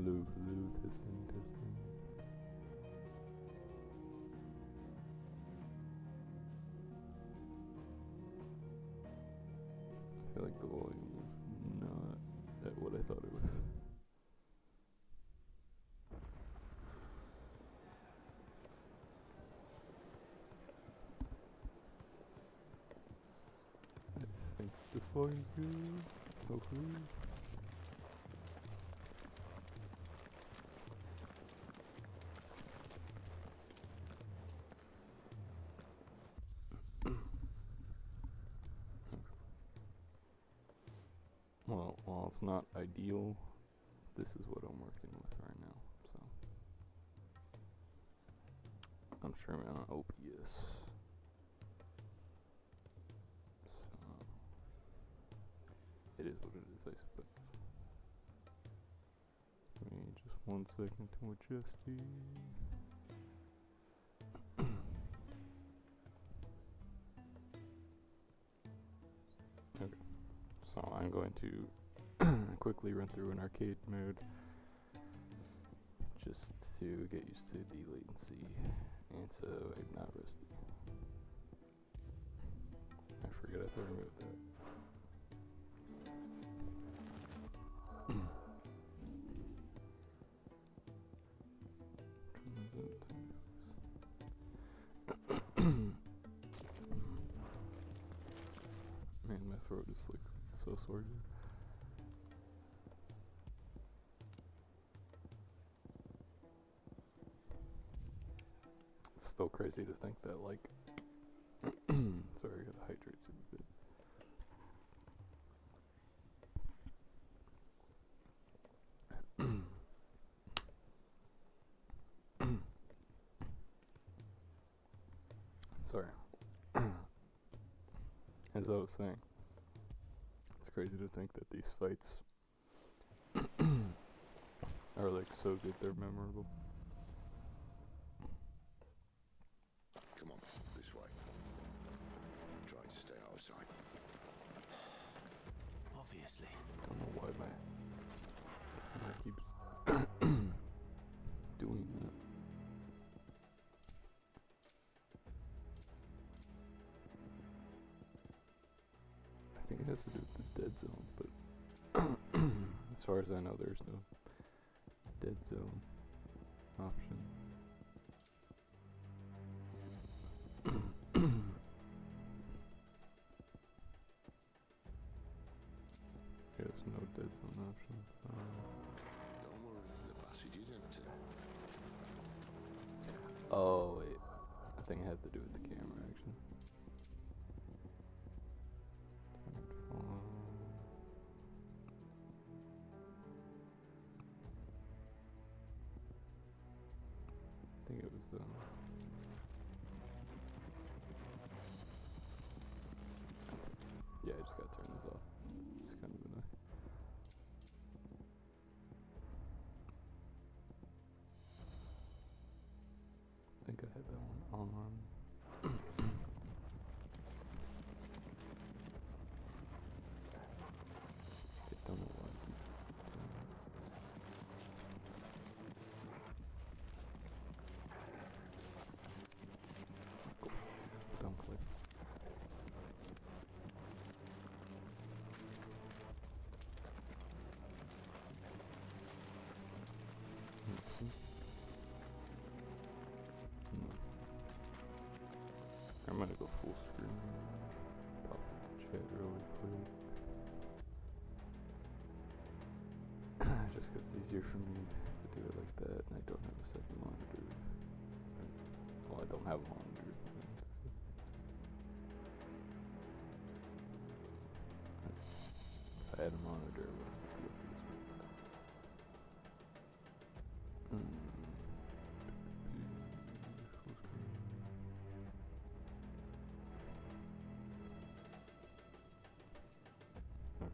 Hello, hello, testing, testing. I feel like the volume is not at what I thought it was. I think this volume's good, hopefully. Well, while it's not ideal, this is what I'm working with right now, so. I'm streaming on OBS. So, it is what it is, I suppose. Give me just 1 second to adjust these. Okay, so I'm going to quickly run through an arcade mode just to get used to the latency and so I'm not rusty. I forget I removed that. Man, my throat is like so sore. It's still crazy to think that, like, sorry, I gotta hydrate super bit. Sorry. As I was saying, it's crazy to think that these fights are like so good they're memorable. Come on, this way. Try to stay out of sight. Obviously. Don't know why my keeps doing that. I think it has to do with the dead zone, but as far as I know, there's no dead zone option. There's no dead zone option. Don't worry, the passage is empty. Oh wait, I think it had to do with the camera actually. I think it was the. Yeah, I just gotta turn this off. It's kind of annoying. I think I had that one on. I don't know why I keep doing that. Cool. Don't click. I'm gonna go full screen. Pop the chat really quick. Just 'cause it's easier for me to do it like that, and I don't have a second monitor. Well, I don't have a monitor. If I had a monitor, I would have to go through this way. Full screen. Okay.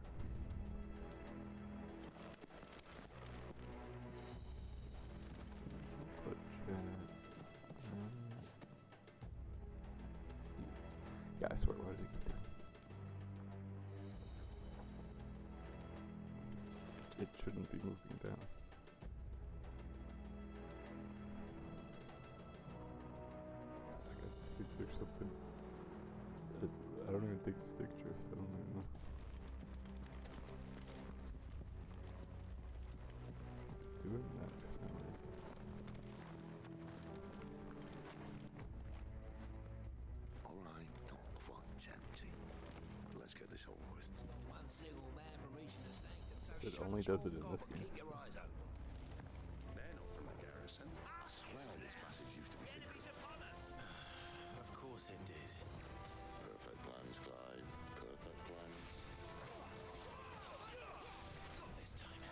Put chat. Yeah, I swear, why does it keep doing? It shouldn't be moving down. something. I don't even think it's stick drift. I don't even know. Doing that for some reason. Alright, not quite tempting. Let's get this over with. One single man for reaching the sanctum, so It shut only your does it in gob this and game. keep your eyes open. They're not from the garrison. I swear this passage used to be secret. Of course it did. Perfect plans, Clyde. Perfect plans. Not this time.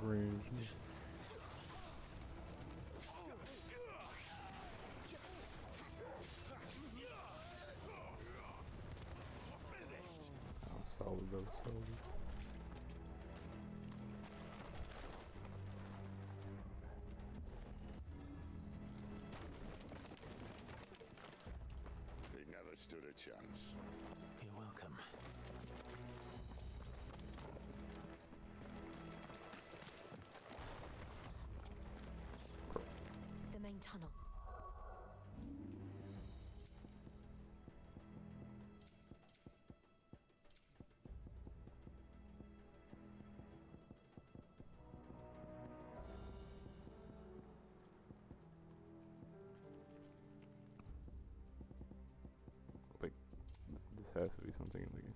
Range. Oh, solid though, solid. He never stood a chance. You're welcome. The main tunnel. Like, this has to be something in the game.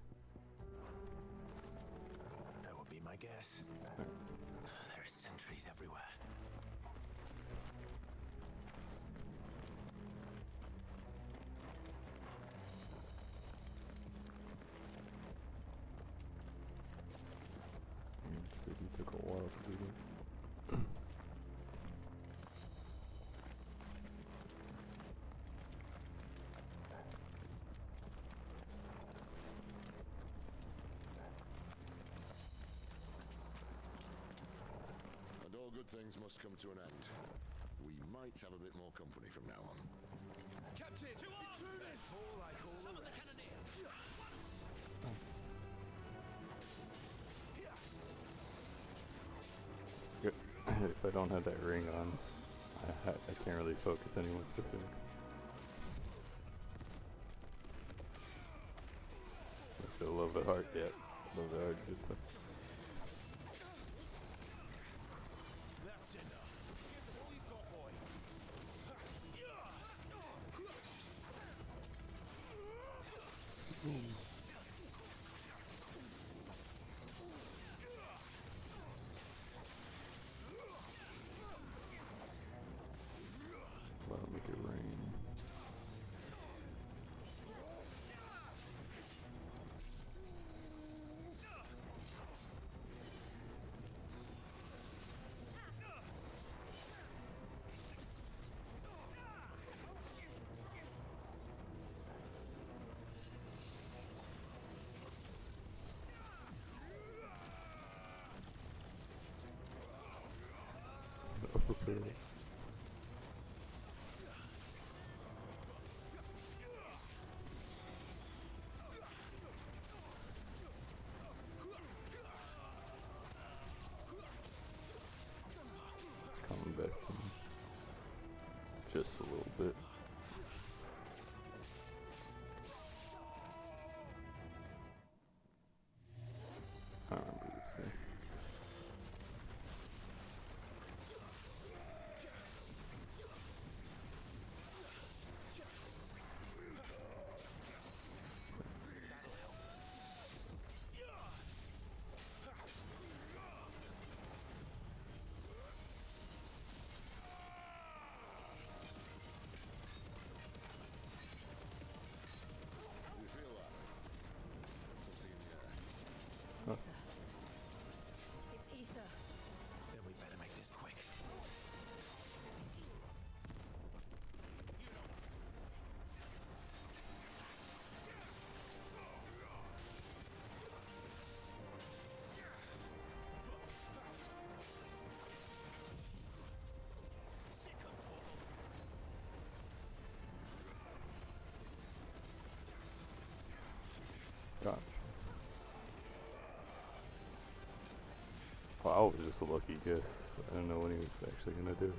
That would be my guess. There are sentries everywhere. City took a while to do that. And all good things must come to an end. We might have a bit more company from now on. Captain, to intruders! Summon the cannoneer! If I don't have that ring on, I can't really focus anyone specific. Makes it a little bit hard, yeah. A little bit hard to do that. That's enough. Give them all you've got, boy. Well, make it rain. Okay. It's coming back to me. Just a little bit. I remember this game. Oh, it was just a lucky guess. I don't know when he was actually gonna do it.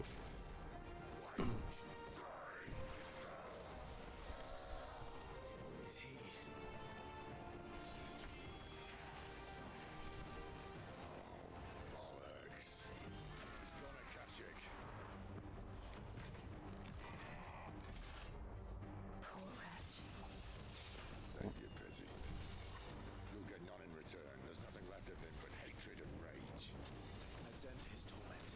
Is he? Bollocks. He's gonna catch it. Poor wretch. Thank you, Petty. You'll get none in return. There's nothing left of him but hatred and rage. Let's end his torment.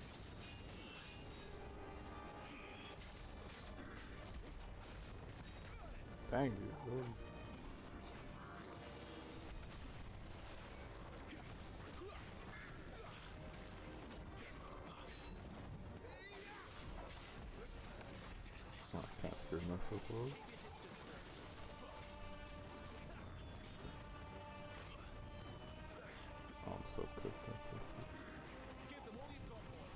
Dang you. Lord. It's not faster enough for both. Oh, I'm so cooked up with this. Give them all you've got, boy.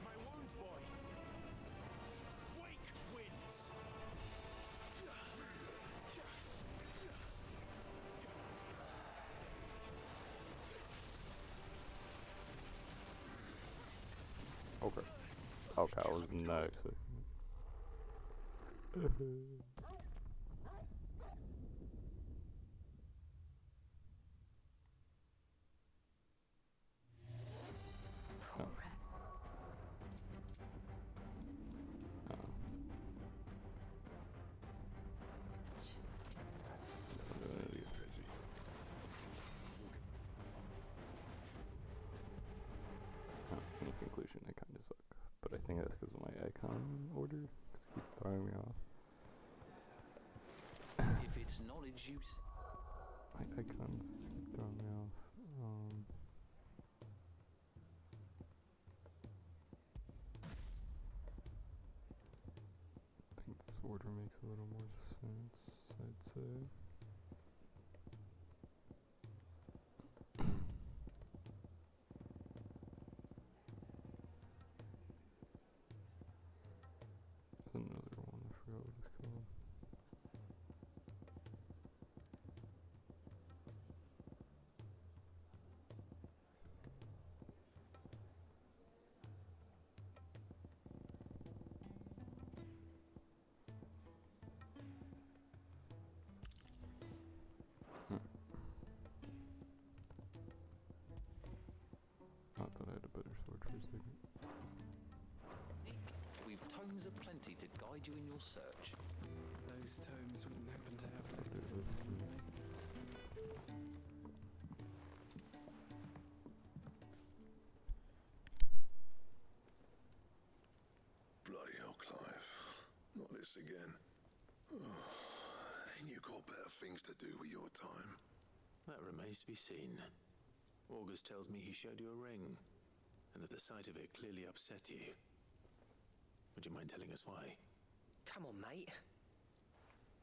My wounds, boy. Wake winds. Okay. Okay, I was not expecting it. Poor wretch. Petty. In conclusion, I kind of suck. But I think that's because of my icon order. 'Cause it keeps throwing me off. If it's knowledge use, My icons keep throwing me off. I think this order makes a little more sense, I'd say. There's another one, I forgot what it's called. I thought I had a better sword for a second. Nick, we've tomes aplenty to guide you in your search. Those tomes wouldn't happen to have Let's left. do this. Bloody hell, Clive. Not this again. Ain't you got better things to do with your time? That remains to be seen. August tells me he showed you a ring, and that the sight of it clearly upset you. Would you mind telling us why? Come on, mate.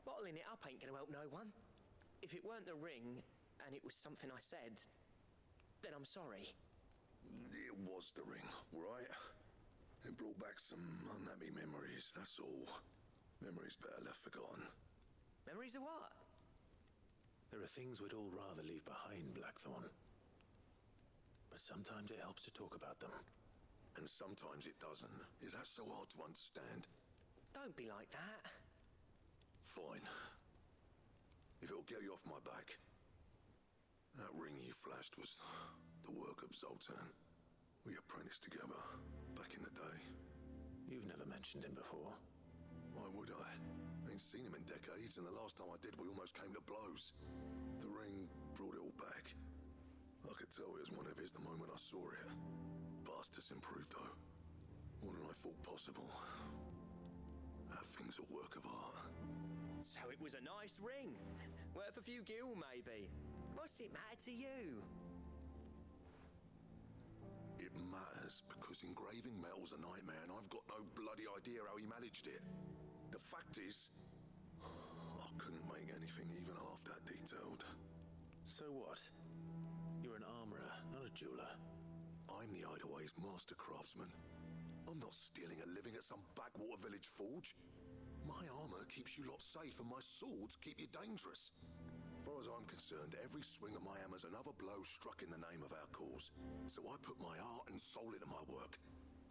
Bottling it up ain't gonna help no one. If it weren't the ring, and it was something I said, then I'm sorry. It was the ring, right? It brought back some unhappy memories, that's all. Memories better left forgotten. Memories of what? There are things we'd all rather leave behind, Blackthorn. But sometimes it helps to talk about them. And sometimes it doesn't. Is that so hard to understand? Don't be like that. Fine. If it'll get you off my back. That ring you flashed was the work of Zoltan. We apprenticed together, back in the day. You've never mentioned him before. Why would I? Ain't seen him in decades, and the last time I did, we almost came to blows. The ring brought it all back. I could tell it was one of his the moment I saw it. Vast has improved, though. More than I thought possible. That thing's a work of art. So it was a nice ring. Worth a few gil, maybe. What's it matter to you? It matters because engraving metal's a nightmare, and I've got no bloody idea how he managed it. The fact is, I couldn't make anything even half that detailed. So what? You're an armorer, not a jeweler. I'm the Hideaway's master craftsman. I'm not stealing a living at some backwater village forge. My armor keeps you lot safe, and my swords keep you dangerous. For far as I'm concerned, every swing of my hammer's another blow struck in the name of our cause. So I put my heart and soul into my work.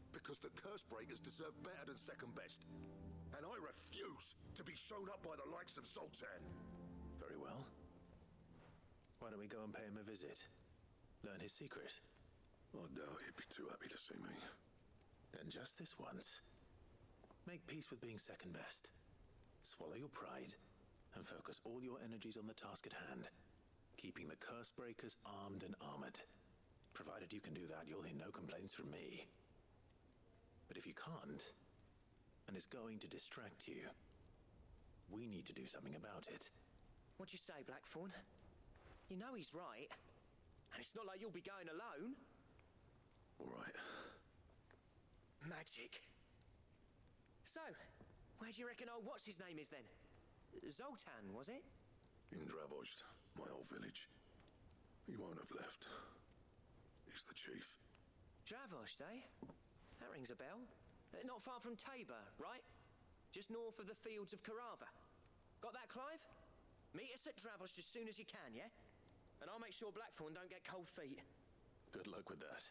Because the curse breakers deserve better than second best. And I refuse to be shown up by the likes of Zoltan. Very well. Why don't we go and pay him a visit? Learn his secret. I doubt he'd be too happy to see me. Then just this once. Make peace with being second best. Swallow your pride and focus all your energies on the task at hand. Keeping the curse breakers armed and armored. Provided you can do that, you'll hear no complaints from me. But if you can't, and it's going to distract you, we need to do something about it. What'd you say, Blackthorn? You know he's right. And it's not like you'll be going alone. All right. Magic. So, where do you reckon old what's-his-name is then? Zoltan, was it? In Dravozd, my old village. He won't have left. He's the chief. Dravozd, eh? That rings a bell. Not far from Tabor, right? Just north of the fields of Carava. Got that, Clive? Meet us at Dravozd as soon as you can, yeah? And I'll make sure Blackthorn don't get cold feet. Good luck with that.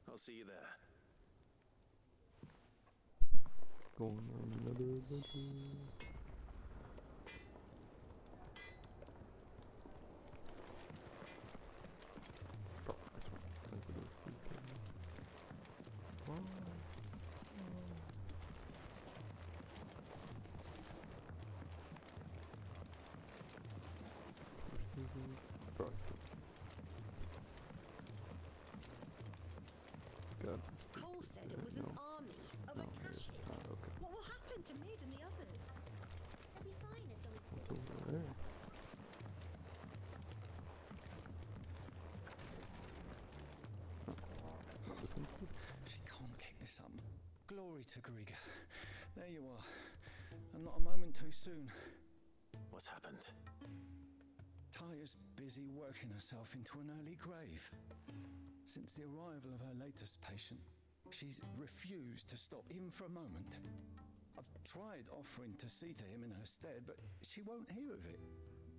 I'll see you there. Going on another adventure. God. Cole said it was an army of Akashic. Okay. What will happen to Mid and the others? They'll be fine as long as What's over there? She can't kick this up. Glory to Griga. There you are. And not a moment too soon. What's happened? Taya's busy working herself into an early grave. Since the arrival of her latest patient, she's refused to stop even for a moment. I've tried offering to see to him in her stead, but she won't hear of it.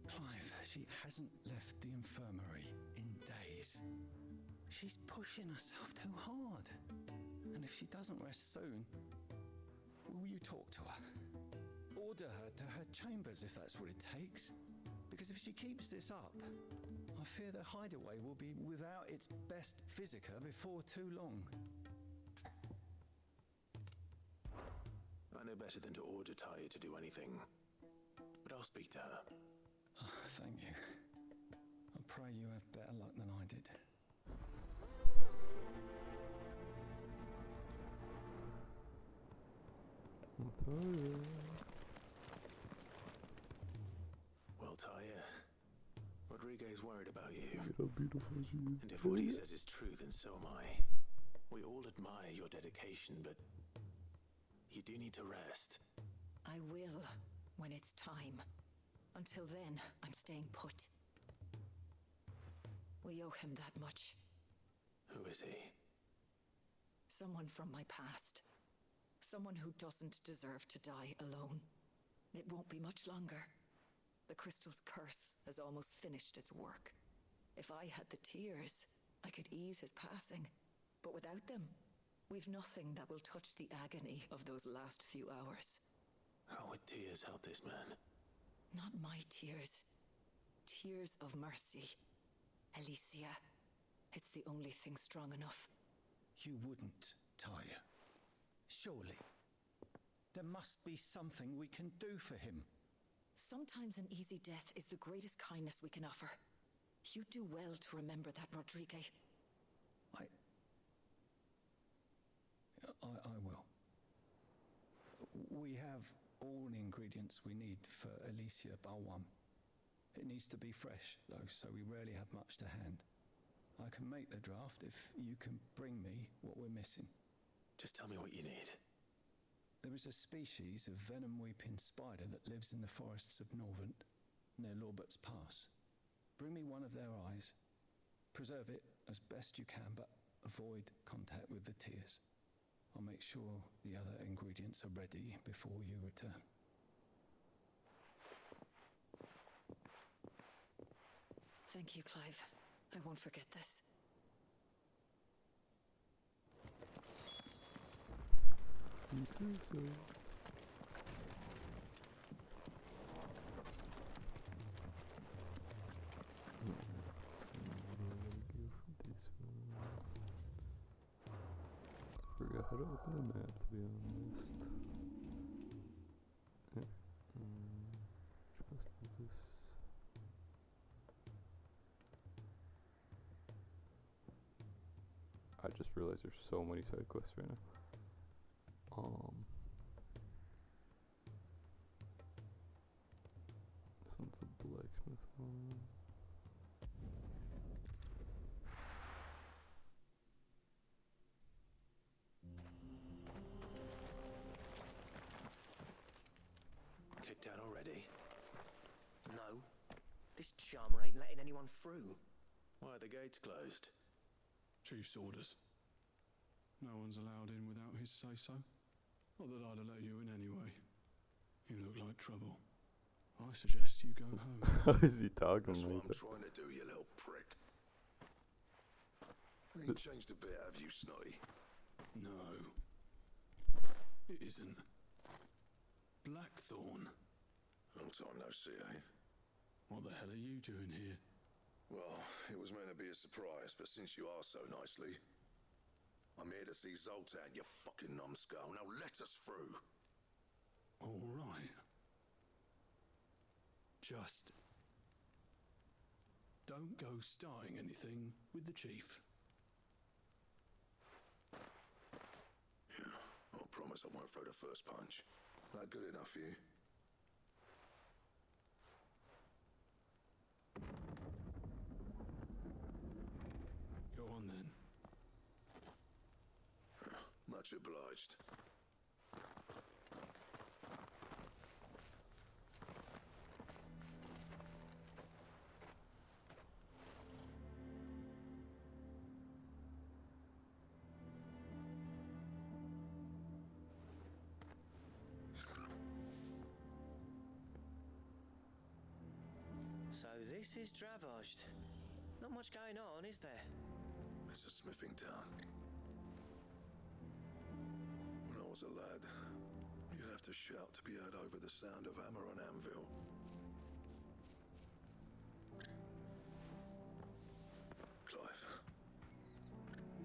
Clive, she hasn't left the infirmary in days. She's pushing herself too hard. And if she doesn't rest soon, will you talk to her? Order her to her chambers if that's what it takes. Because if she keeps this up, I fear the hideaway will be without its best physica before too long. I know better than to order Taya to do anything. But I'll speak to her. Thank you. I pray you have better luck than I did. Well, Taya, Rodriguez worried about you. Look at how beautiful she is. And if what he says is true, then so am I. We all admire your dedication, but you do need to rest. I will, when it's time. Until then, I'm staying put. We owe him that much. Who is he? Someone from my past. Someone who doesn't deserve to die alone. It won't be much longer. The crystal's curse has almost finished its work. If I had the tears, I could ease his passing. But without them, we've nothing that will touch the agony of those last few hours. How would tears help this man? Not my tears. Tears of mercy. Alicia. It's the only thing strong enough. You wouldn't, Taya. Surely. There must be something we can do for him. Sometimes an easy death is the greatest kindness we can offer. You do well to remember that, Rodriguez. I will. We have all the ingredients we need for Alicia Balwam. It needs to be fresh, though, so we rarely have much to hand. I can make the draft if you can bring me what we're missing. Just tell me what you need. There is a species of venom-weeping spider that lives in the forests of Norvent, near Lorbert's Pass. Bring me one of their eyes. Preserve it as best you can, but avoid contact with the tears. I'll make sure the other ingredients are ready before you return. Thank you, Clive. I won't forget this. You too, so. Forgot how to open the map, to be honest. Which quest is this? I just realized there's so many side quests right now. This one's a blacksmith one. Kicked out already? No. This charmer ain't letting anyone through. Why are the gates closed? Chief's orders. No one's allowed in without his say-so. Not that I'd have let you in anyway. You look like trouble. I suggest you go home. How is he talking That's what like I'm that? trying to do, you little prick. Ain't changed a bit, have you, Snotty? No. It isn't. Blackthorn. Long time no see, eh? What the hell are you doing here? Well, it was meant to be a surprise, but since you asked so nicely, I'm here to see Zoltan, you fucking numbskull. Now let us through. All right. Just don't go starting anything with the chief. Yeah, I promise I won't throw the first punch. That good enough for you? Go on then. Much obliged. So this is Dravaged. Not much going on, is there? It's a smithing town. When I was a lad, you'd have to shout to be heard over the sound of hammer on anvil. Clive,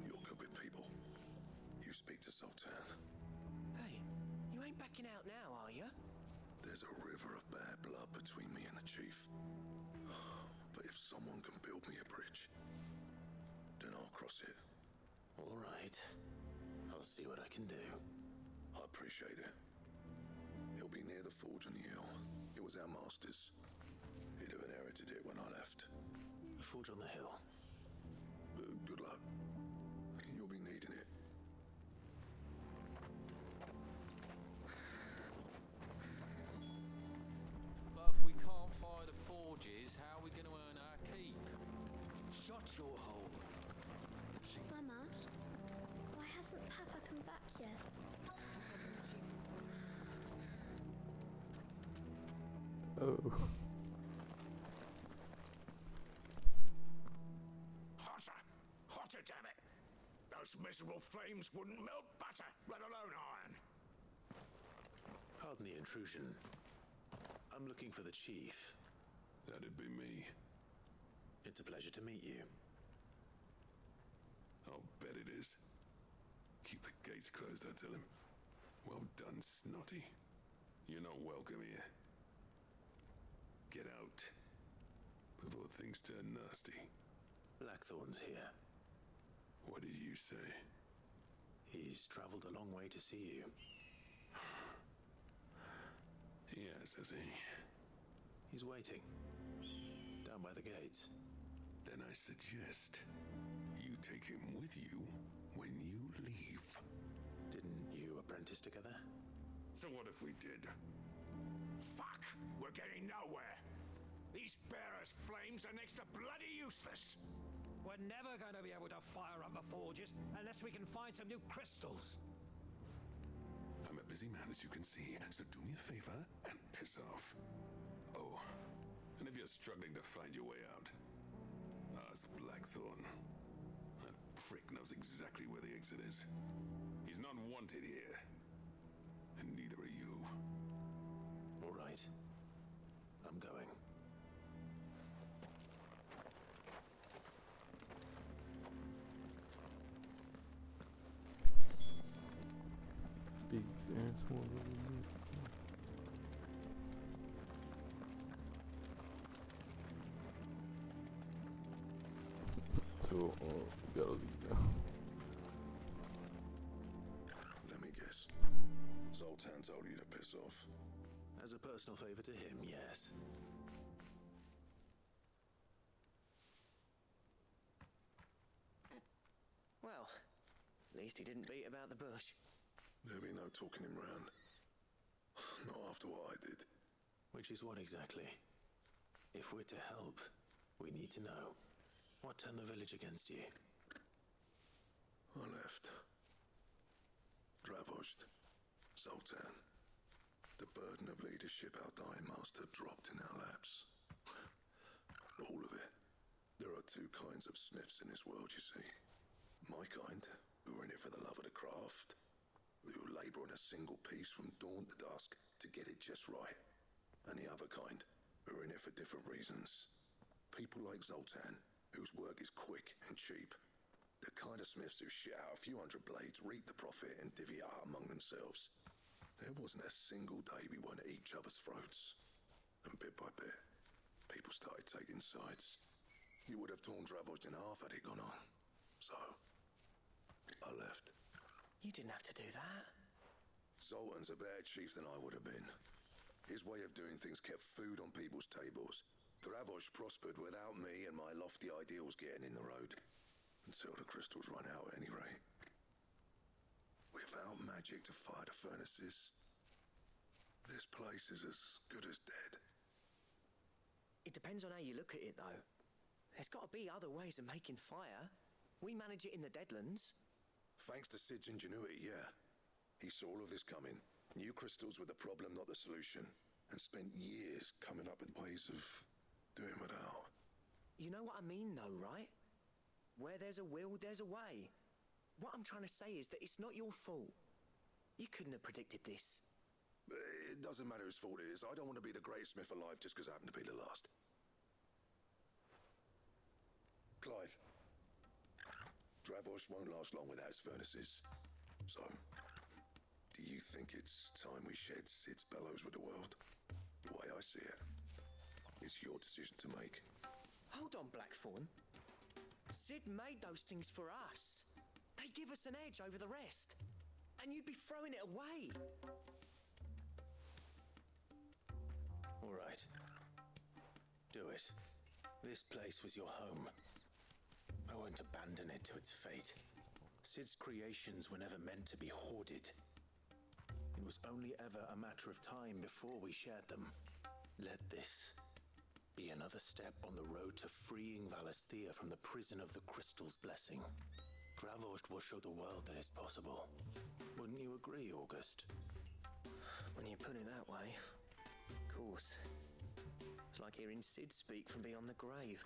you're good with people. You speak to Sultan. Hey, you ain't backing out now, are you? There's a river of bad blood between me and the chief. But if someone can build me a bridge, then I'll cross it. All right. I'll see what I can do. I appreciate it. It'll be near the forge on the hill. It was our master's. He'd have inherited it when I left. The forge on the hill. Good luck. You'll be needing it. But if we can't fire the forges, how are we going to earn our keep? Shut your hole. Mama, why hasn't Papa come back yet? Oh. Hotter! Hotter, damn it! Those miserable flames wouldn't melt butter, let alone iron. Pardon the intrusion. I'm looking for the chief. That'd be me. It's a pleasure to meet you. I'll bet it is. Keep the gates closed, I tell him. Well done, Snotty. You're not welcome here. Get out before things turn nasty. Blackthorn's here. What did you say? He's traveled a long way to see you. Yes, has he? He's waiting. Down by the gates. Then I suggest you take him with you when you leave. Didn't you apprentice together? So what if we did? Fuck! We're getting nowhere! These bearers' flames are next to bloody useless! We're never going to be able to fire up the forges unless we can find some new crystals. I'm a busy man, as you can see, so do me a favor and piss off. Oh, and if you're struggling to find your way out, Ask Blackthorn. That prick knows exactly where the exit is. He's not wanted here. And neither are you. All right. I'm going. Big and small. So, we gotta leave now. Let me guess. Zoltan told you to piss off. As a personal favor to him, yes. Well, at least he didn't beat about the bush. There'll be no talking him round. Not after what I did. Which is what exactly? If we're to help, we need to know. What turned the village against you? I left. Dravost. Zoltan. The burden of leadership our dying master dropped in our laps. All of it. There are two kinds of smiths in this world, you see. My kind, who are in it for the love of the craft, who labour on a single piece from dawn to dusk to get it just right. And the other kind, who are in it for different reasons. People like Zoltan, whose work is quick and cheap. The kind of smiths who shit out a few hundred blades, reap the profit, and divvy it out among themselves. There wasn't a single day we weren't at each other's throats. And bit by bit, people started taking sides. You would have torn Dravost in half had it gone on. So, I left. You didn't have to do that. Zoltan's a better chief than I would have been. His way of doing things kept food on people's tables. Dravost prospered without me and my lofty ideals getting in the road. Until the crystals run out at any rate. Without magic to fire the furnaces, this place is as good as dead. It depends on how you look at it, though. There's got to be other ways of making fire. We manage it in the Deadlands. Thanks to Sid's ingenuity, yeah. He saw all of this coming, knew crystals were the problem, not the solution, and spent years coming up with ways of doing without. You know what I mean, though, right? Where there's a will, there's a way. What I'm trying to say is that it's not your fault. You couldn't have predicted this. It doesn't matter whose fault it is. I don't want to be the greatest smith alive just because I happen to be the last. Clive. Dravost won't last long without his furnaces. So, do you think it's time we shed Sid's bellows with the world? The way I see it, it's your decision to make. Hold on, Blackthorn. Sid made those things for us. They give us an edge over the rest. And you'd be throwing it away. All right. Do it. This place was your home. I won't abandon it to its fate. Sid's creations were never meant to be hoarded. It was only ever a matter of time before we shared them. Let this be another step on the road to freeing Valisthea from the prison of the Crystal's blessing. Dravost will show the world that it's possible. Wouldn't you agree, August? When you put it that way, of course. It's like hearing Sid speak from beyond the grave.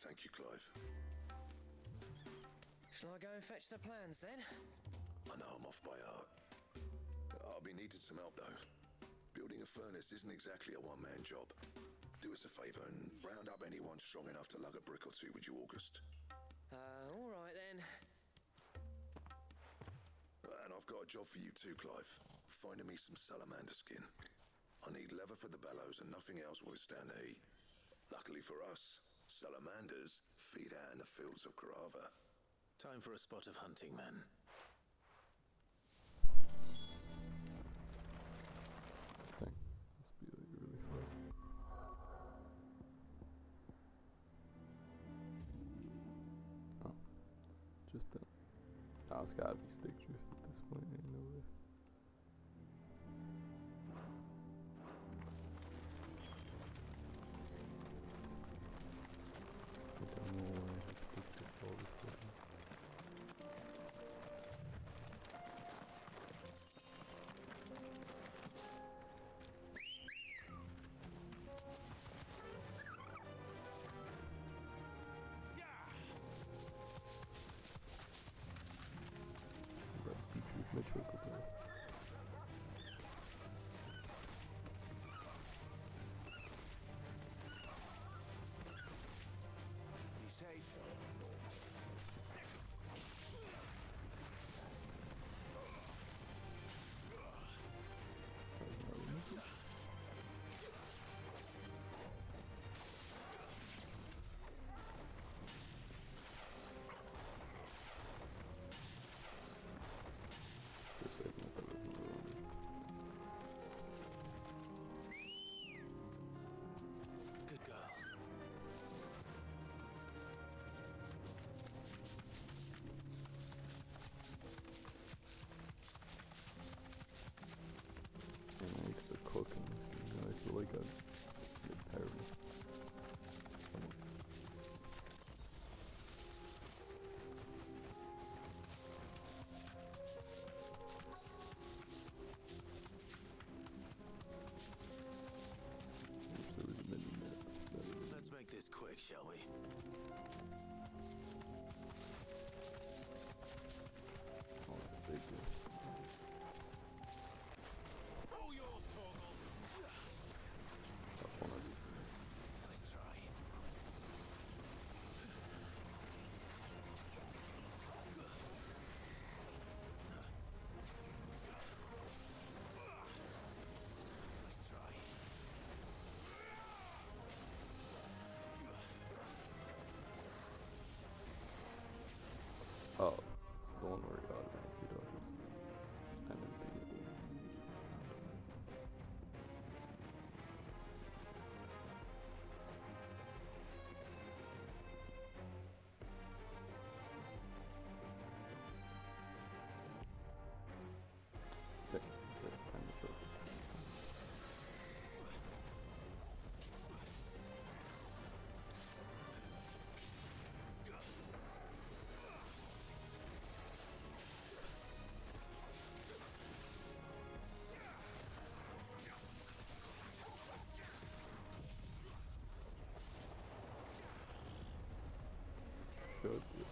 Thank you, Clive. Shall I go and fetch the plans, then? I know I'm off by heart. I'll be needing some help, though. Building a furnace isn't exactly a one-man job. Do us a favour and round up anyone strong enough to lug a brick or two, would you, August? All right, then. And I've got a job for you too, Clive. Finding me some salamander skin. I need leather for the bellows and nothing else will withstand the heat. Luckily for us, salamanders feed out in the fields of Carava. Time for a spot of hunting, men. Thing. Must be like really fun. Oh, it's just a. Oh, it's gotta be stick drift at this point. Ain't no way. I don't know why I stick drift all this way. God, yeah.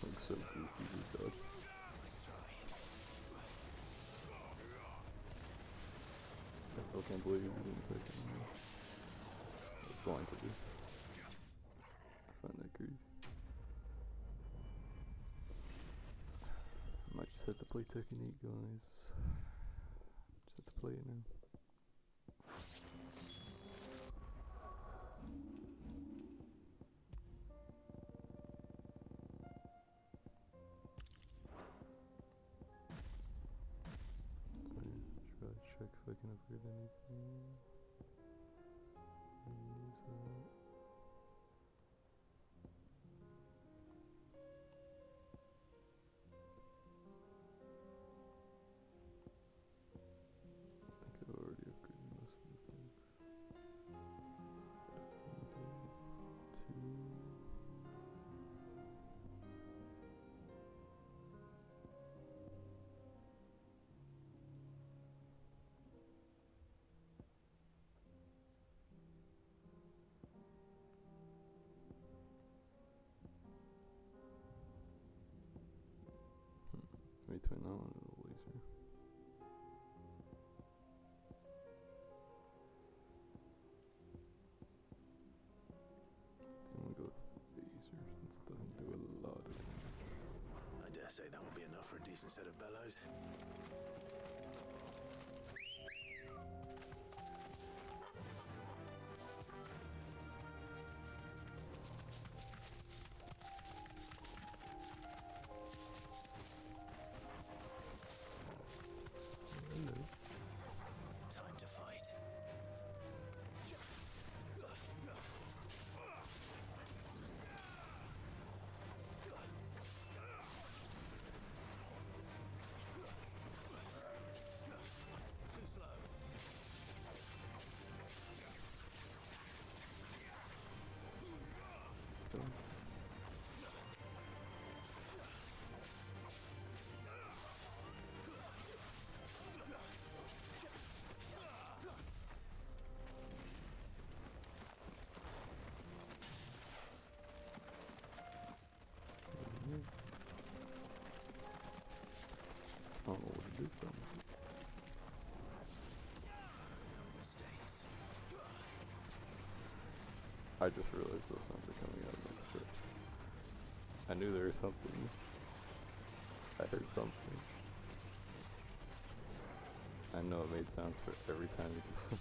Looks so goofy, this dodge. I still can't believe he didn't take it. I was going to do. I find that crazy. I might just have to play Tekken 8, guys. Just have to play it now. Try to check if I can upgrade anything. Use that. I think I've already upgraded most of the things. Two. Between that one and the laser. I'm gonna go with laser since it doesn't do a lot of damage. I dare say that would be enough for a decent set of bellows. Time to fight. Too slow. I don't know what to do from it. Mistakes. I just realized those sounds are coming out of my shirt. I knew there was something. I heard something. I know it made sounds for every time you did something.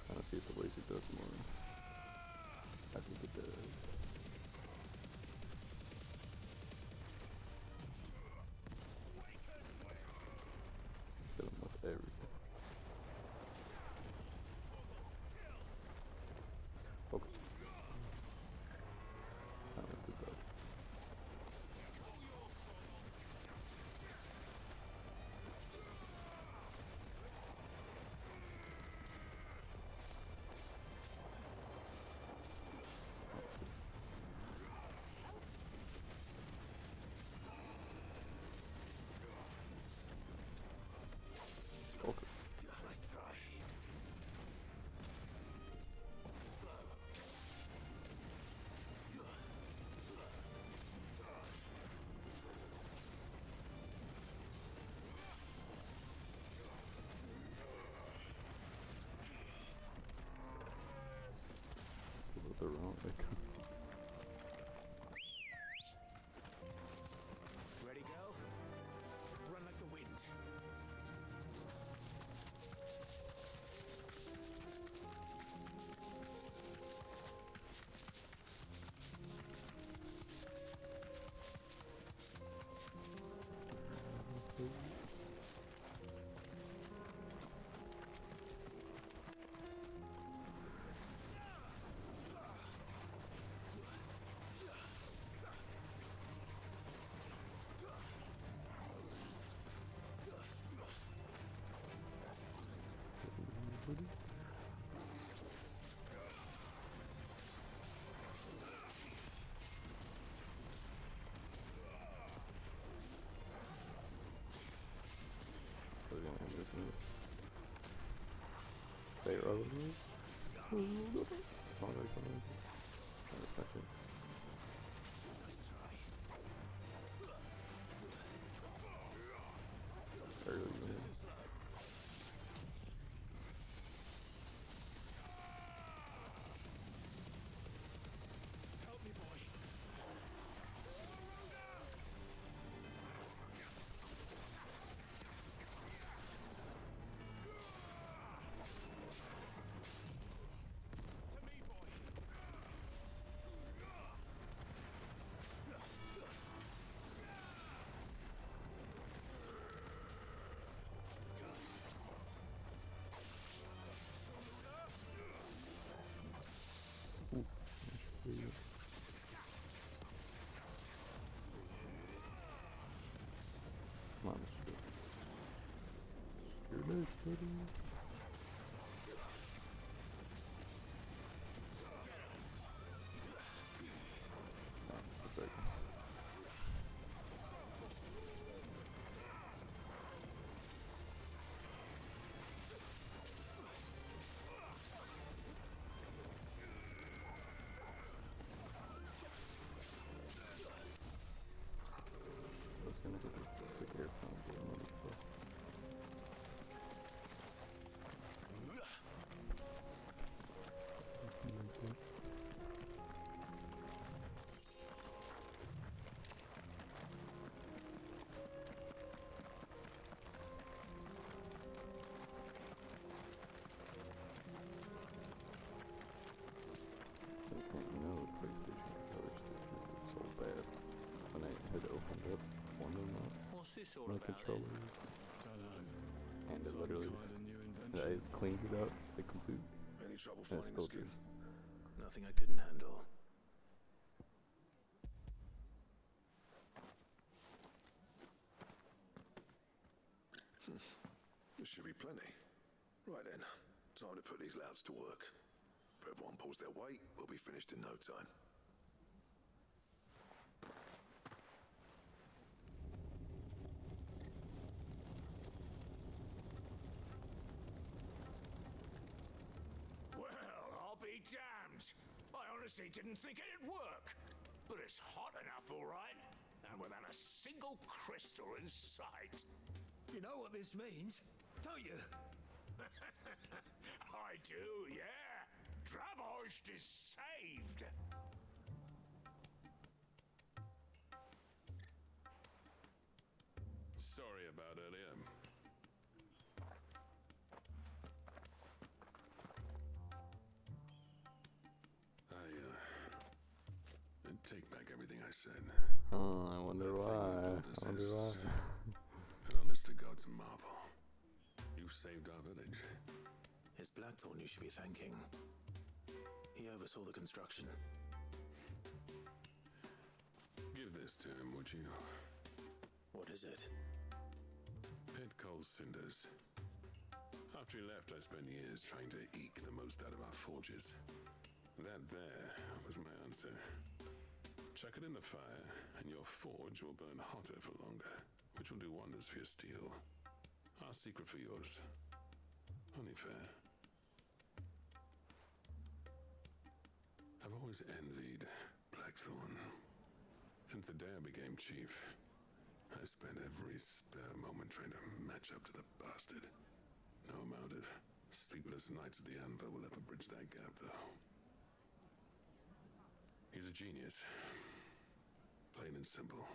I don't see if the laser does more. I think it does. Just hit him with everything. Okay. I went to dodge. Okay. With the wrong icon. Ready, go? Run like the wind. Oh, no, come on. Trying to smash it. Early, man. Help me, boy. To me, boy. Come on, Mr. You're nice, buddy. That's right. I was gonna get a sick air combo and all that stuff. That's gonna be good. Still can't know the PlayStation controller stick is so bad. When I had opened up one of What's this all my about then? controllers, Dunno. and it Some literally kind of new I invention. cleaned it out, like complete, Any trouble and it finding the still skin? did. Nothing I couldn't handle. There should be plenty. Right then, time to put these louds to work. If everyone pulls their weight, we'll be finished in no time. Well, I'll be damned. I honestly didn't think it'd work. But it's hot enough, all right. And without a single crystal in sight. You know what this means, don't you? I do, yeah. Dravosht is saved. Sorry about earlier. I take back everything I said. Oh, I wonder That thing why. you built us I wonder is why. An honest to God's marvel. You saved our village. It's Blackthorn you should be thanking. He oversaw the construction. Give this to him, would you? What is it? Pit coal cinders. After he left, I spent years trying to eke the most out of our forges. That there was my answer. Chuck it in the fire, and your forge will burn hotter for longer, which will do wonders for your steel. Our secret for yours. Only fair. I've always envied Blackthorn. Since the day I became chief, I spent every spare moment trying to match up to the bastard. No amount of sleepless nights at the anvil will ever bridge that gap, though. He's a genius. Plain and simple.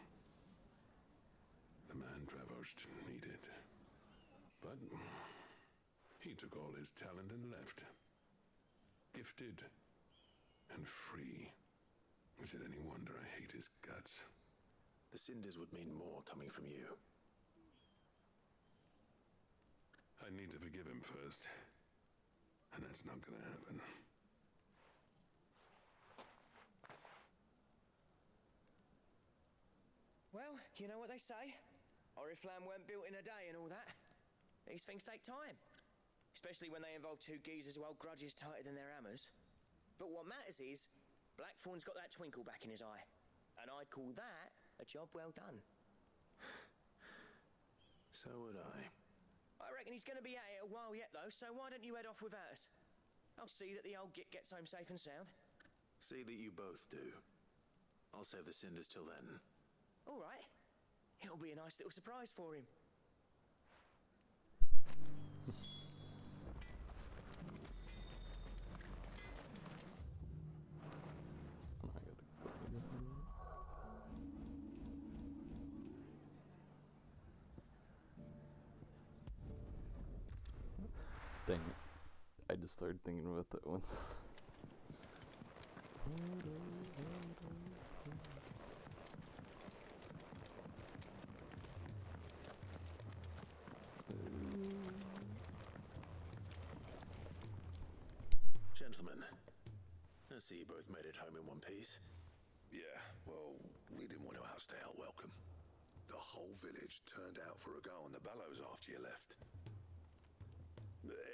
The man Dravosht needed. But he took all his talent and left. Gifted and free. Is it any wonder I hate his guts? The cinders would mean more coming from you. I need to forgive him first. And that's not gonna happen. Well, you know what they say. Oriflamme weren't built in a day and all that. These things take time. Especially when they involve two geezers who hold grudges tighter than their hammers. But what matters is, Blackthorn's got that twinkle back in his eye. And I'd call that a job well done. So would I. I reckon he's going to be at it a while yet, though, so why don't you head off without us? I'll see that the old git gets home safe and sound. See that you both do. I'll save the cinders till then. All right. It'll be a nice little surprise for him. Dang it. I just started thinking about that once. Gentlemen, I see you both made it home in one piece. Yeah, well, we didn't want to outstay our welcome. The whole village turned out for a go on the bellows after you left.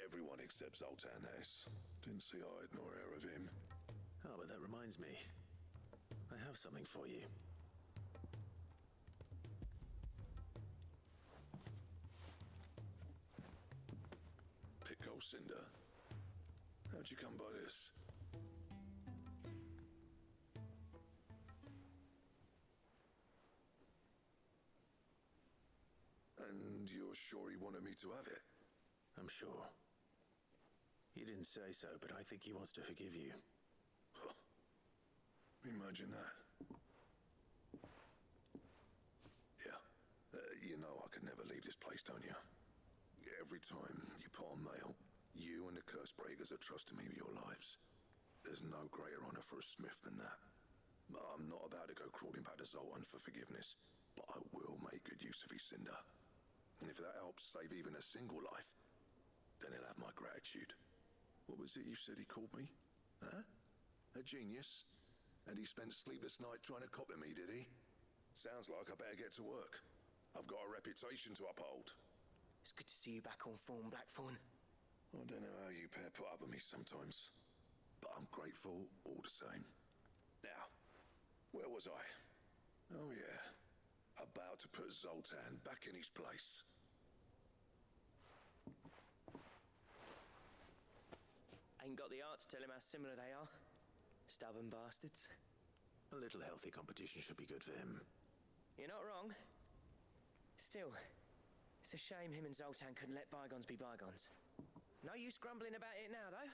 Everyone except Zoltan has. Didn't see eye nor hair of him. Oh, but that reminds me. I have something for you. Pickle Cinder. How'd you come by this? And you're sure he wanted me to have it? I'm sure. He didn't say so, but I think he wants to forgive you. Huh. Imagine that. Yeah. You know I could never leave this place, don't you? Every time you put on mail, you and the curse breakers are trusting me with your lives. There's no greater honor for a smith than that. I'm not about to go crawling back to Zoltan for forgiveness, but I will make good use of his cinder. And if that helps save even a single life, then he'll have my gratitude. What was it you said he called me? Huh? A genius? And he spent sleepless nights trying to copy me, did he? Sounds like I better get to work. I've got a reputation to uphold. It's good to see you back on form, Blackthorn. I don't know how you pair put up with me sometimes, but I'm grateful all the same. Now, where was I? Oh yeah, about to put Zoltan back in his place. Ain't got the art to tell him how similar they are. Stubborn bastards. A little healthy competition should be good for him. You're not wrong. Still, it's a shame him and Zoltan couldn't let bygones be bygones. No use grumbling about it now, though.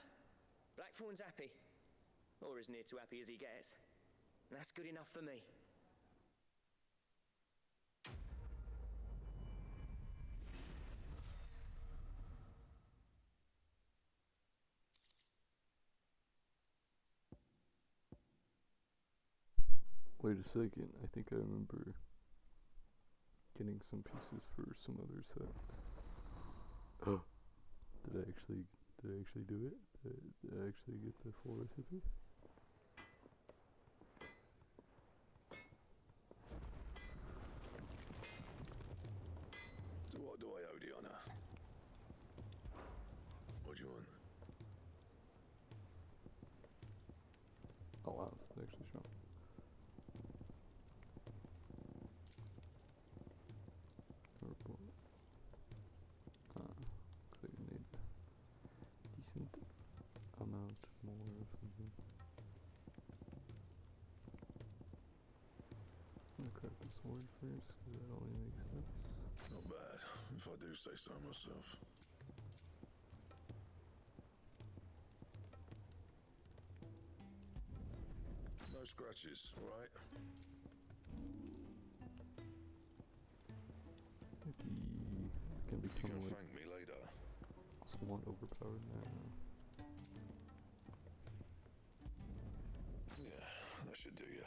Blackthorn's happy. Or as near to happy as he gets. And that's good enough for me. Wait a second, I think I remember getting some pieces for some other set. Oh, did I actually do it? Did I actually get the full recipe? So what do I owe the honor? What do you want? Oh wow, this is actually strong. Purple. Looks like I need a decent amount more or something. I'm gonna craft the sword first, because that only makes sense. Not bad, if I do say so myself. No scratches, right? Maybe it can You become can like thank me later. somewhat overpowered now. Yeah, that should do you.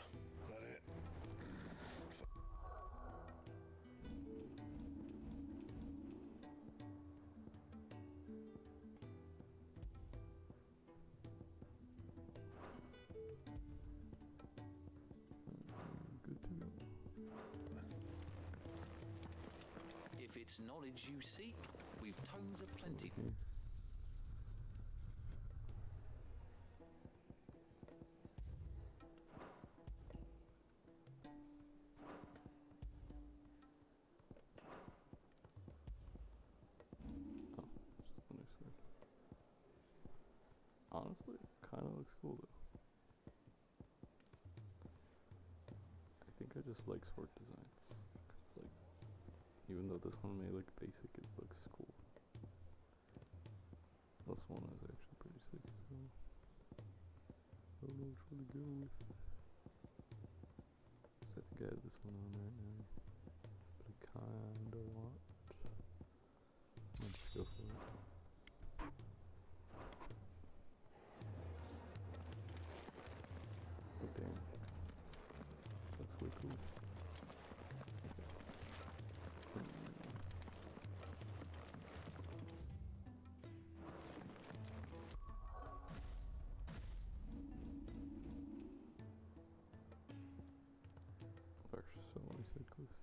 That it? Good to go. If it's knowledge you seek, we've tomes of plenty. Okay. Oh, it's just the next one. Honestly, it kind of looks cool though. I think I just like sword designs. Cause like, even though this one may look basic, it looks cool. This one is actually pretty sick as well. I don't know which one to go with. So I think I have this one on right now. But I kinda want. Let's go for it. Oh damn. That's way cool. There's so many side quests.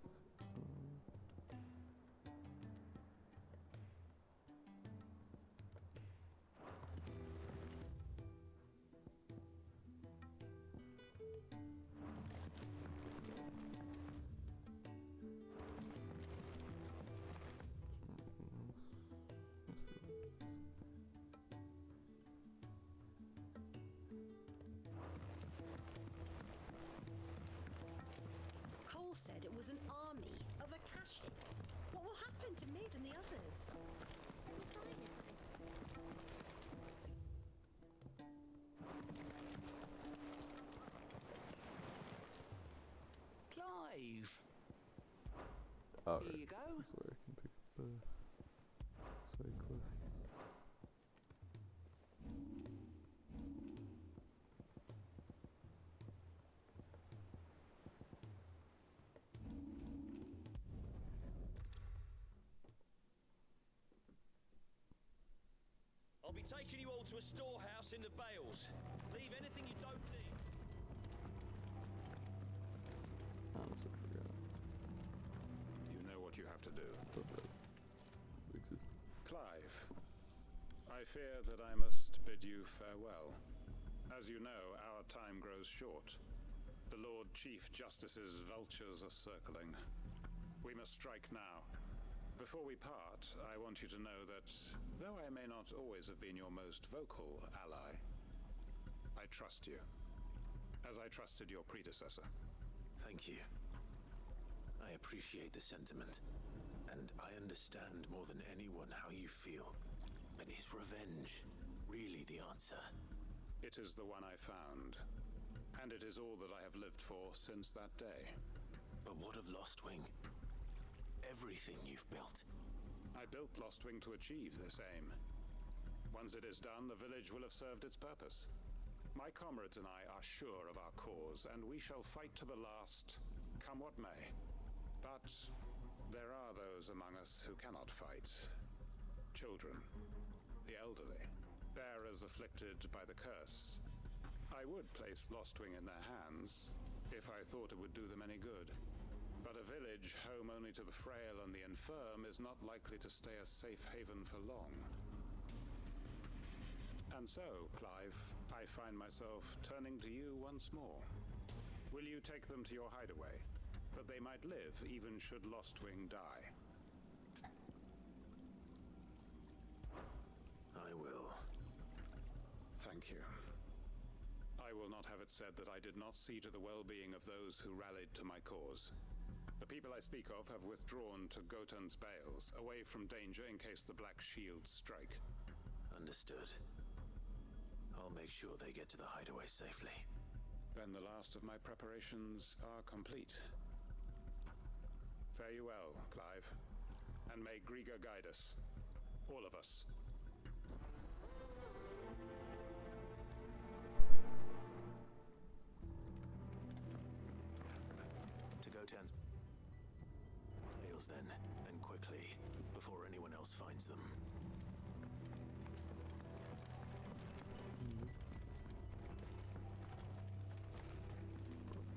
Cole said it was an army of Akashic. What will happen to Mid and the others? We'll find this. Clive! Alright, Here you go. this is where I can pick up side quests. I'll be taking you all to a storehouse in the Bales. Leave anything you don't need. I honestly forgot. You know what you have to do. Thought that existed. Clive, I fear that I must bid you farewell. As you know, our time grows short. The Lord Chief Justice's vultures are circling. We must strike now. Before we part, I want you to know that, though I may not always have been your most vocal ally, I trust you, as I trusted your predecessor. Thank you. I appreciate the sentiment, and I understand more than anyone how you feel. But is revenge really the answer? It is the one I found, and it is all that I have lived for since that day. But what of Lostwing? Everything you've built. I built Lostwing to achieve this aim. Once it is done, the village will have served its purpose. My comrades and I are sure of our cause, and we shall fight to the last, come what may. But there are those among us who cannot fight. Children, the elderly, bearers afflicted by the curse. I would place Lostwing in their hands, if I thought it would do them any good. But a village home only to the frail and the infirm is not likely to stay a safe haven for long. And so, Clive, I find myself turning to you once more. Will you take them to your hideaway, that they might live even should Lostwing die? I will. Thank you. I will not have it said that I did not see to the well-being of those who rallied to my cause. The people I speak of have withdrawn to Gotan's Bales, away from danger in case the Black Shields strike. Understood. I'll make sure they get to the hideaway safely. Then the last of my preparations are complete. Fare you well, Clive. And may Griga guide us. All of us. To Gotan's Bales then, and quickly, before anyone else finds them.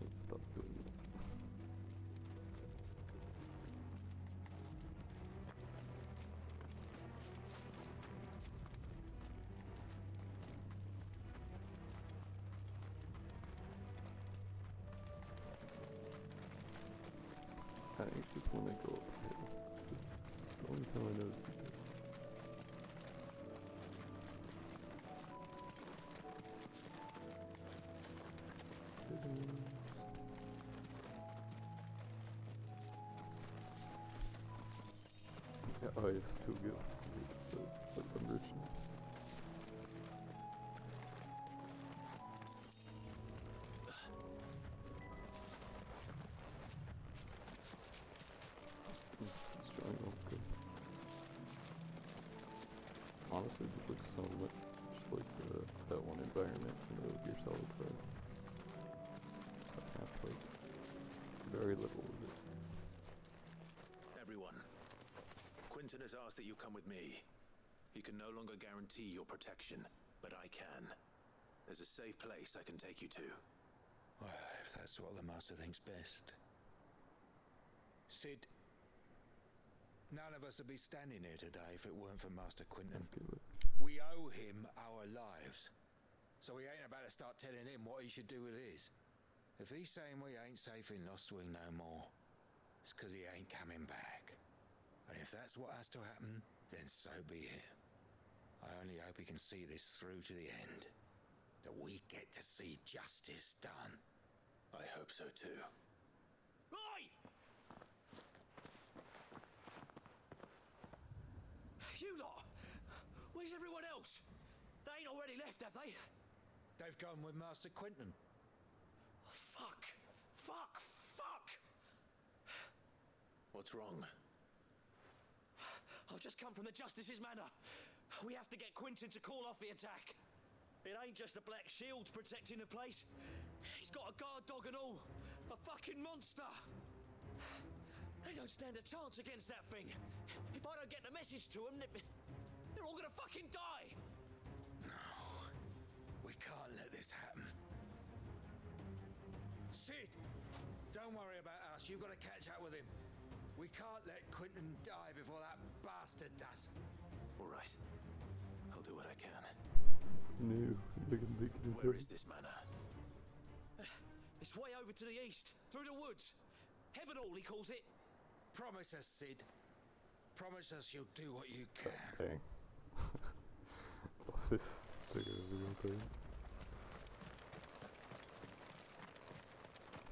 Let's stop doing it. I just want to go uphill. It's the only time I notice it. Oh, it's too good. I'm rich now. It's showing up good. Honestly, this looks so much like that one environment from the Gear Solid 5. So I have played very little of it. Everyone, Quinton has asked that you come with me. He can no longer guarantee your protection, but I can. There's a safe place I can take you to. Well, if that's what the Master thinks best. Sid, none of us would be standing here today if it weren't for Master Quinton. We owe him our lives. So we ain't about to start telling him what he should do with his. If he's saying we ain't safe in Lostwing no more, it's 'cause he ain't coming back. And if that's what has to happen, then so be it. I only hope he can see this through to the end. That we get to see justice done. I hope so too. Oi! You lot! Where's everyone else? They ain't already left, have they? They've gone with Master Quinton. Fuck! Fuck! Fuck! What's wrong? I've just come from the Justice's Manor. We have to get Quinton to call off the attack. It ain't just the Black Shields protecting the place. He's got a guard dog and all. A fucking monster. They don't stand a chance against that thing. If I don't get the message to them, they're all gonna fucking die. No, we can't let this happen. Sid, don't worry about us. You've got to catch up with him. We can't let Quinton die before that bastard does. All right. I'll do what I can. No, Where is this manor? It's way over to the east, through the woods. Heaven Hall, he calls it. Promise us, Sid. Promise us you'll do what you can. Dang. This took a real turn.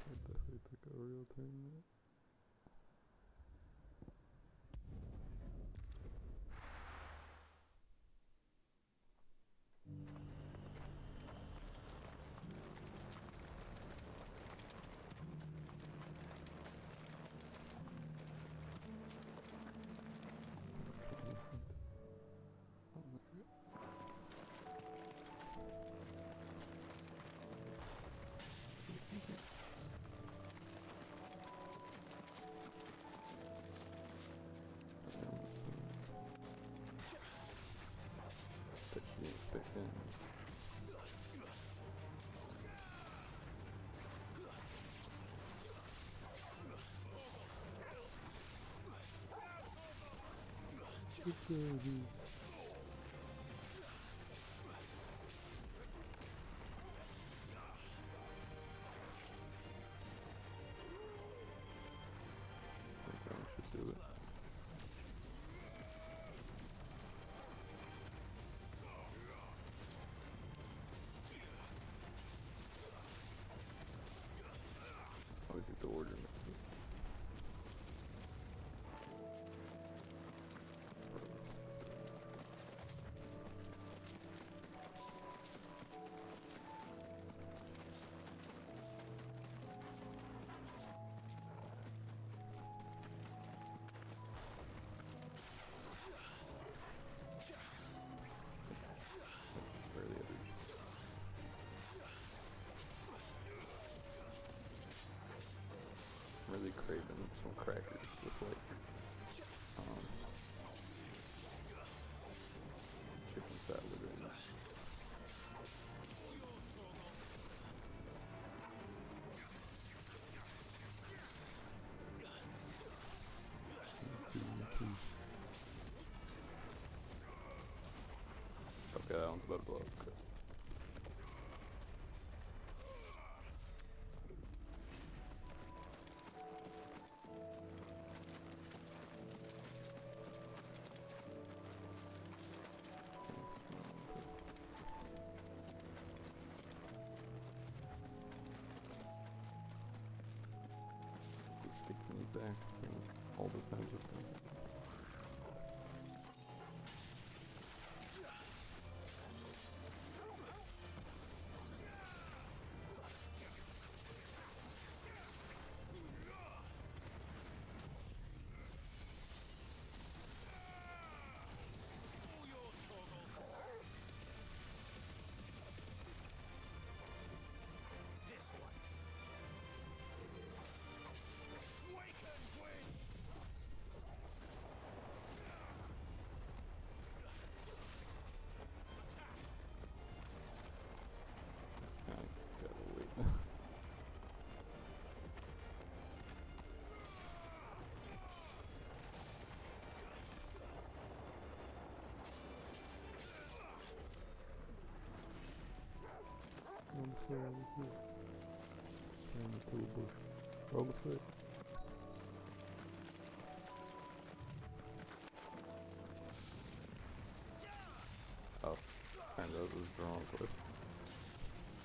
It definitely took a real turn there. I think the order mixes. Where are the others? I'm really craving some crackers with like chicken salad in it. Okay, that one's about to blow up. Okay. This is taking me back to all the times I've been. there, almost there. Ran into a bush. We're almost there. Oh, and that was the wrong quest.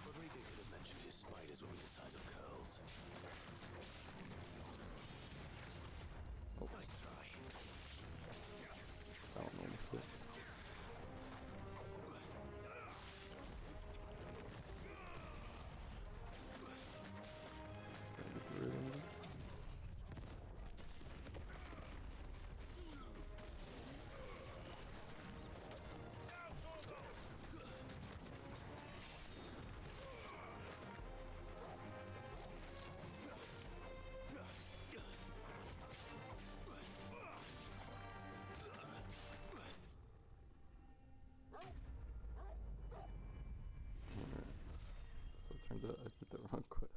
Rodrigo could have mentioned his spiders would be the size of curls. Oh. Nice try. I don't know almost there. Trying to get rid of him. Alright. So it turns out I did the wrong quest.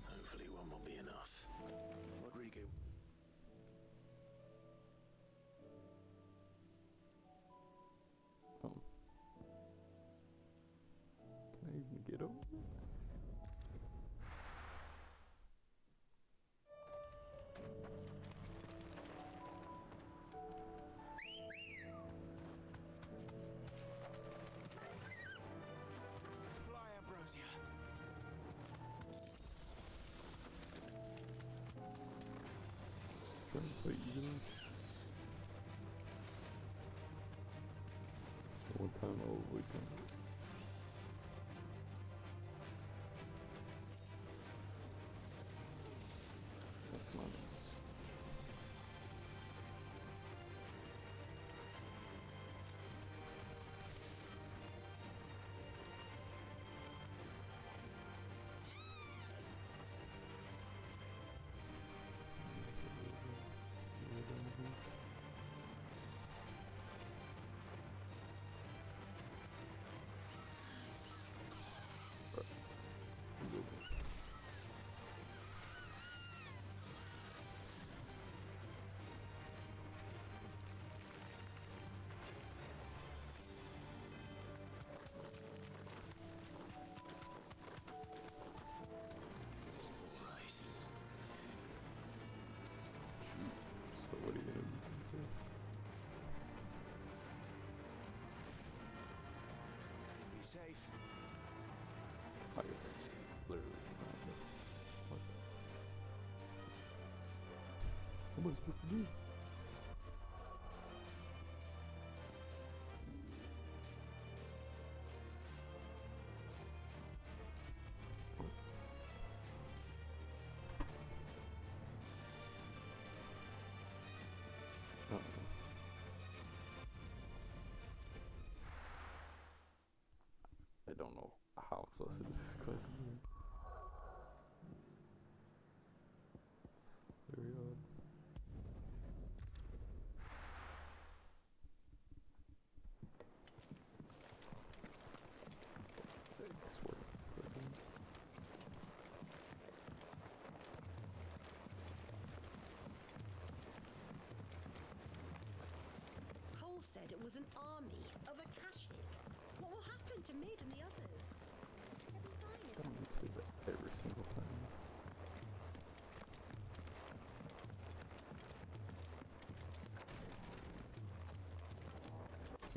Hopefully one will be enough. Rodrigo. Can I even get over there? Fly, Ambrosia. Trying to fight you guys. One time I'll avoid combat. Oh, come on. So what are you gonna do? Be safe. I guess I literally cannot, but what? What am I supposed to do? What? Oh, I don't know how I'm supposed to do this quest. It's very odd. Okay, this works, I think. Cole said it was an army of Akashic. What will happen to Mid and the others? They'll be fine I as don't long need as to do that every single time.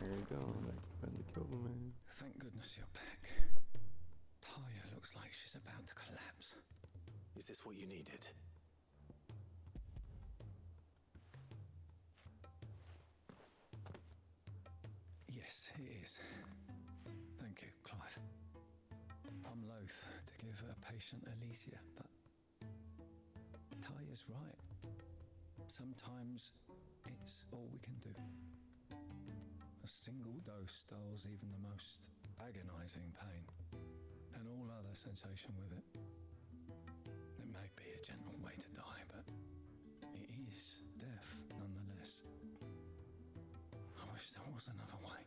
There you go, I finally killed the man. Thank goodness you're back. Talia looks like she's about to collapse. Is this what you needed? Yes, it is. Thank you, Clive. I'm loath to give a patient Elysia, but Talia's right. Sometimes it's all we can do. A single dose dulls even the most agonizing pain, and all other sensation with it. It may be a gentle way to die, but it is death nonetheless. I wish there was another way.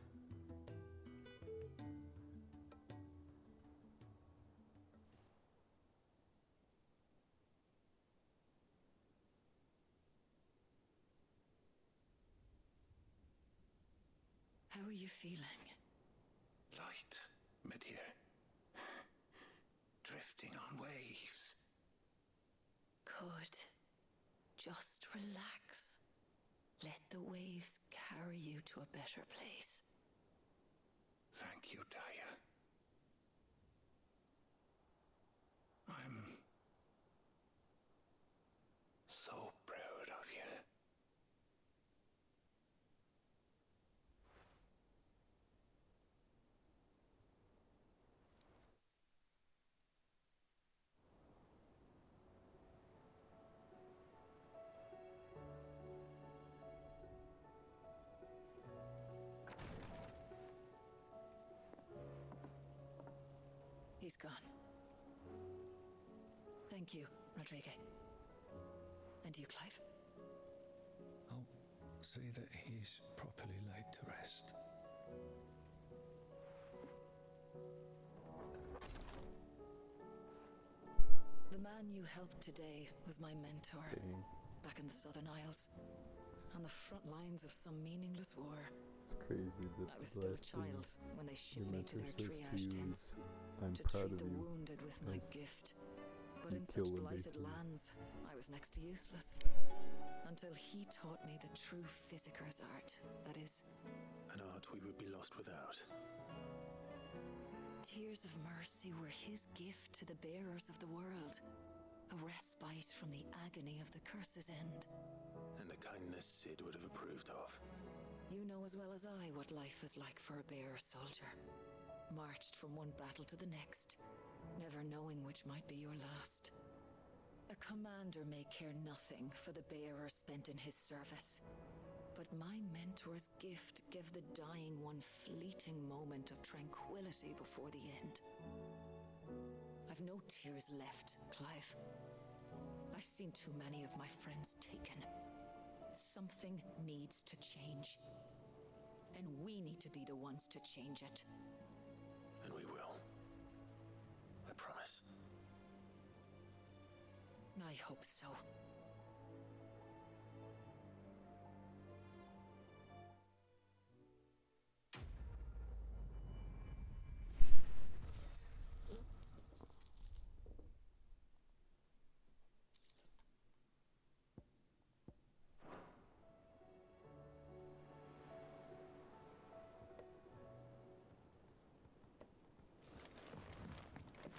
How are you feeling? Light, mid-here. Drifting on waves. Good. Just relax. Let the waves carry you to a better place. Thank you, Daya. I'm so proud of you. He's gone. Thank you, Rodrigo. And you, Clive? I'll see that he's properly laid to rest. The man you helped today was my mentor. Dang. Back in the Southern Isles. On the front lines of some meaningless war. It's crazy that I was the still a last thing child when they your shipped me to mentor their says to triage you tents is, I'm to proud treat of the you. wounded with my as gift. But you in such kill them, blighted basically. lands, I was next to useless. Until he taught me the true physicker's art. That is, An art we would be lost without. tears of mercy were his gift to the bearers of the world. A respite from the agony of the curse's end. And a kindness Sid would have approved of. You know as well as I what life is like for a bearer soldier. Marched from one battle to the next, never knowing which might be your last. A commander may care nothing for the bearer spent in his service. But my mentor's gift gave the dying one fleeting moment of tranquility before the end. I've no tears left, Clive. I've seen too many of my friends taken. Something needs to change. And we need to be the ones to change it. And we will. I promise. I hope so.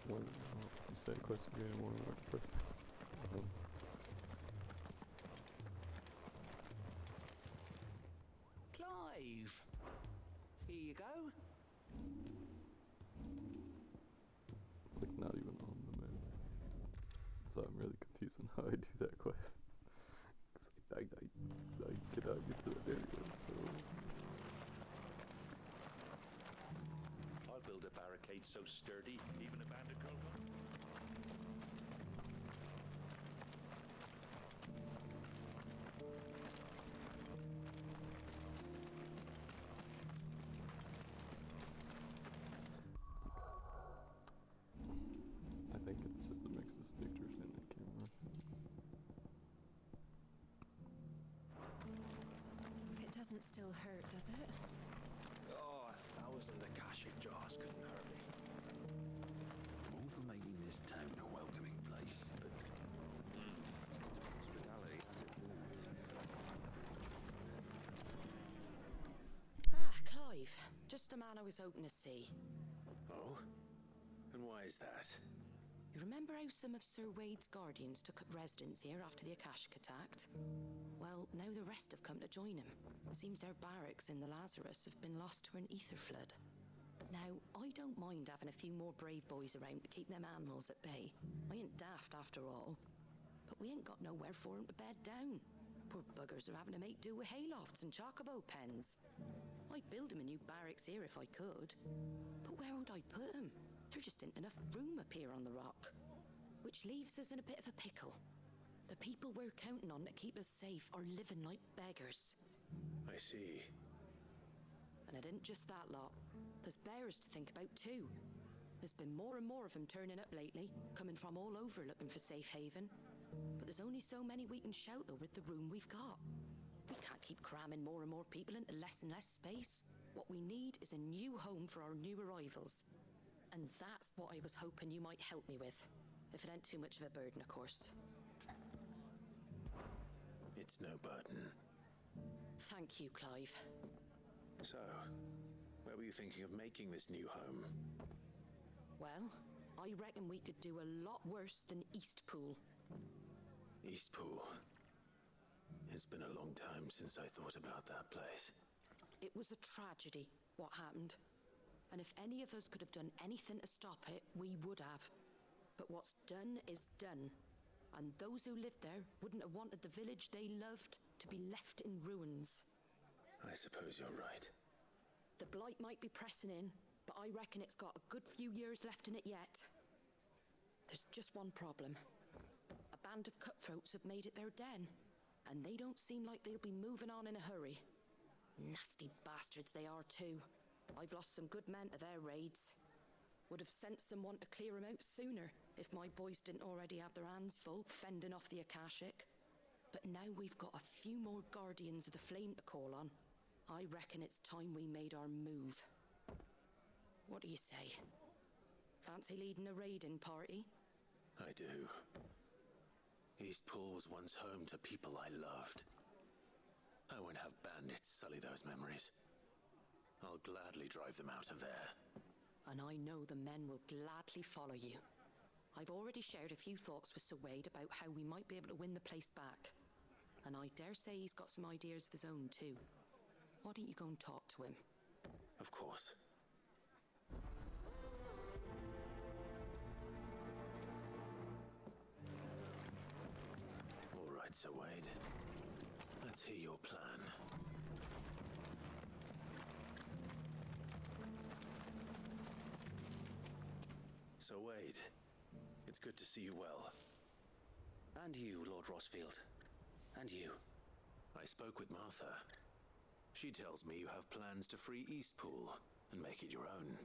When you say quest again, one more press. Clive! Here you go. It's like not even on the map. So I'm really confused on how I do that quest. It's like I cannot get to that area, so I'll build a barricade so sturdy, even a bandicoot. I think it's just a mix of stickers and I can't remember. It doesn't still hurt, does it? Oh, 1,000 Akashic jars couldn't hurt me. I'm all for making this town a welcoming place, but hospitality has its limits. Ah, Clive. Just the man I was hoping to see. Oh? And why is that? You remember how some of Sir Wade's guardians took up residence here after the Akashic attacked? Well, now the rest have come to join him. Seems their barracks in the Lazarus have been lost to an ether flood. Now, I don't mind having a few more brave boys around to keep them animals at bay. I ain't daft after all. But we ain't got nowhere for 'em to bed down. Poor buggers are having to make do with haylofts and chocobo pens. I'd build 'em a new barracks here if I could. But where would I put 'em? There just ain't enough room up here on the rock. Which leaves us in a bit of a pickle. The people we're counting on to keep us safe are living like beggars. I see. And it ain't just that lot. There's bears to think about too. There's been more and more of them turning up lately, coming from all over looking for safe haven. But there's only so many we can shelter with the room we've got. We can't keep cramming more and more people into less and less space. What we need is a new home for our new arrivals. And that's what I was hoping you might help me with. If it ain't too much of a burden, of course. It's no burden. Thank you, Clive. So, where were you thinking of making this new home? Well, I reckon we could do a lot worse than Eastpool. Eastpool. It's been a long time since I thought about that place. It was a tragedy, what happened. And if any of us could have done anything to stop it, we would have. But what's done is done. And those who lived there wouldn't have wanted the village they loved to be left in ruins. I suppose you're right. The blight might be pressing in, but I reckon it's got a good few years left in it yet. There's just one problem. A band of cutthroats have made it their den, and they don't seem like they'll be moving on in a hurry. Nasty bastards they are too. I've lost some good men to their raids. Would have sent someone to clear them out sooner if my boys didn't already have their hands full fending off the Akashic. But now we've got a few more Guardians of the Flame to call on. I reckon it's time we made our move. What do you say? Fancy leading a raiding party? I do. Eastpool was once home to people I loved. I won't have bandits sully those memories. I'll gladly drive them out of there. And I know the men will gladly follow you. I've already shared a few thoughts with Sir Wade about how we might be able to win the place back. And I dare say he's got some ideas of his own too. Why don't you go and talk to him? Of course. All right, Sir Wade. Let's hear your plan. So, Wade, it's good to see you well. And you, Lord Rossfield. And you. I spoke with Martha. She tells me you have plans to free Eastpool and make it your own.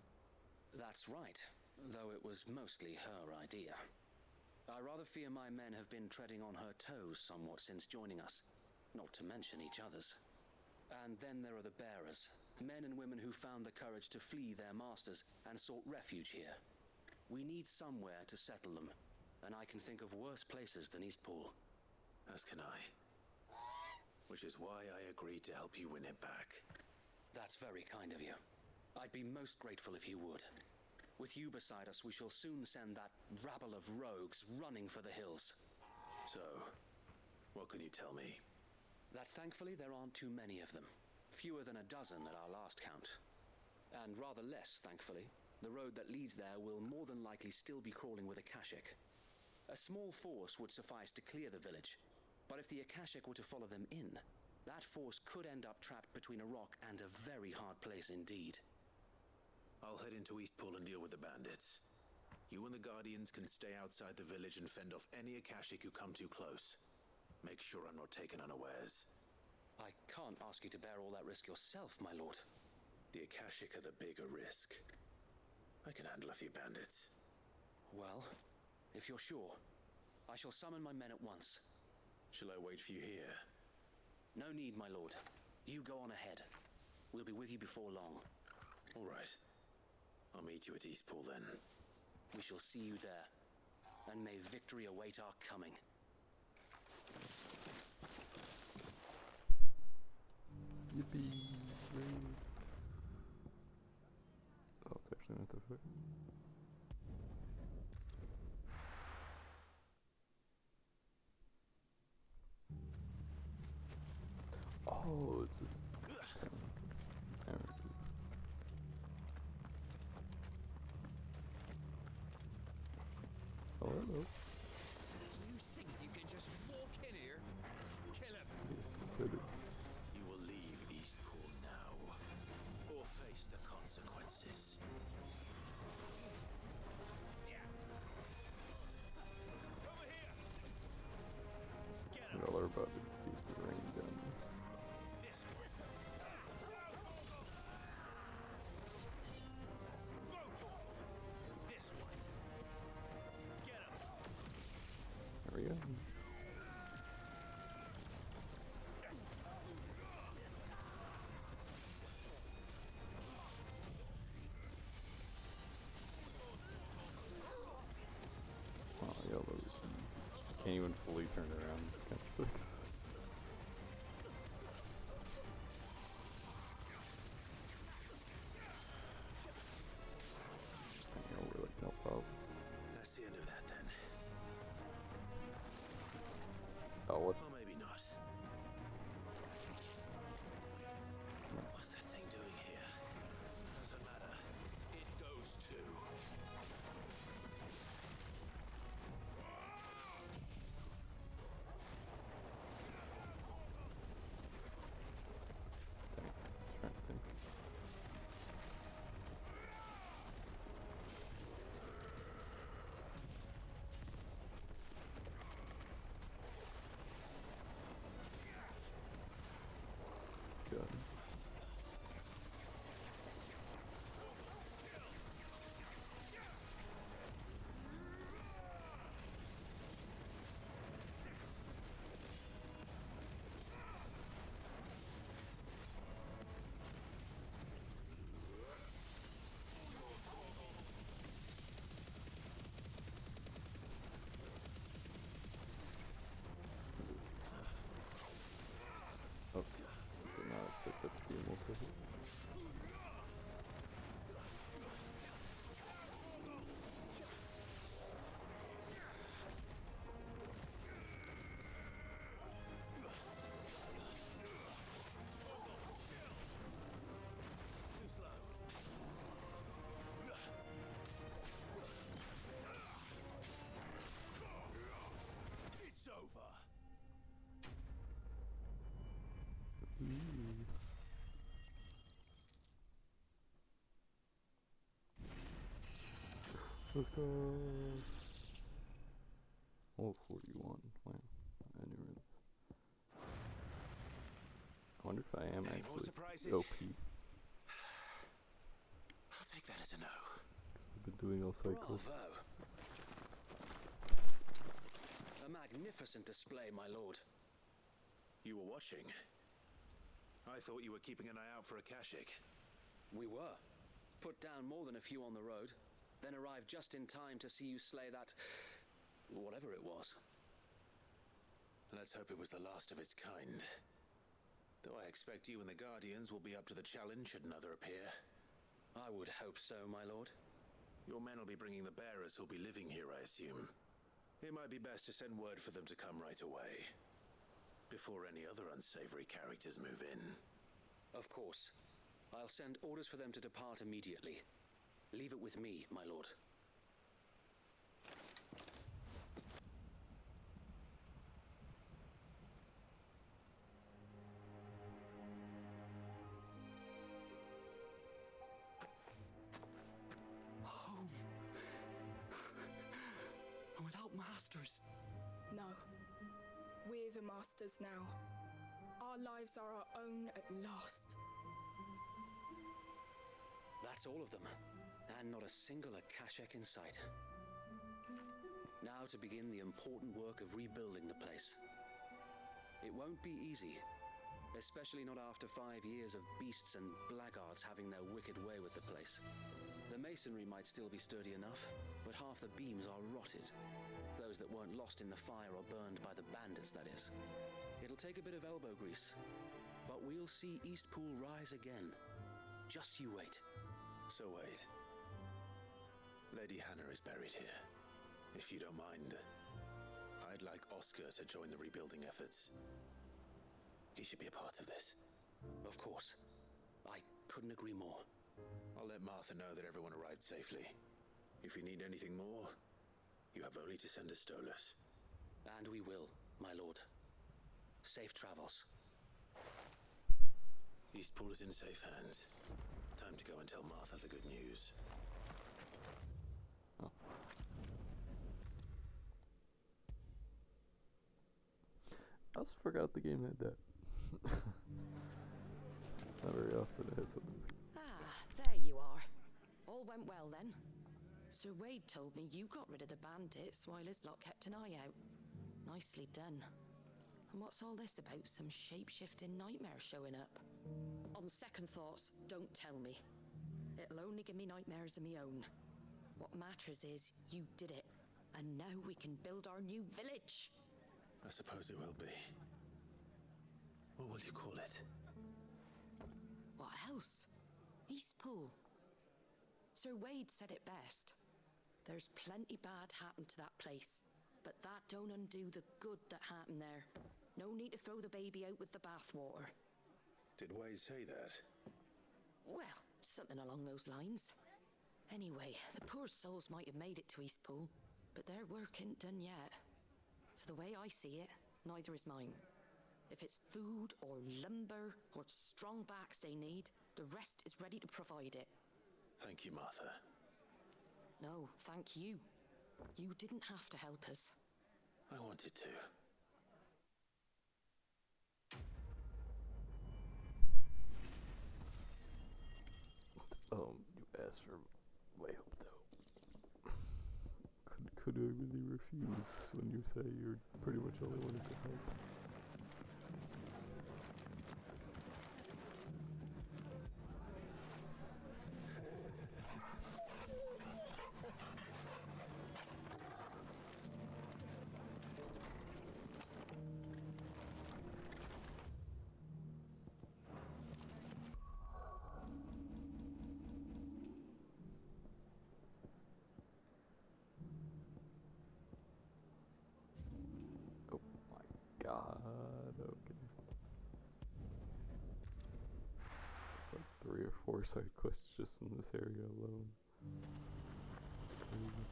That's right, though it was mostly her idea. I rather fear my men have been treading on her toes somewhat since joining us, not to mention each other's. And then there are the bearers, men and women who found the courage to flee their masters and sought refuge here. We need somewhere to settle them, and I can think of worse places than Eastpool. As can I. Which is why I agreed to help you win it back. That's very kind of you. I'd be most grateful if you would. With you beside us, we shall soon send that rabble of rogues running for the hills. So, what can you tell me? That thankfully there aren't too many of them. Fewer than a dozen at our last count. And rather less, thankfully. The road that leads there will more than likely still be crawling with Akashic. A small force would suffice to clear the village, but if the Akashic were to follow them in, that force could end up trapped between a rock and a very hard place indeed. I'll head into Eastpool and deal with the bandits. You and the Guardians can stay outside the village and fend off any Akashic who come too close. Make sure I'm not taken unawares. I can't ask you to bear all that risk yourself, my lord. The Akashic are the bigger risk. I can handle a few bandits. Well, if you're sure, I shall summon my men at once. Shall I wait for you here? No need, my lord. You go on ahead. We'll be with you before long. All right. I'll meet you at Eastpool then. We shall see you there. And may victory await our coming. Yippee! Oh, it's actually not that far. Oh, it's just oh, hello. You think you can just walk in here? Kill him! Yes, I did. You will leave Eastpool now, or face the consequences. Over here! Get Y'all are about to get the rain down there. this way! turn around kind of fix. You know, we're like, no problem. That's the end of that then. Oh, what? Or maybe not. What's that thing doing here? Doesn't matter. It goes too. Trying to think. Got it. Oh, did not expect that to be a multi-hit. Too slow. It's over. Let's go. Oh, 41. Wow. I never realized. I wonder if I am Any more actually surprises? OP. I'll take that as a no. I've been doing all cycles. Bravo! A magnificent display, my lord. You were watching. I thought you were keeping an eye out for a Kashik. We were. Put down more than a few on the road, then arrived just in time to see you slay that... whatever it was. Let's hope it was the last of its kind. Though I expect you and the Guardians will be up to the challenge should another appear. I would hope so, my lord. Your men will be bringing the bearers who'll be living here, I assume. It might be best to send word for them to come right away, before any other unsavory characters move in. Of course. I'll send orders for them to depart immediately. Leave it with me, my lord. Home. Without masters. No. We're the masters now. Our lives are our own at last. That's all of them. And not a single Akashek in sight. Now to begin the important work of rebuilding the place. It won't be easy. Especially not after 5 years of beasts and blackguards having their wicked way with the place. The masonry might still be sturdy enough, but half the beams are rotted. Those that weren't lost in the fire or burned by the bandits, that is. It'll take a bit of elbow grease, but we'll see Eastpool rise again. Just you wait. So wait. Lady Hannah is buried here. If you don't mind, I'd like Oscar to join the rebuilding efforts. He should be a part of this. Of course. I couldn't agree more. I'll let Martha know that everyone arrived safely. If you need anything more, you have only to send a Stolas. And we will, my lord. Safe travels. Eastpool is in safe hands. Time to go and tell Martha the good news. Oh. I also forgot the game had that. Not very often it has something. Ah, there you are. All went well then. Sir Wade told me you got rid of the bandits while his lot kept an eye out. Nicely done. And what's all this about some shape-shifting nightmare showing up? On second thoughts, don't tell me. It'll only give me nightmares of my own. What matters is you did it. And now we can build our new village. I suppose it will be. What will you call it? What else? Eastpool. Sir Wade said it best. There's plenty bad happened to that place, but that don't undo the good that happened there. No need to throw the baby out with the bathwater. Did Wade say that? Well, something along those lines. Anyway, the poor souls might have made it to Eastpool, but their work ain't done yet. So the way I see it, neither is mine. If it's food or lumber or strong backs they need, the rest is ready to provide it. Thank you, Martha. No, thank you. You didn't have to help us. I wanted to. You asked for my help, though. Could I really refuse when you say you're pretty much all I wanted to help? God, okay. Like 3 or 4 side quests just in this area alone. Crazy.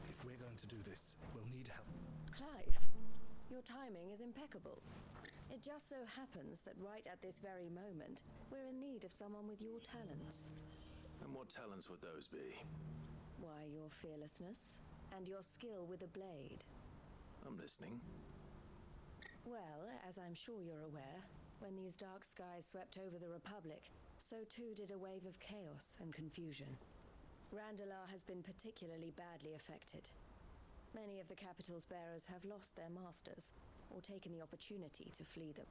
If we're going to do this, we'll need help. Clive, your timing is impeccable. It just so happens that right at this very moment, we're in need of someone with your talents. And what talents would those be? Why, your fearlessness and your skill with a blade. I'm listening. Well, as I'm sure you're aware, when these dark skies swept over the Republic, so too did a wave of chaos and confusion. Randalar has been particularly badly affected. Many of the capital's bearers have lost their masters, or taken the opportunity to flee them.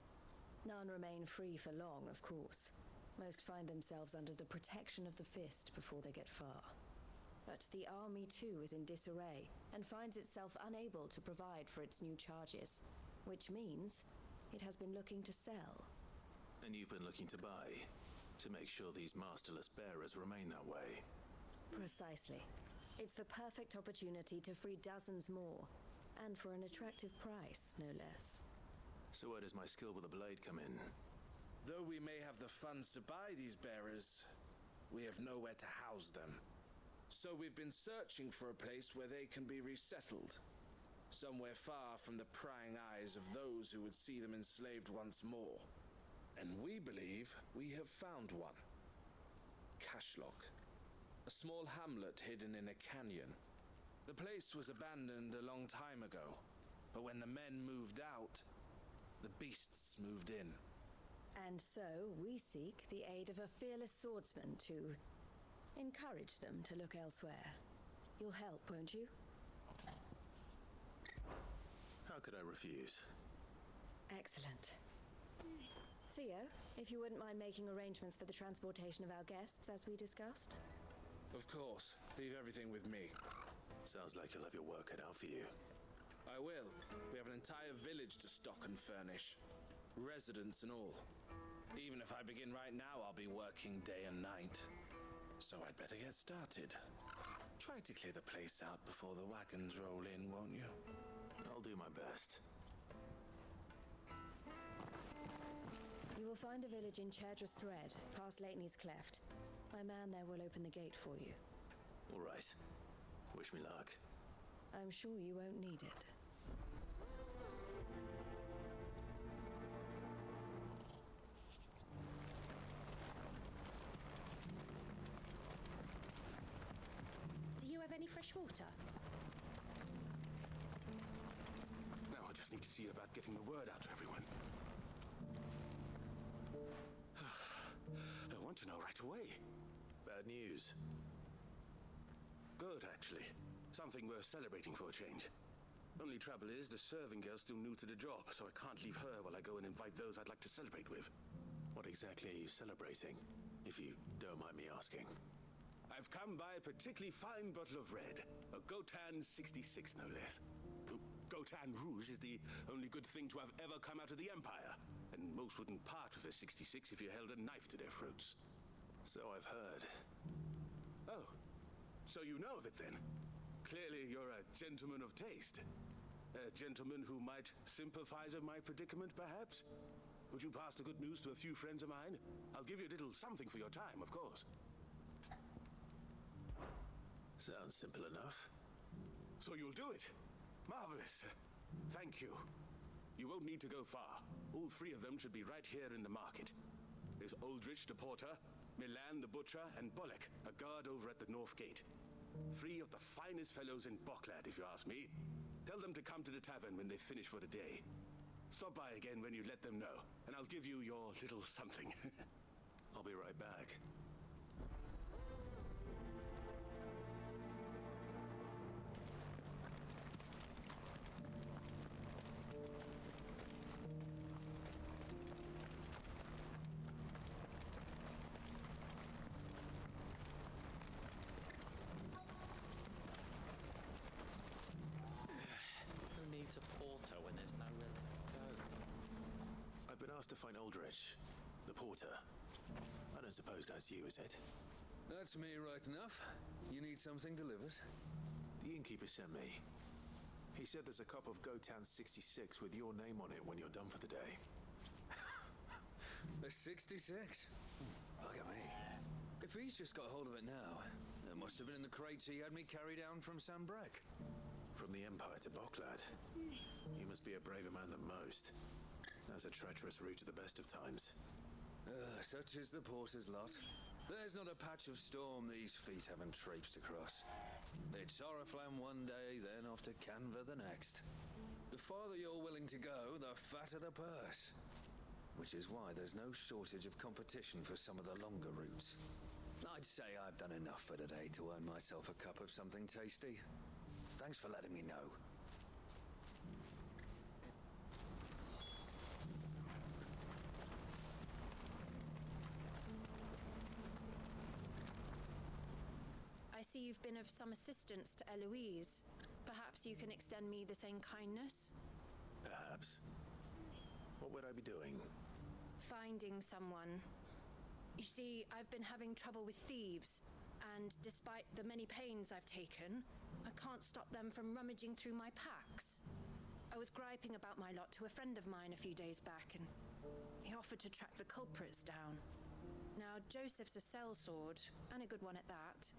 None remain free for long, of course. Most find themselves under the protection of the Fist before they get far. But the army too is in disarray, and finds itself unable to provide for its new charges, which means it has been looking to sell. And you've been looking to buy, to make sure these masterless bearers remain that way. Precisely. It's the perfect opportunity to free dozens more, and for an attractive price, no less. So where does my skill with a blade come in? Though we may have the funds to buy these bearers, we have nowhere to house them. So we've been searching for a place where they can be resettled. Somewhere far from the prying eyes of those who would see them enslaved once more. And we believe we have found one. Cashlock. A small hamlet hidden in a canyon. The place was abandoned a long time ago, but when the men moved out, the beasts moved in. And so we seek the aid of a fearless swordsman to encourage them to look elsewhere. You'll help, won't you? How could I refuse? Excellent. Theo, if you wouldn't mind making arrangements for the transportation of our guests, as we discussed. Of course. Leave everything with me. Sounds like you'll have your work cut out for you. I will. We have an entire village to stock and furnish. Residents and all. Even if I begin right now, I'll be working day and night. So I'd better get started. Try to clear the place out before the wagons roll in, won't you? I'll do my best. You will find a village in Chairdress Thread, past Lateney's Cleft. My man there will open the gate for you. All right. Wish me luck. I'm sure you won't need it. Do you have any fresh water? Now I just need to see about getting the word out to everyone. I want to know right away. Bad news. Good, actually. Something worth celebrating for a change. Only trouble is, the serving girl's still new to the job, so I can't leave her while I go and invite those I'd like to celebrate with. What exactly are you celebrating, if you don't mind me asking? I've I've come by a particularly fine bottle of red. A Gotan 66, no less. Gotan Rouge is the only good thing to have ever come out of the Empire. And most wouldn't part with a 66 if you held a knife to their throats. So I've heard. Oh, so you know of it then? Clearly you're a gentleman of taste. A gentleman who might sympathize with my predicament, perhaps? Would you pass the good news to a few friends of mine? I'll give you a little something for your time, of course. Sounds simple enough. So you'll do it? Marvelous. Thank you. You won't need to go far. All three of them should be right here in the market. There's Aldrich the porter, Milan the butcher, and Bolek, a guard over at the north gate. Three of the finest fellows in Boklad, if you ask me. Tell them to come to the tavern when they finish for the day. Stop by again when you let them know, and I'll give you your little something. I'll be right back. A porter when there's nowhere left to go. I've been asked to find Aldrich, the porter. I don't suppose that's you, is it? That's me right enough. You need something delivered? The innkeeper sent me. He said there's a cup of Gotan 66 with your name on it when you're done for the day. A 66? Look at me. If he's just got hold of it now, it must have been in the crates he had me carry down from Sambrek. From the Empire to Boklad. You must be a braver man than most. That's a treacherous route at the best of times. Such is the porter's lot. There's not a patch of storm these feet haven't traipsed across. It's Oriflamme one day, then off to Canva the next. The farther you're willing to go, the fatter the purse. Which is why there's no shortage of competition for some of the longer routes. I'd say I've done enough for today to earn myself a cup of something tasty. Thanks for letting me know. I see you've been of some assistance to Eloise. Perhaps you can extend me the same kindness? Perhaps. What would I be doing? Finding someone. You see, I've been having trouble with thieves, and despite the many pains I've taken, I can't stop them from rummaging through my packs. I was griping about my lot to a friend of mine a few days back, and he offered to track the culprits down. Now, Joseph's a sellsword, and a good one at that.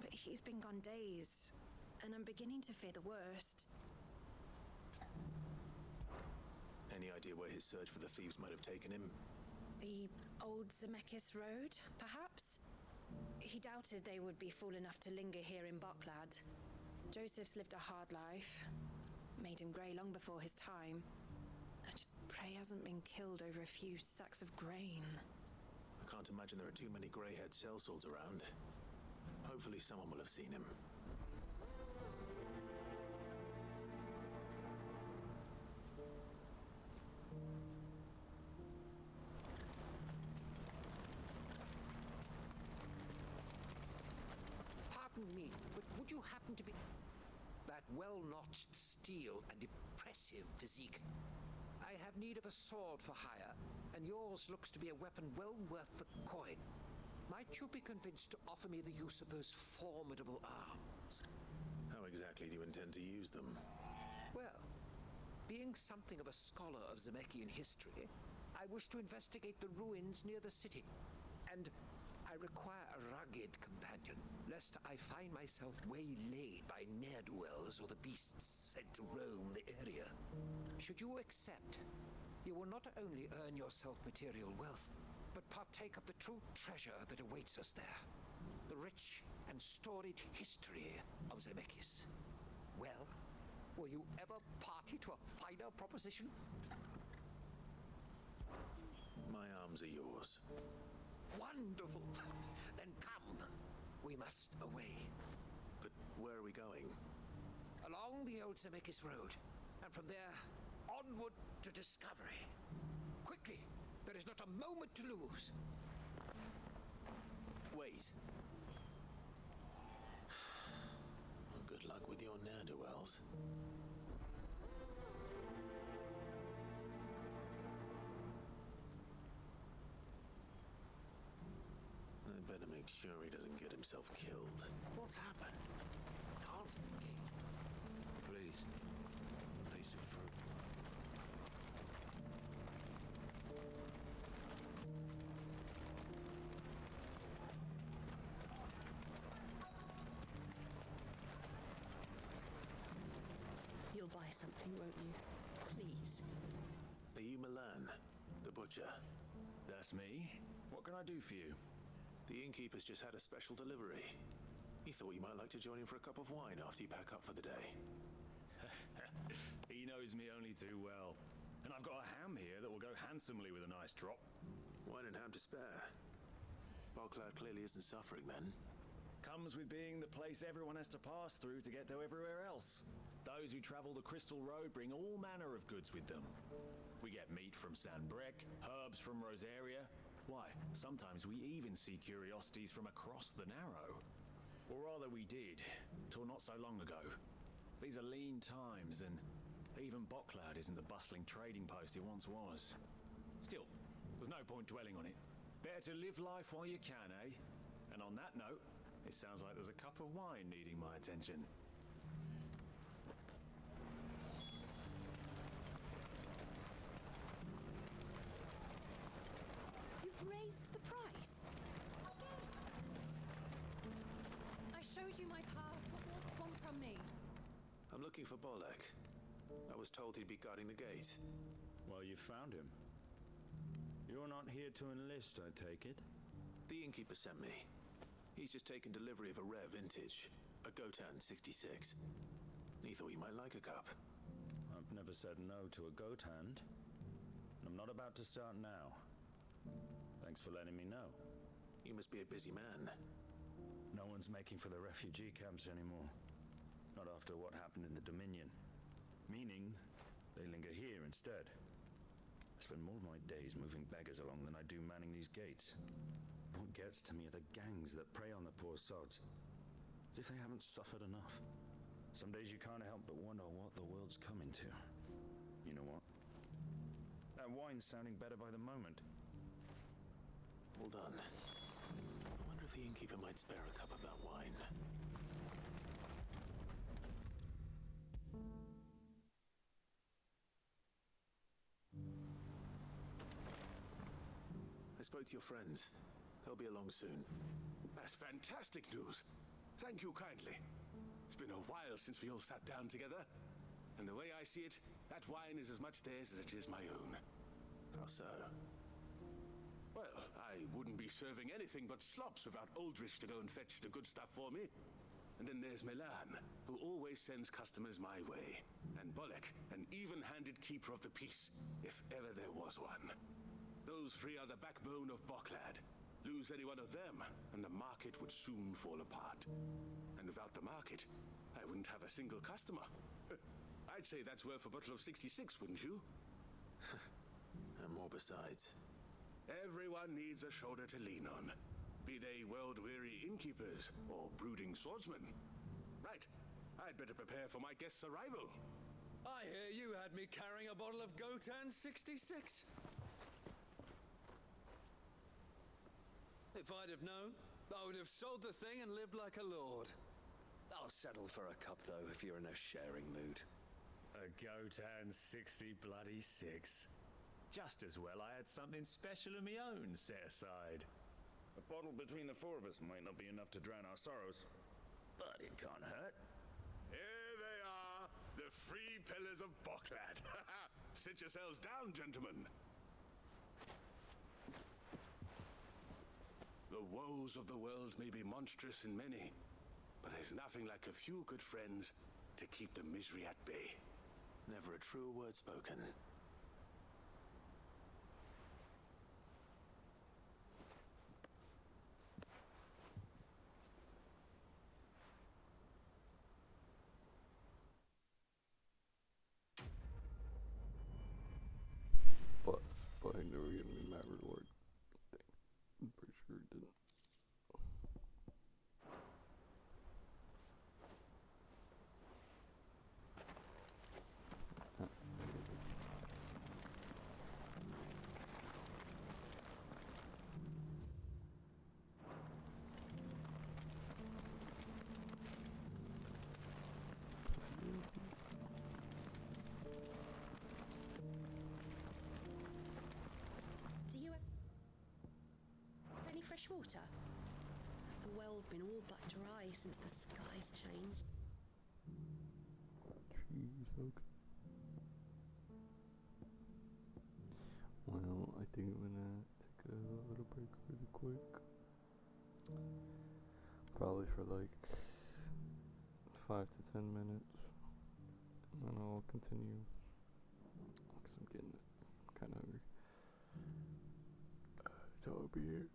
But he's been gone days, and I'm beginning to fear the worst. Any idea where his search for the thieves might have taken him? The old Zemeckis Road, perhaps? He doubted they would be fool enough to linger here in Boklad. Joseph's lived a hard life. Made him grey long before his time. I just pray he hasn't been killed over a few sacks of grain. I can't imagine there are too many grey-haired sellswords around. Hopefully someone will have seen him. Pardon me, but would you happen to be... that well-notched steel and impressive physique? I have need of a sword for hire, and yours looks to be a weapon well worth the coin. Might you be convinced to offer me the use of those formidable arms? How exactly do you intend to use them? Well, being something of a scholar of Zemeckis history, I wish to investigate the ruins near the city, and I require a rugged companion, lest I find myself waylaid by ne'er-do-wells or the beasts sent to roam the area. Should you accept, you will not only earn yourself material wealth, but partake of the true treasure that awaits us there. The rich and storied history of Zemeckis. Well, were you ever party to a finer proposition? My arms are yours. Wonderful! Then come. We must away. But where are we going? Along the old Zemeckis Road, and from there, onward to discovery. Quickly! There is not a moment to lose. Wait. Good luck with your ne'er-do-wells. I better make sure he doesn't get himself killed. What's happened? I can't. Please. A piece of fruit. You'll buy something, won't you? Please. Are you Milan, the butcher? That's me. What can I do for you? The innkeeper's just had a special delivery. He thought you might like to join him for a cup of wine after you pack up for the day. He knows me only too well. And I've got a ham here that will go handsomely with a nice drop. Wine and ham to spare. Bogcloud clearly isn't suffering then. Comes with being the place everyone has to pass through to get to everywhere else. Those who travel the Crystal Road bring all manner of goods with them. We get meat from Sanbrec, herbs from Rosaria. Why, sometimes we even see curiosities from across the Narrow. Or rather we did, till not so long ago. These are lean times, and even Bogcloud isn't the bustling trading post it once was. Still, there's no point dwelling on it. Better to live life while you can, eh? And on that note, it sounds like there's a cup of wine needing my attention. You've raised the price. I showed you my pass. What more do you want from me? I'm looking for Bolek. I was told he'd be guarding the gate. Well, you found him. You're not here to enlist, I take it? The innkeeper sent me. He's just taken delivery of a rare vintage, a Gotan 66. He thought you might like a cup. I've never said no to a goat hand. I'm not about to start now. Thanks for letting me know. You must be a busy man. No one's making for the refugee camps anymore. Not after what happened in the Dominion. Meaning, they linger here instead. I spend more of my days moving beggars along than I do manning these gates. What gets to me are the gangs that prey on the poor sods. As if they haven't suffered enough. Some days you can't help but wonder what the world's coming to. You know what? That wine's sounding better by the moment. Well done. I wonder if the innkeeper might spare a cup of that wine. I spoke to your friends. They'll be along soon. That's fantastic news. Thank you kindly. It's been a while since we all sat down together. And the way I see it, that wine is as much theirs as it is my own. How so? Well, I wouldn't be serving anything but slops without Aldrich to go and fetch the good stuff for me. And then there's Milan, who always sends customers my way. And Bolek, an even-handed keeper of the peace, if ever there was one. Those three are the backbone of Bogcloud. Lose any one of them, and the market would soon fall apart. And without the market, I wouldn't have a single customer. I'd say that's worth a bottle of 66, wouldn't you? And more besides. Everyone needs a shoulder to lean on. Be they world-weary innkeepers or brooding swordsmen. Right, I'd better prepare for my guest's arrival. I hear you had me carrying a bottle of Gotan 66. If I'd have known, I would have sold the thing and lived like a lord. I'll settle for a cup, though, if you're in a sharing mood. A Gotan 60 bloody 6. Just as well I had something special of my own set aside. A bottle between the four of us might not be enough to drown our sorrows, but it can't hurt. Here they are, the three pillars of Bogcloud. Sit yourselves down, gentlemen. The woes of the world may be monstrous in many, but there's nothing like a few good friends to keep the misery at bay. Never a truer word spoken. But I knew we were gonna be Matt Reward thing. I'm pretty sure it didn't. fresh water? The well's been all but dry since the skies changed. Jeez, okay. Well, I think I'm gonna take a little break really quick. Probably for like 5 to 10 minutes. And then I'll continue. Because I'm getting kind of hungry. So I'll be here.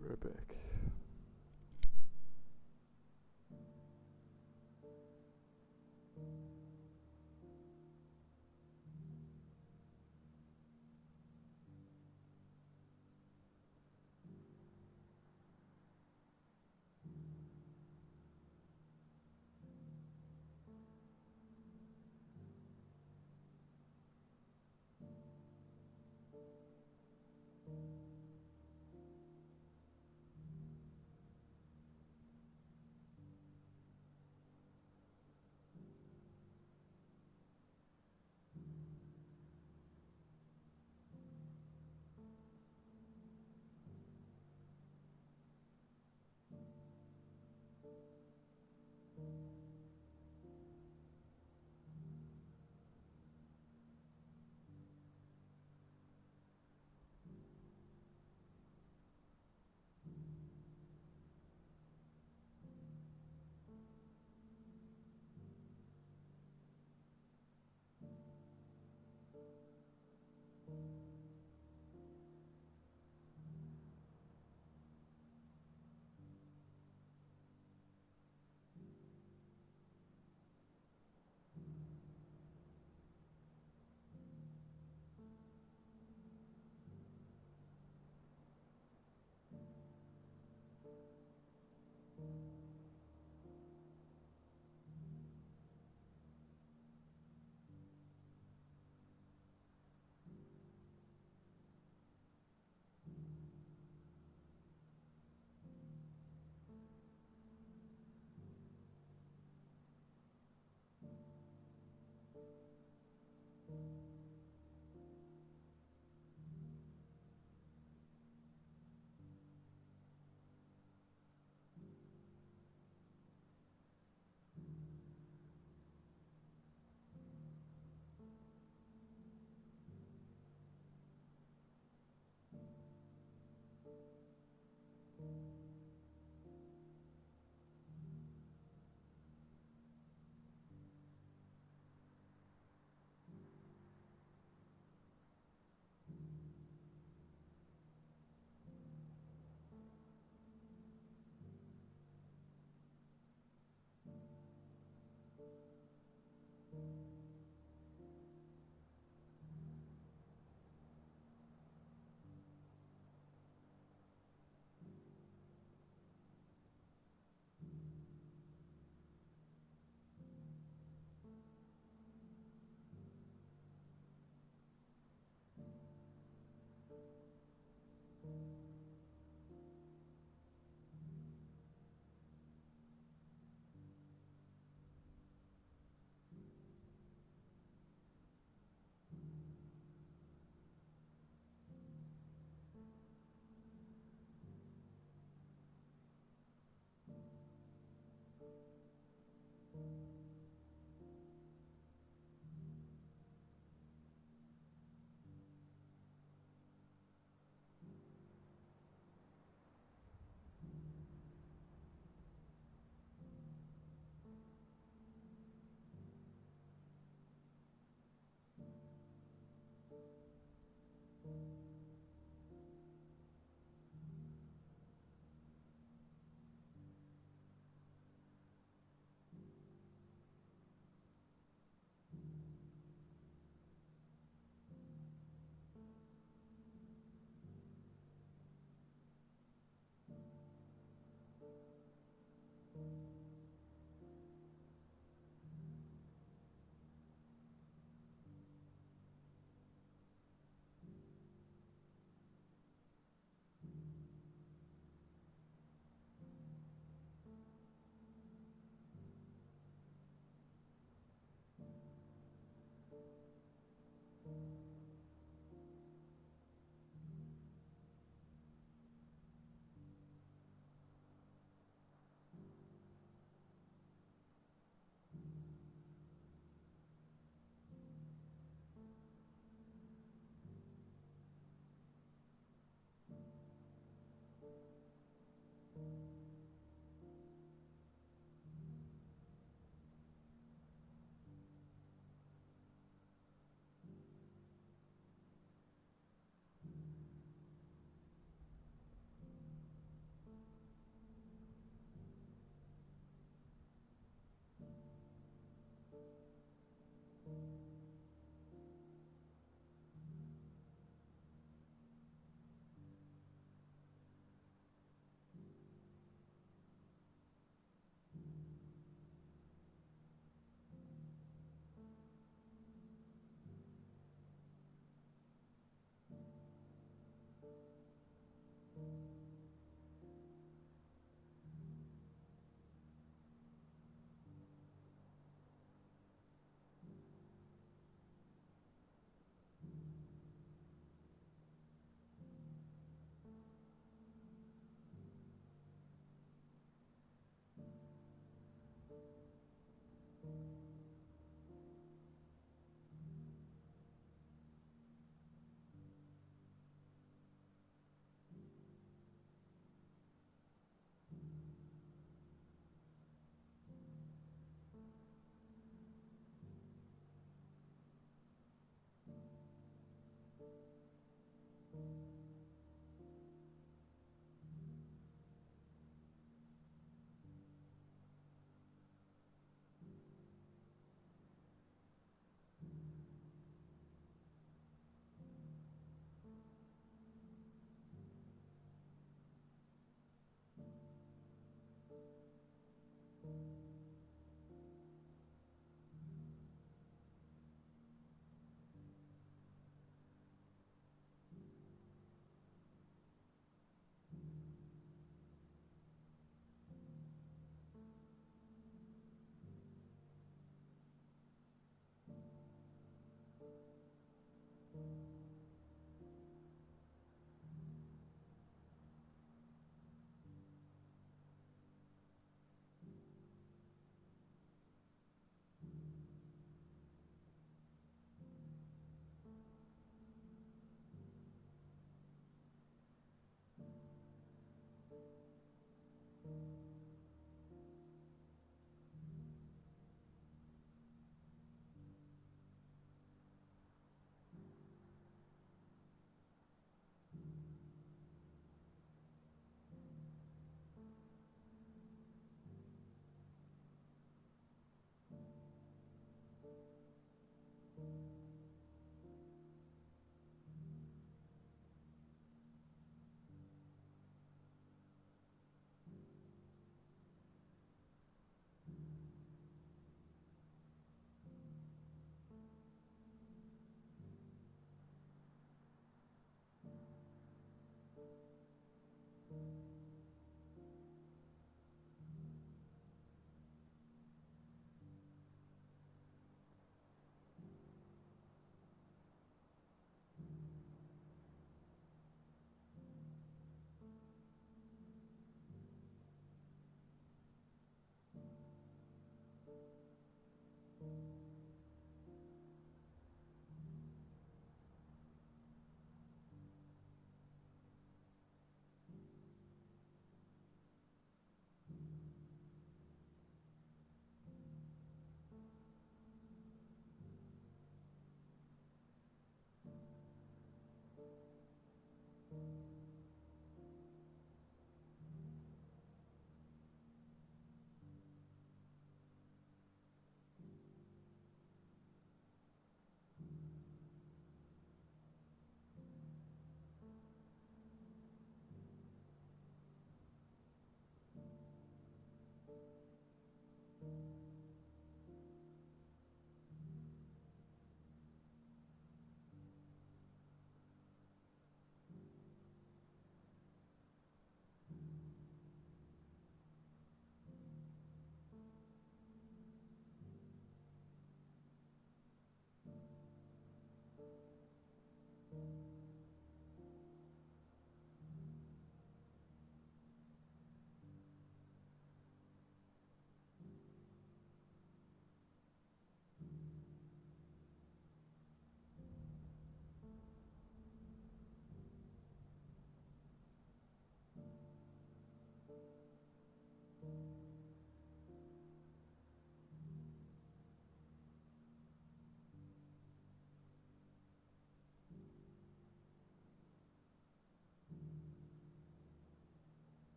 Right back.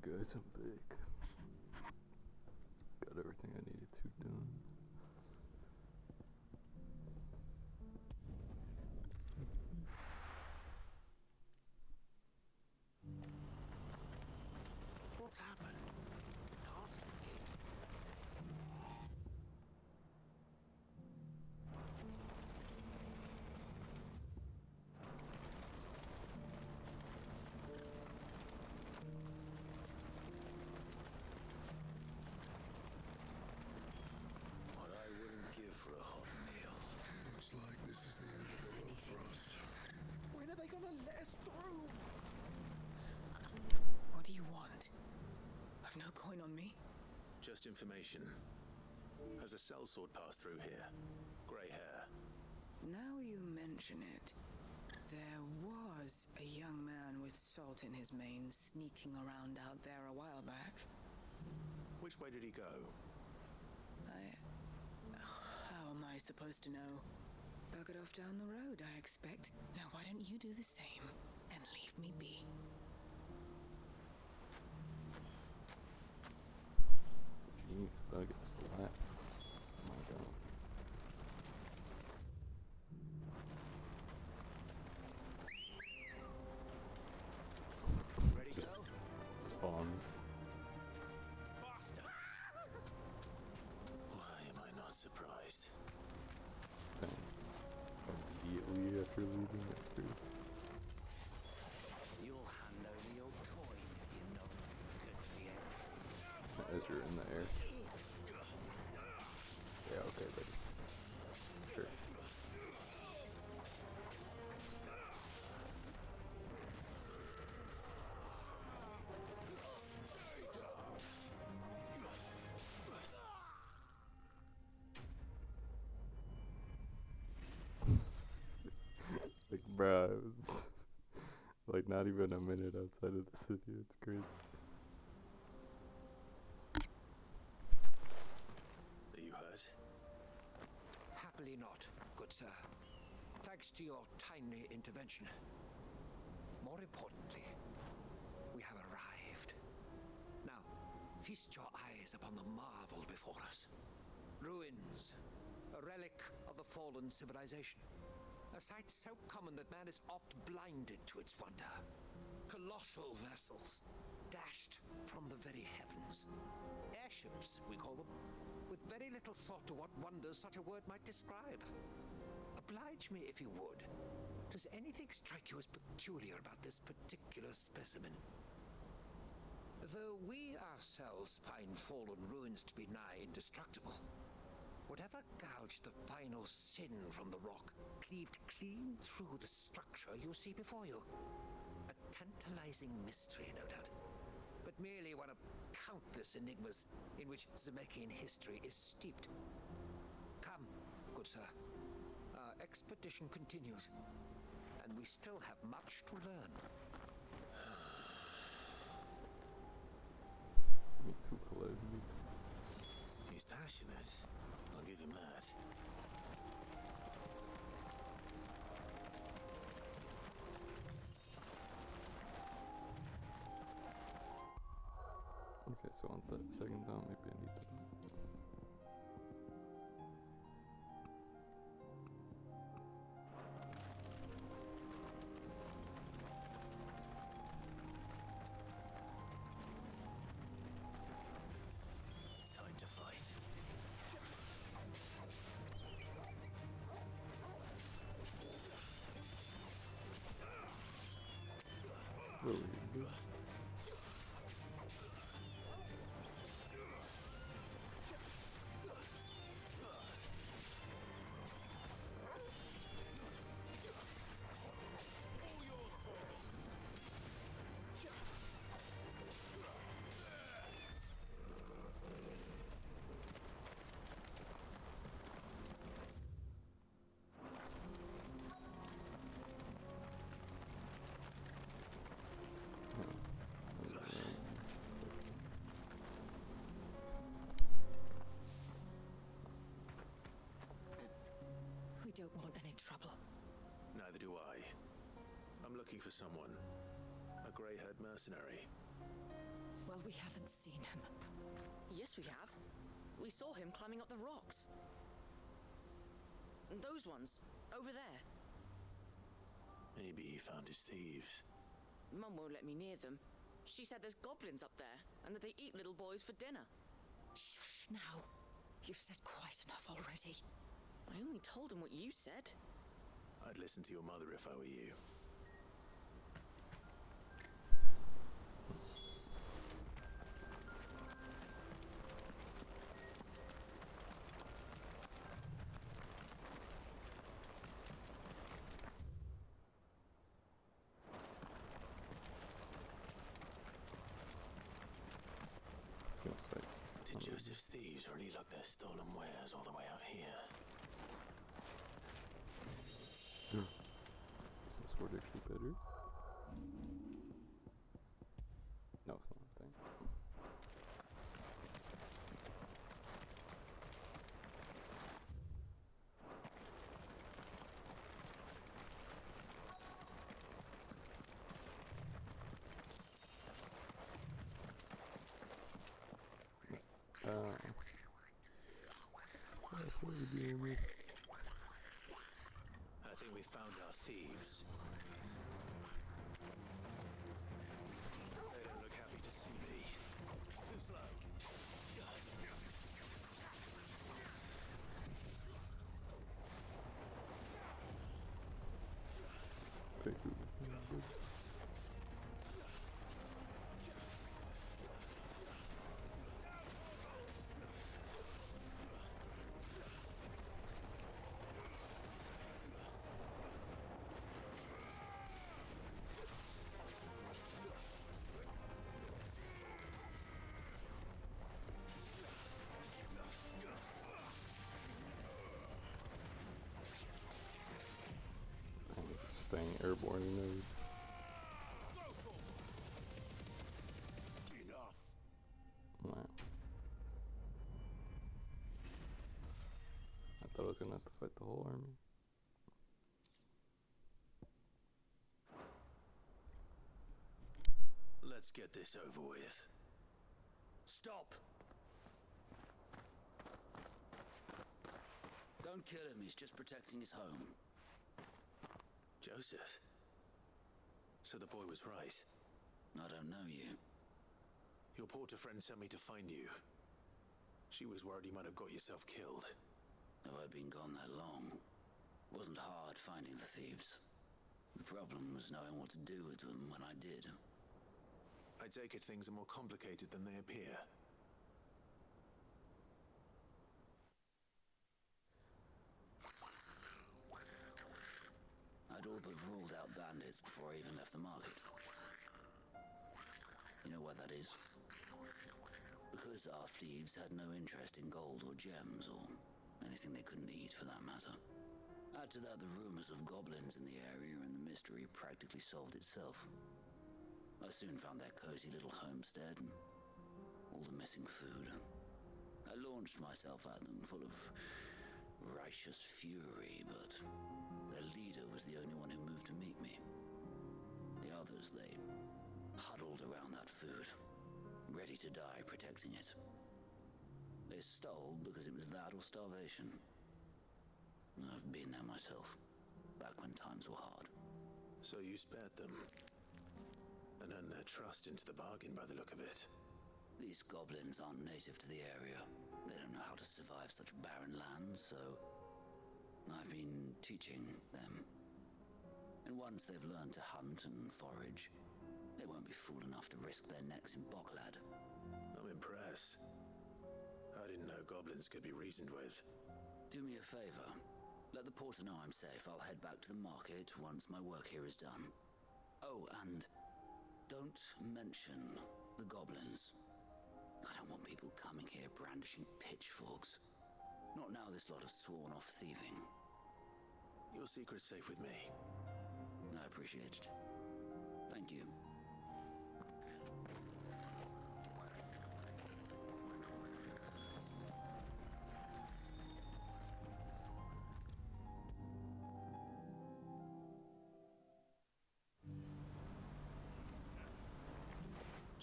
guys, I'm back. Got everything I needed to done. What's happened? Can't What I wouldn't give for a hot meal. Looks like this is the end of the road for us. When are they gonna let us through? What do you want? I've no coin on me. Just information. Has a sellsword passed through here? Grey hair. Now you mention it, there was a young man with salt in his mane sneaking around out there a while back. Which way did he go? How am I supposed to know? Buggered off down the road, I expect. Now why don't you do the same and leave me be? Jeez, about to get slapped. Oh my god. Ready to Just go? spawn. Faster! Why am I not surprised? Immediately after leaving it through. You'll hand over your coin if you know it's good for you. As you're in the air. Yeah, okay, buddy. Sure. Like, bruh, it was like not even a minute outside of the city. It's crazy. Are you hurt? Happily not, good sir. Thanks to your timely intervention. More importantly, we have arrived. Now, feast your eyes upon the marvel before us. Ruins, a relic of a fallen civilization. A sight so common that man is oft blinded to its wonder. Colossal vessels, dashed from the very heavens. Airships, we call them, with very little thought to what wonders such a word might describe. Oblige me if you would. Does anything strike you as peculiar about this particular specimen? Though we ourselves find fallen ruins to be nigh indestructible, whatever gouged the final sin from the rock cleaved clean through the structure you see before you. A tantalizing mystery, no doubt, but merely one of countless enigmas in which Zemeckis history is steeped. Come, good sir. Our expedition continues, and we still have much to learn. Me too, Khaled. He's passionate. I'll give him that. Okay, so on the second down, maybe I need to. Time to fight. Really? We don't want any trouble. Neither do I. I'm looking for someone. A grey-haired mercenary. Well, we haven't seen him. Yes, we have. We saw him climbing up the rocks. And those ones, over there. Maybe he found his thieves. Mum won't let me near them. She said there's goblins up there, and that they eat little boys for dinner. Shush now. You've said quite enough already. I only told him what you said. I'd listen to your mother if I were you. Did Joseph's thieves really lug their stolen wares all the way out here? Is that sword actually better? No, it's not a thing. What are we dealing with? I think we found our thieves. They don't look happy to see me. Too slow. Very good. Staying airborne in there. Wow. I thought I was gonna have to fight the whole army. Let's get this over with. Stop! Don't kill him, he's just protecting his home. Joseph? So the boy was right. I don't know you. Your porter friend sent me to find you. She was worried you might have got yourself killed. Have I been gone that long? Wasn't hard finding the thieves. The problem was knowing what to do with them when I did. I take it things are more complicated than they appear. I'd all but ruled out bandits before I even left the market. You know why that is? Because our thieves had no interest in gold or gems or anything they couldn't eat for that matter. Add to that the rumors of goblins in the area and the mystery practically solved itself. I soon found their cozy little homestead and all the missing food. I launched myself at them full of righteous fury, but their leader was the only one who moved to meet me. The others, they huddled around that food, ready to die protecting it. They stole because it was that or starvation. I've been there myself, back when times were hard. So you spared them, and earned their trust into the bargain by the look of it. These goblins aren't native to the area. They don't know how to survive such barren lands, so I've been teaching them. And once they've learned to hunt and forage, they won't be fool enough to risk their necks in Bocklad. I'm impressed. I didn't know goblins could be reasoned with. Do me a favor. Let the porter know I'm safe. I'll head back to the market once my work here is done. Oh, and don't mention the goblins. I don't want people coming here brandishing pitchforks. Not now this lot have sworn off thieving. Your secret's safe with me. I appreciate it. Thank you.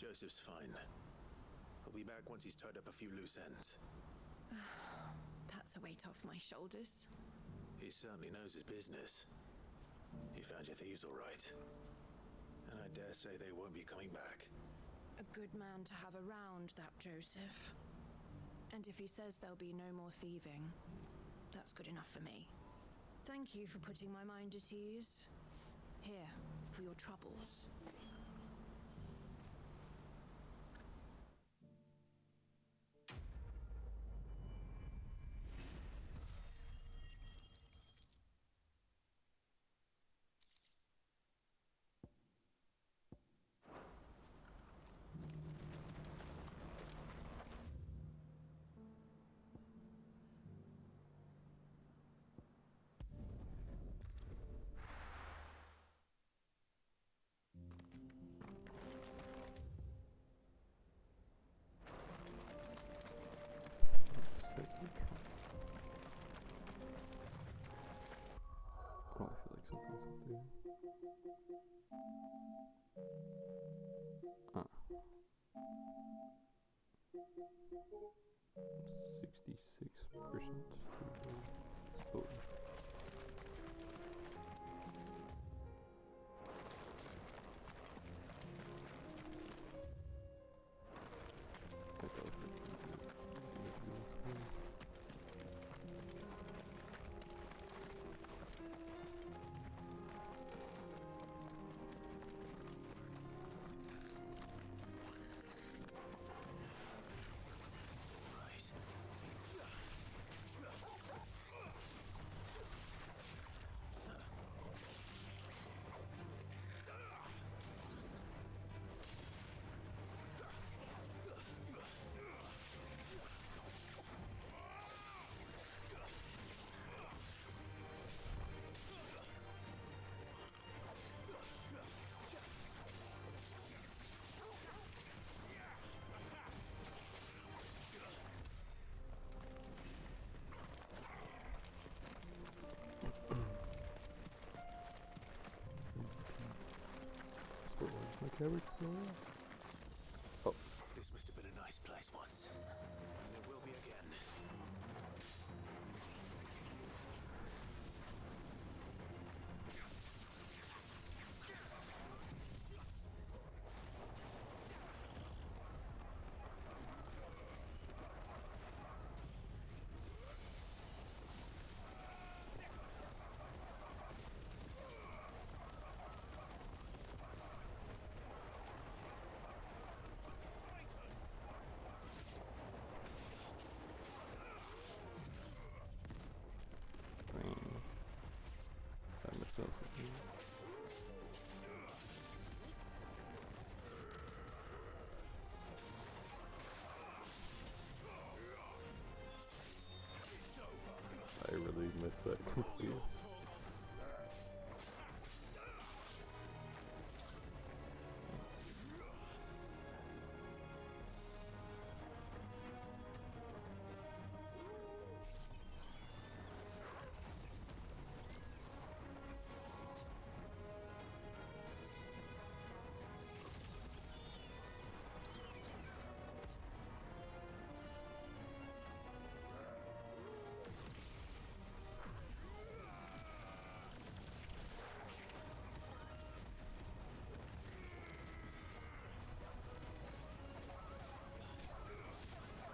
Joseph's fine. He'll be back once he's tied up a few loose ends. That's a weight off my shoulders. He certainly knows his business. He found your thieves all right. And I dare say they won't be coming back. A good man to have around, that Joseph. And if he says there'll be no more thieving, that's good enough for me. Thank you for putting my mind at ease. Here, for your troubles. Oh, I feel like something's up there. Ah. 66% through the store. I thought it was my character. Oh. This must have been a nice place once. And it will be again. I really missed that completely.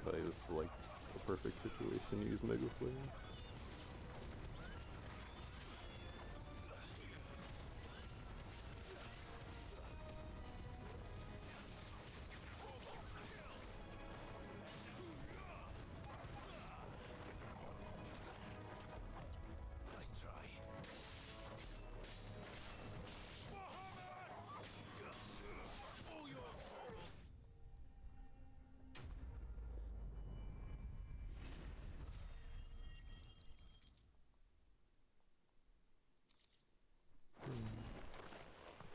This is like a perfect situation to use Mega Flare. Nice try.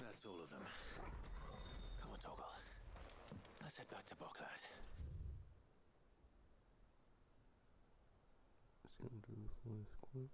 That's all of them. Come on, Toggle. Let's head back to Boklad. Just gonna do this last quest.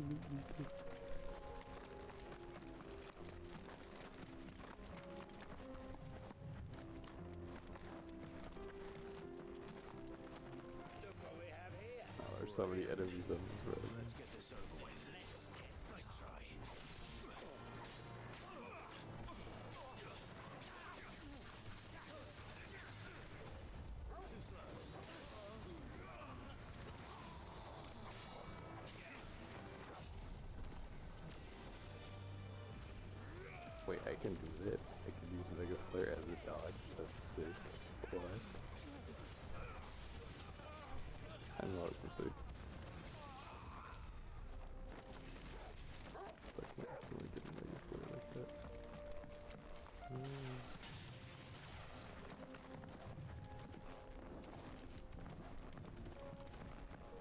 absolutely do. Look what we have here. Oh, there's so many enemies on this road. Let's get this over with. Nice try. Too slow. Wait, I can do it. I can use Mega Flare as a dodge. That's sick. What? I know it's sick. I can't instantly get a Mega Flare like that.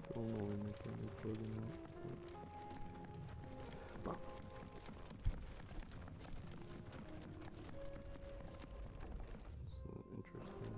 Still no way my camera's bugging out. Bro. Some interesting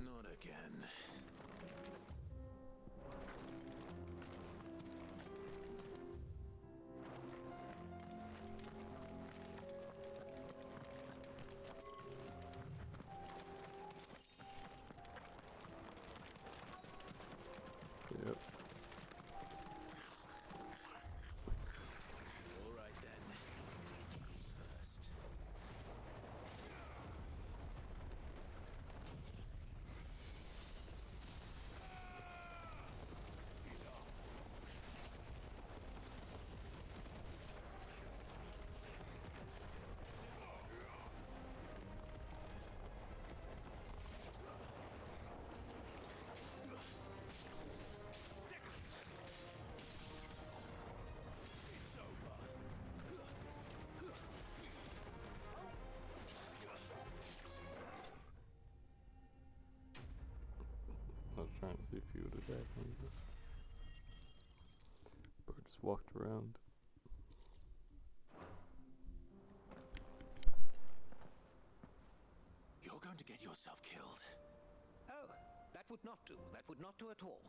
Not again. Yep. All right then. Who's first? It's over. I was trying to see if you would attack me, but bro just walked around. You're going to get yourself killed. Oh, that would not do. That would not do at all.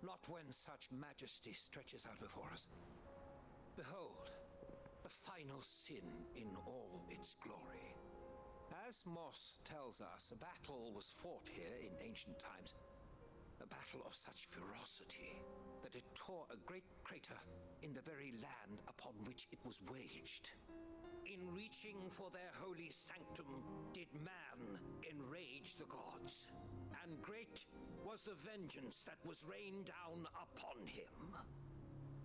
Not when such majesty stretches out before us. Behold, the final sin in all its glory. As Moss tells us, a battle was fought here in ancient times. A battle of such ferocity that it tore a great crater in the very land upon which it was waged. In reaching for their holy sanctum, did man enrage the gods, and great was the vengeance that was rained down upon him.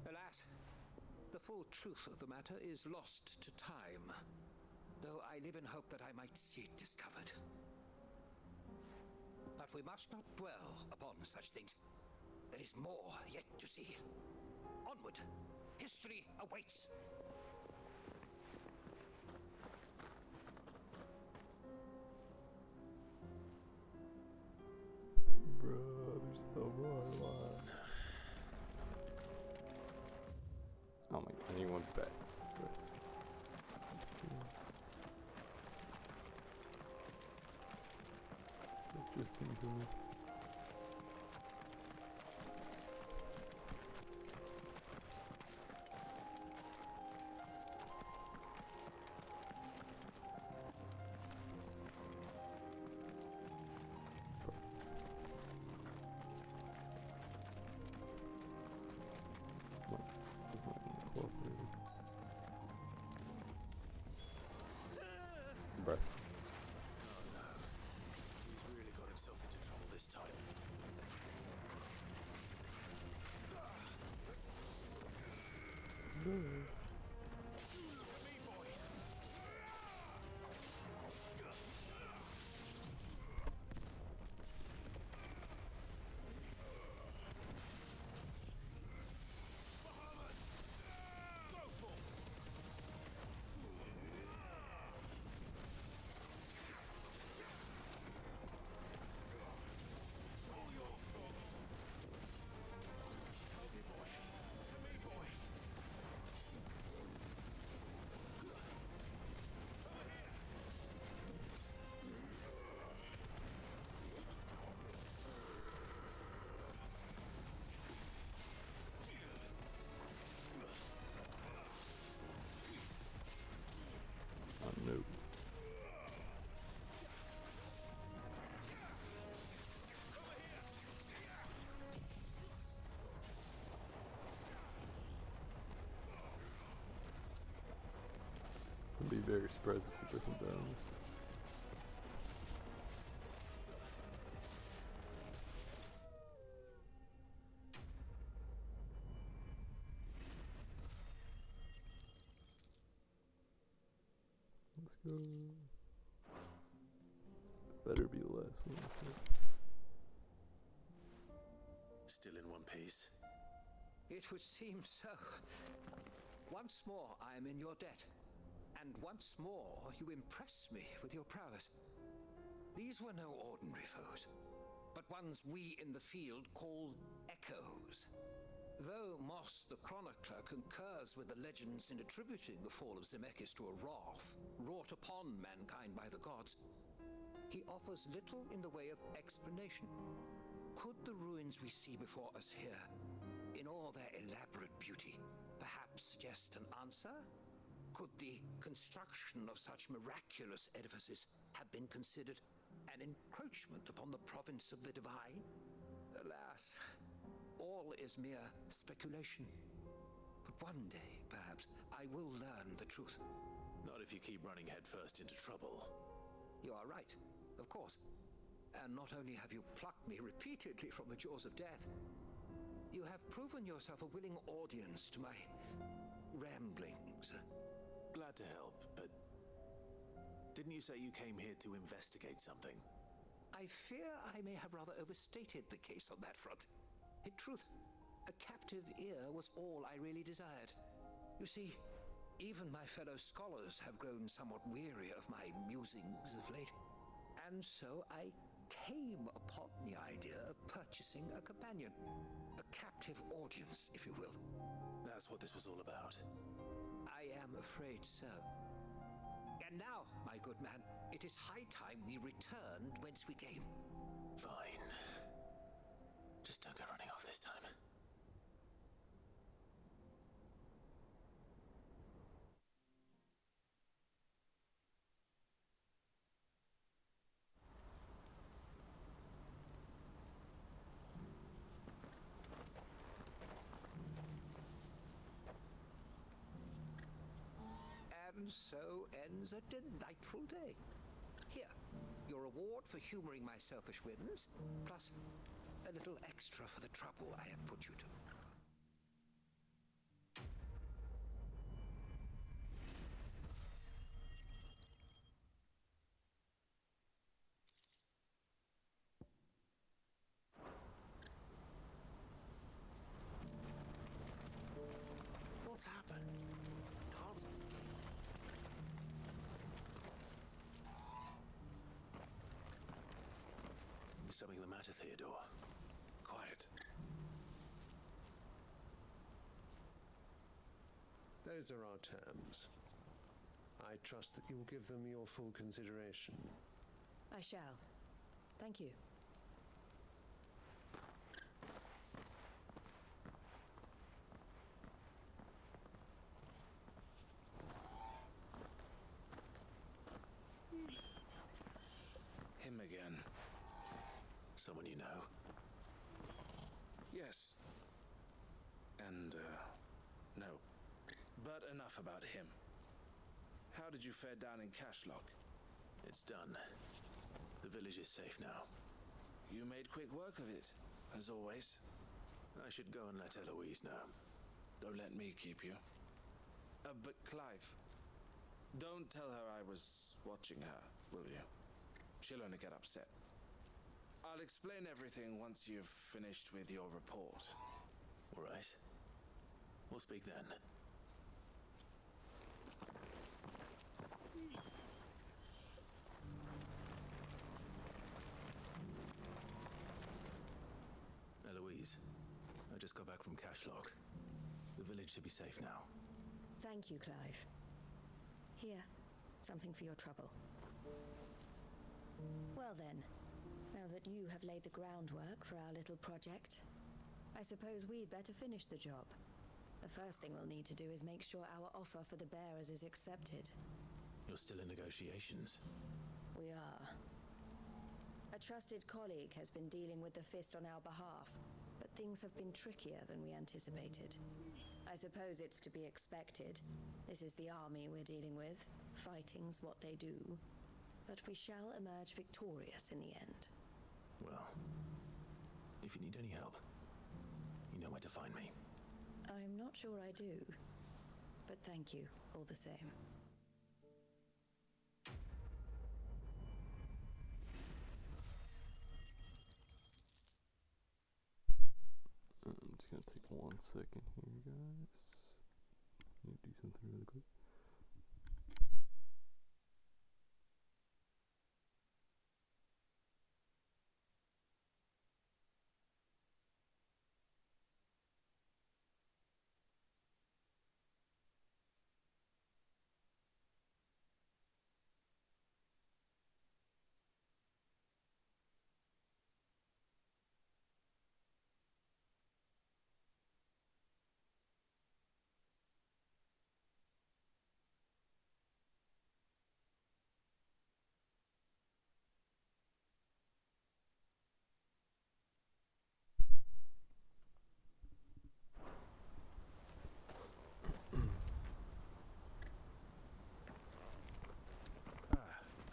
Alas, the full truth of the matter is lost to time, though I live in hope that I might see it discovered. But we must not dwell upon such things. There is more yet to see. Onward, history awaits. Bro, there's still more. Wow. Oh my god, he went back. Bro. It just came to me. Bruh. Oh no. He's really got himself into trouble this time. No. very surprised if it doesn't die. Let's go. Better be the last one. Still in one piece? It would seem so. Once more, I am in your debt. And once more, you impress me with your prowess. These were no ordinary foes, but ones we in the field call echoes. Though Moss the Chronicler concurs with the legends in attributing the fall of Zemeckis to a wrath wrought upon mankind by the gods, he offers little in the way of explanation. Could the ruins we see before us here, in all their elaborate beauty, perhaps suggest an answer? Could the construction of such miraculous edifices have been considered an encroachment upon the province of the divine? Alas, all is mere speculation. But one day, perhaps, I will learn the truth. Not if you keep running headfirst into trouble. You are right, of course. And not only have you plucked me repeatedly from the jaws of death, you have proven yourself a willing audience to my ramblings. Glad to help, but didn't you say you came here to investigate something? I fear I may have rather overstated the case on that front. In truth, a captive ear was all I really desired. You see, even my fellow scholars have grown somewhat weary of my musings of late, and so I came upon the idea of purchasing a companion. A captive audience, if you will. That's what this was all about. I am afraid so. And now, my good man, it is high time we returned whence we came. Fine. Just don't go running off this time. And so ends a delightful day. Here, your reward for humoring my selfish whims, plus a little extra for the trouble I have put you to. What's happened? Can't. Is something the matter, Theodore? Quiet. Those are our terms. I trust that you'll give them your full consideration. I shall. Thank you. Him again. Someone you know? Yes. And, no. But enough about him. How did you fare down in Cashlock? It's done. The village is safe now. You made quick work of it, as always. I should go and let Eloise know. Don't let me keep you. But Clive, don't tell her I was watching her, will you? She'll only get upset. I'll explain everything once you've finished with your report. All right. We'll speak then. Eloise, I just got back from Cashlock. The village should be safe now. Thank you, Clive. Here, something for your trouble. Well then, now that you have laid the groundwork for our little project, I suppose we'd better finish the job. The first thing we'll need to do is make sure our offer for the bearers is accepted. You're still in negotiations? We are. A trusted colleague has been dealing with the Fist on our behalf, but things have been trickier than we anticipated. I suppose it's to be expected. This is the army we're dealing with. Fighting's what they do. But we shall emerge victorious in the end. Well, if you need any help, you know where to find me. I'm not sure I do. But thank you, all the same. I'm just gonna take 1 second here, guys. Need to do something really quick.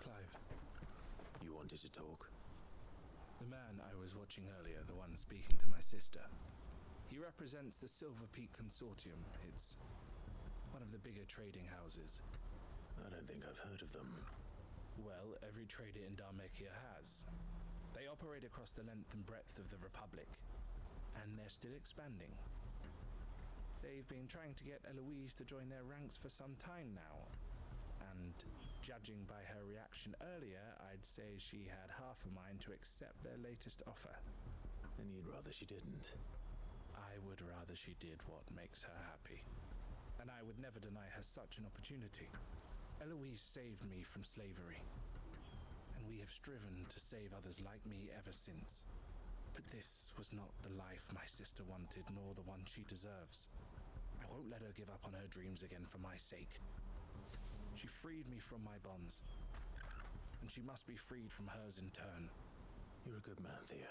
Clive. You wanted to talk? The man I was watching earlier, the one speaking to my sister. He represents the Silver Peak Consortium. It's one of the bigger trading houses. I don't think I've heard of them. Well, every trader in Dharmekia has. They operate across the length and breadth of the Republic, and they're still expanding. They've been trying to get Eloise to join their ranks for some time now, and judging by her reaction earlier, I'd say she had half a mind to accept their latest offer. And you'd rather she didn't? I would rather she did what makes her happy. And I would never deny her such an opportunity. Eloise saved me from slavery, and we have striven to save others like me ever since. But this was not the life my sister wanted, nor the one she deserves. I won't let her give up on her dreams again for my sake. She freed me from my bonds, and she must be freed from hers in turn. You're a good man, Theo.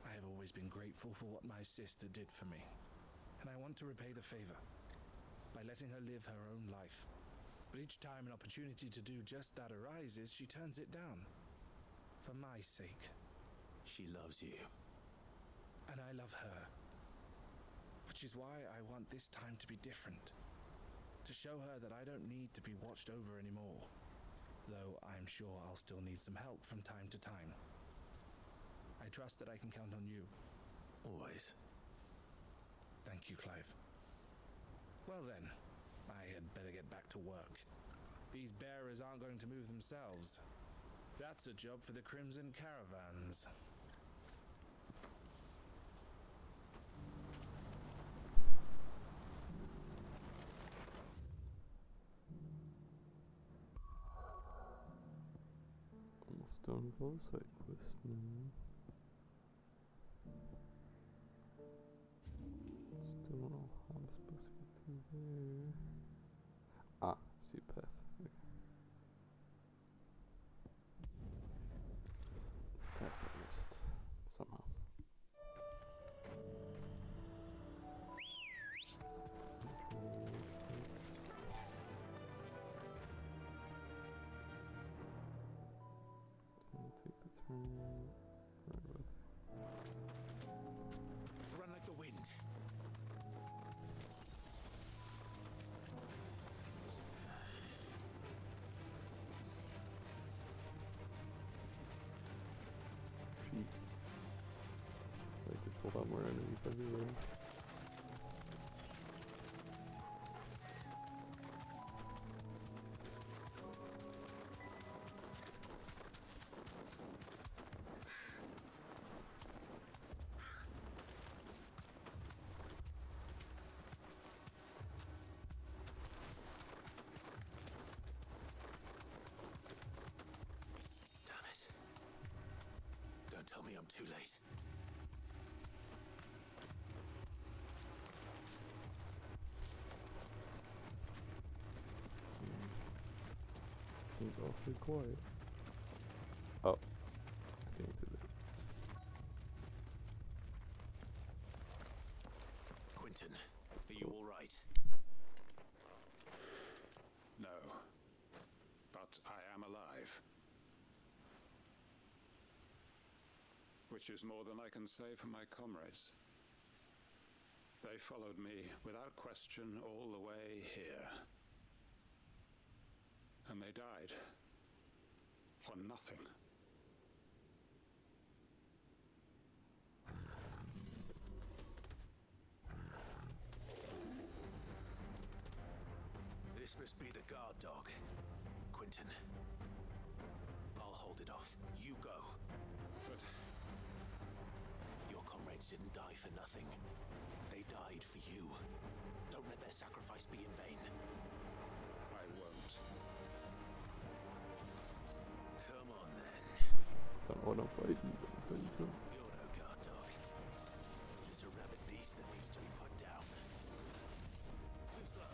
I have always been grateful for what my sister did for me, and I want to repay the favor by letting her live her own life. But each time an opportunity to do just that arises, she turns it down. For my sake. She loves you. And I love her. Which is why I want this time to be different. To show her that I don't need to be watched over anymore. Though I'm sure I'll still need some help from time to time. I trust that I can count on you. Always. Thank you, Clive. Well then, I had better get back to work. These bearers aren't going to move themselves. That's a job for the Crimson Caravans. Almost done with all the side quests now. Still don't know how I'm supposed to get through there. Ah, see a path. Okay. It's a path I missed somehow. I'll take the turn right about there. Run like the wind. Jeez. I could pull out more enemies everywhere. Damn it. Don't tell me I'm too late. Seems awfully quiet. Oh, I can't do that. Quentin, are you all right? No. But I am alive. Which is more than I can say for my comrades. They followed me without question all the way here. And they died. For nothing. This must be the guard dog. Quentin. I'll hold it off. You go. But your comrades didn't die for nothing. They died for you. Don't let their sacrifice be in vain. I won't. Come on then. Don't wanna fight you, but You're no guard dog. Just a rabid beast that needs to be put down. Too slow.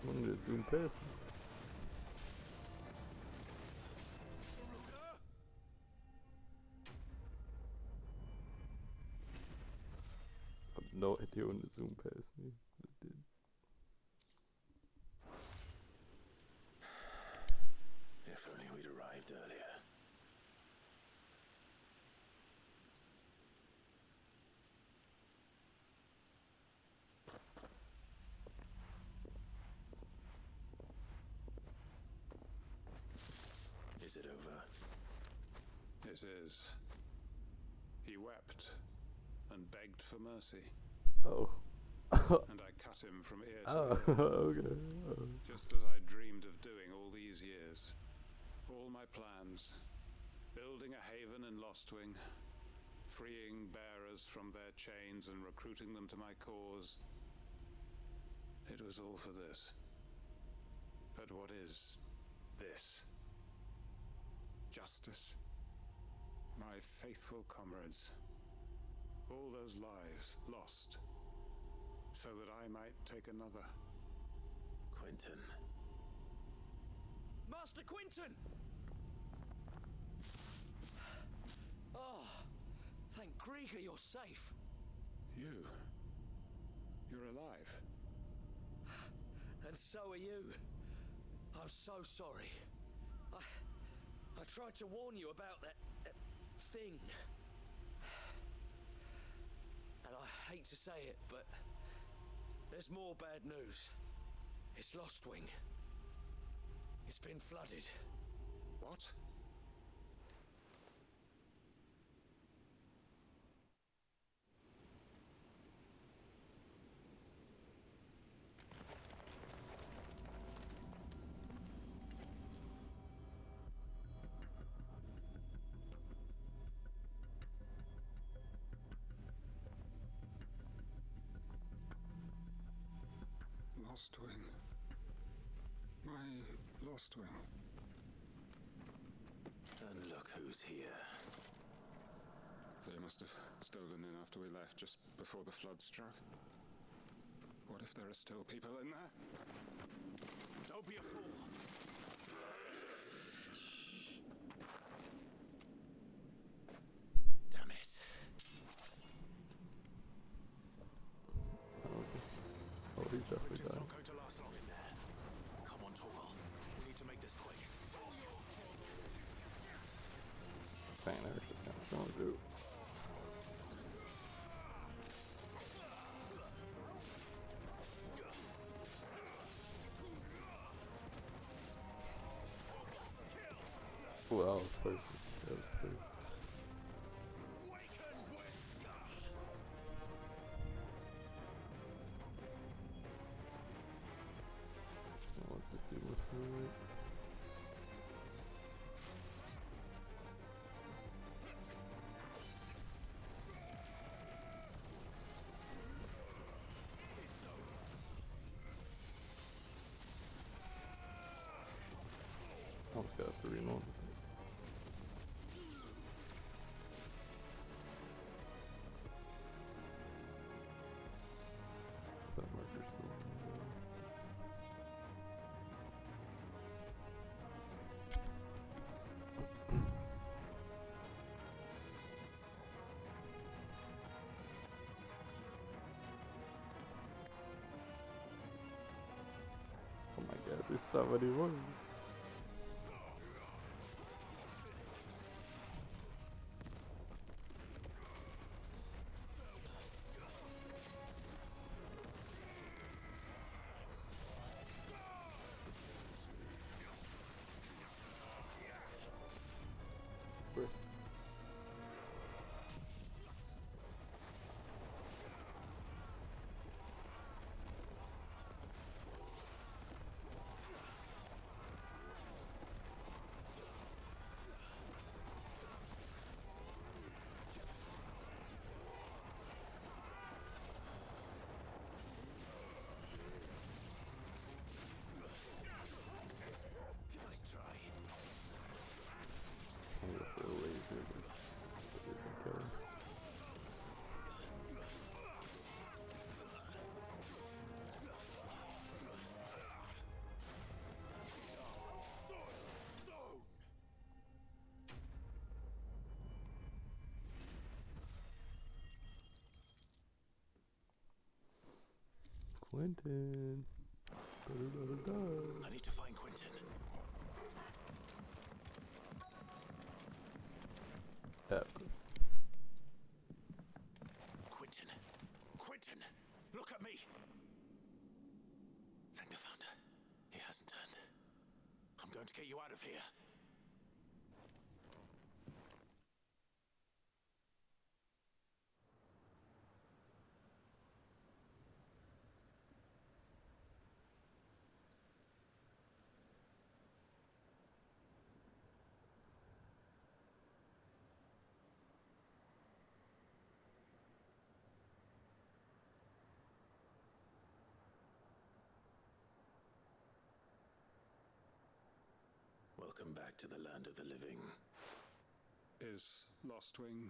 I'm gonna zoom past me. I have no idea when to zoom past me. But it did. If only we'd arrived earlier. Is it over? It is. He wept and begged for mercy. Oh. And I cut him from ear to ear. Okay. Just as I dreamed of doing all these years. All my plans. Building a haven in Lostwing. Freeing bearers from their chains and recruiting them to my cause. It was all for this. But what is this? Justice. My faithful comrades. All those lives lost. So that I might take another. Quentin. Master Quentin! Oh, thank Grieger you're safe. You're alive. And so are you. I'm so sorry. I tried to warn you about that thing. And I hate to say it, but there's more bad news. It's Lostwing. It's been flooded. What? Lostwing. My Lostwing. And look who's here. They must have stolen in after we left, just before the flood struck. What if there are still people in there? Don't be a fool. Damn it. Oh, he's definitely Quentin's dying. not going to last long in there. Come on, Torgal. We need to make this quick. Oh, dude. Wow, that was perfect. That was perfect. I'll let this dude move through it. Almost got 3 and 1. That marker's still on there. Oh my god, there's so many more. Bruh. Nice try. I'll go for a laser, but it doesn't kill him. Quentin. I need to find Quentin. Yeah, of course. Quentin. Quentin! Look at me! Thank the Founder. He hasn't turned. I'm going to get you out of here. Welcome back to the land of the living. Is Lostwing?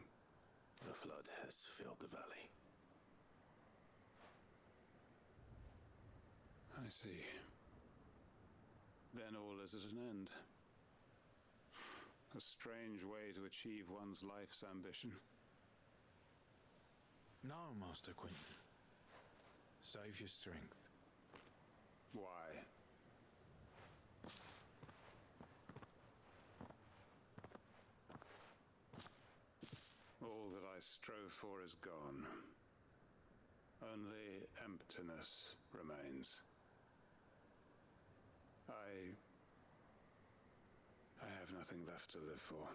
The flood has filled the valley. I see. Then all is at an end. A strange way to achieve one's life's ambition. No, Master Quentin. Save your strength. Why? All that I strove for is gone. Only emptiness remains. I have nothing left to live for.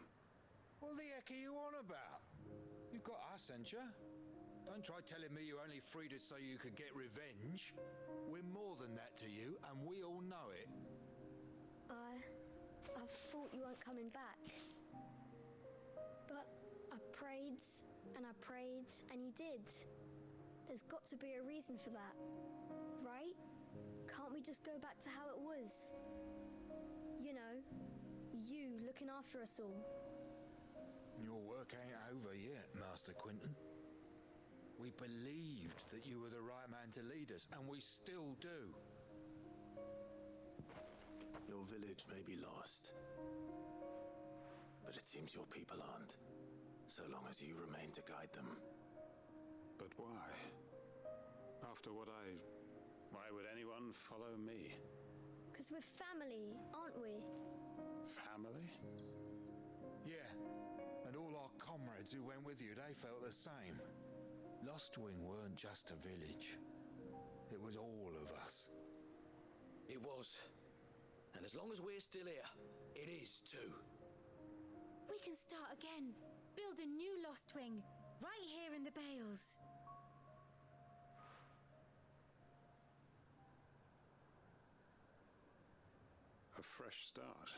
What the heck are you on about? You've got us, ain't you? Don't try telling me you only freed us so you could get revenge. We're more than that to you, and we all know it. I thought you weren't coming back. But I prayed, and you did. There's got to be a reason for that, right? Can't we just go back to how it was? You know, you looking after us all. Your work ain't over yet, Master Quentin. We believed that you were the right man to lead us, and we still do. Your village may be lost, but it seems your people aren't, so long as you remain to guide them. But why? After why would anyone follow me? 'Cause we're family, aren't we? Family? Yeah, and And all our comrades who went with you, they felt the same. Lostwing weren't just a village. It was all of us. It was. And as long as we're still here, it is too. We can start again. Build a new Lost Wing, right here in the Bales. A fresh start.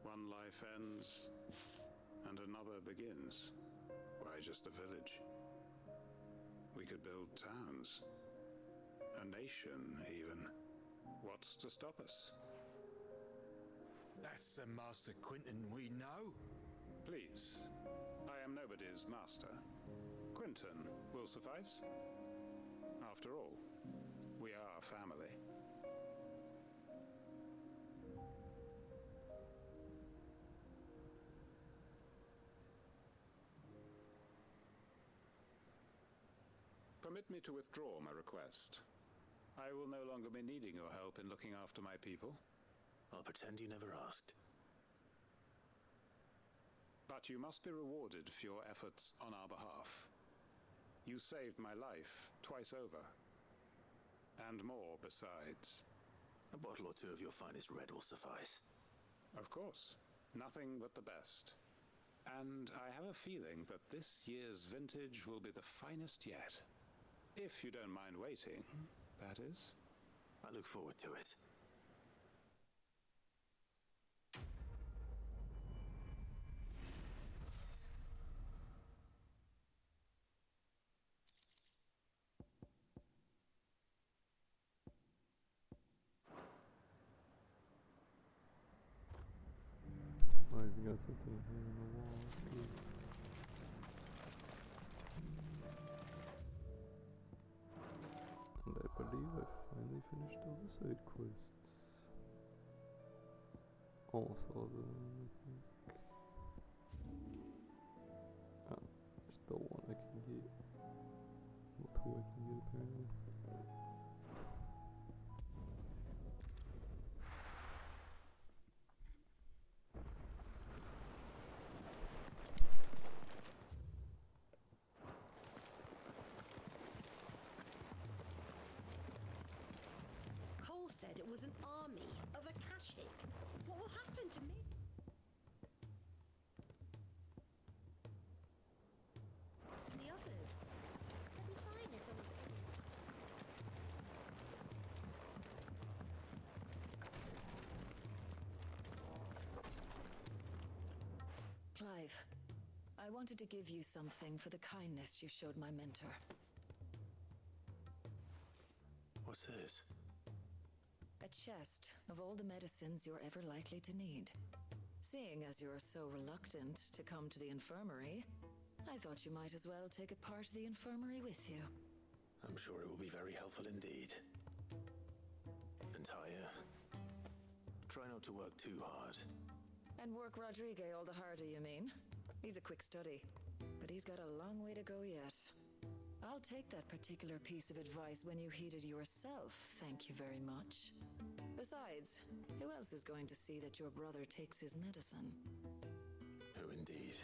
One life ends, and another begins. Why just a village? We could build towns. A nation, even. What's to stop us? That's the Master Quinton we know. Please, I am nobody's master. Quinton will suffice. After all, we are family. Permit me to withdraw my request. I will no longer be needing your help in looking after my people. I'll pretend you never asked. But you must be rewarded for your efforts on our behalf. You saved my life twice over. And more besides. A bottle or two of your finest red will suffice. Of course. Nothing but the best. And I have a feeling that this year's vintage will be the finest yet. If you don't mind waiting, that is. I look forward to it. I even got something here on the wall too. And I believe I finally finished all the side quests. Almost all of them, I think. There's still one I can get. Well, two I can get apparently. Cole said it was an army of Akashic. What will happen to me? And the others? They'll be fine as long as Clive, I wanted to give you something for the kindness you showed my mentor. What's this? A chest of all the medicines you're ever likely to need. Seeing as you're so reluctant to come to the infirmary, I thought you might as well take a part of the infirmary with you. I'm sure it will be very helpful indeed. And Taya, try not to work too hard. And work Rodrigue all the harder, you mean? He's a quick study, but he's got a long way to go yet. I'll take that particular piece of advice when you heed it yourself, thank you very much. Besides, who else is going to see that your brother takes his medicine? Who indeed?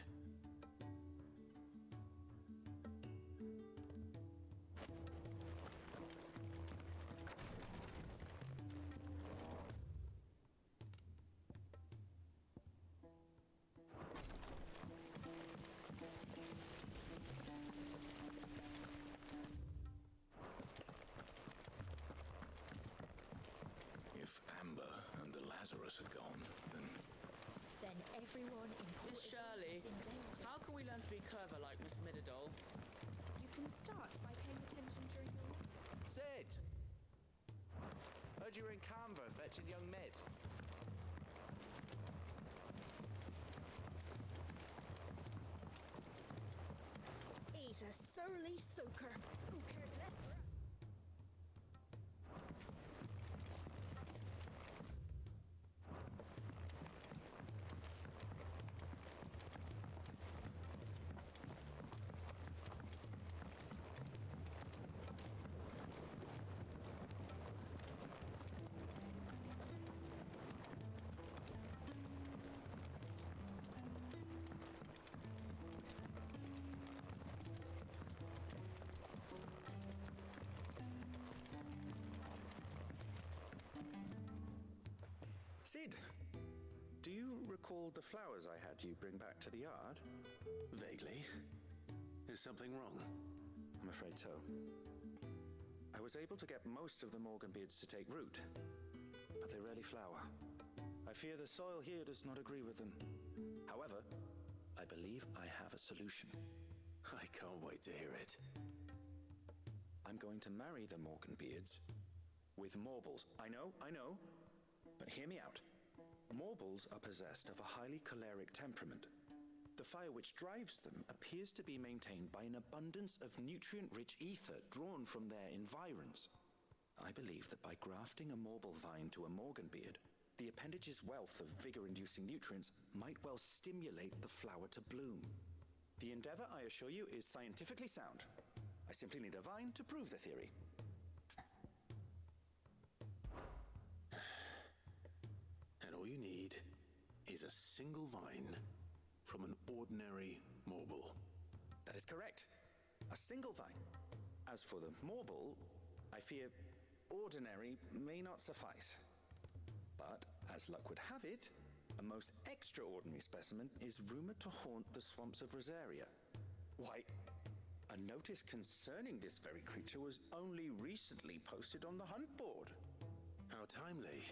If Amber and the Lazarus are gone, then everyone in Miss Shirley, how can we learn to be clever like Miss Middledole? You can start by paying attention during your lesson. Sid! Heard you were in Canva fetching young Med. He's a surly soaker. Who cares less for us? Sid, do you recall the flowers I had you bring back to the yard? Vaguely. Is something wrong? I'm afraid so. I was able to get most of the Morganbeards to take root, but they rarely flower. I fear the soil here does not agree with them. However, I believe I have a solution. I can't wait to hear it. I'm going to marry the Morganbeards with Morbles. I know, but hear me out. Morbles are possessed of a highly choleric temperament. The fire which drives them appears to be maintained by an abundance of nutrient-rich ether drawn from their environs. I believe that by grafting a Morble vine to a Morganbeard, the appendage's wealth of vigor-inducing nutrients might well stimulate the flower to bloom. The endeavor, I assure you, is scientifically sound. I simply need a vine to prove the theory. And all you need is a single vine from an ordinary Morble. That is correct. A single vine. As for the Morble, I fear ordinary may not suffice. But, as luck would have it, a most extraordinary specimen is rumored to haunt the swamps of Rosaria. Why, a notice concerning this very creature was only recently posted on the hunt board. How timely.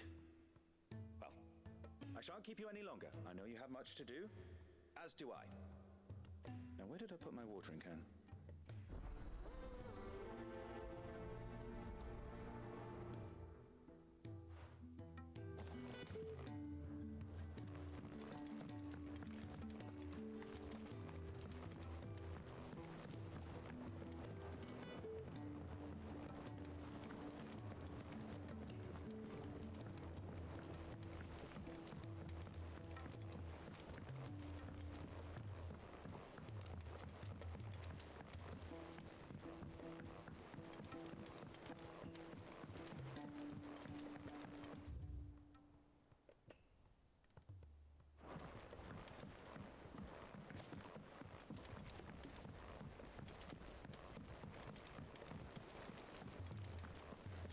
Well, I shan't keep you any longer. I know you have much to do, as do I. Now, where did I put my watering can?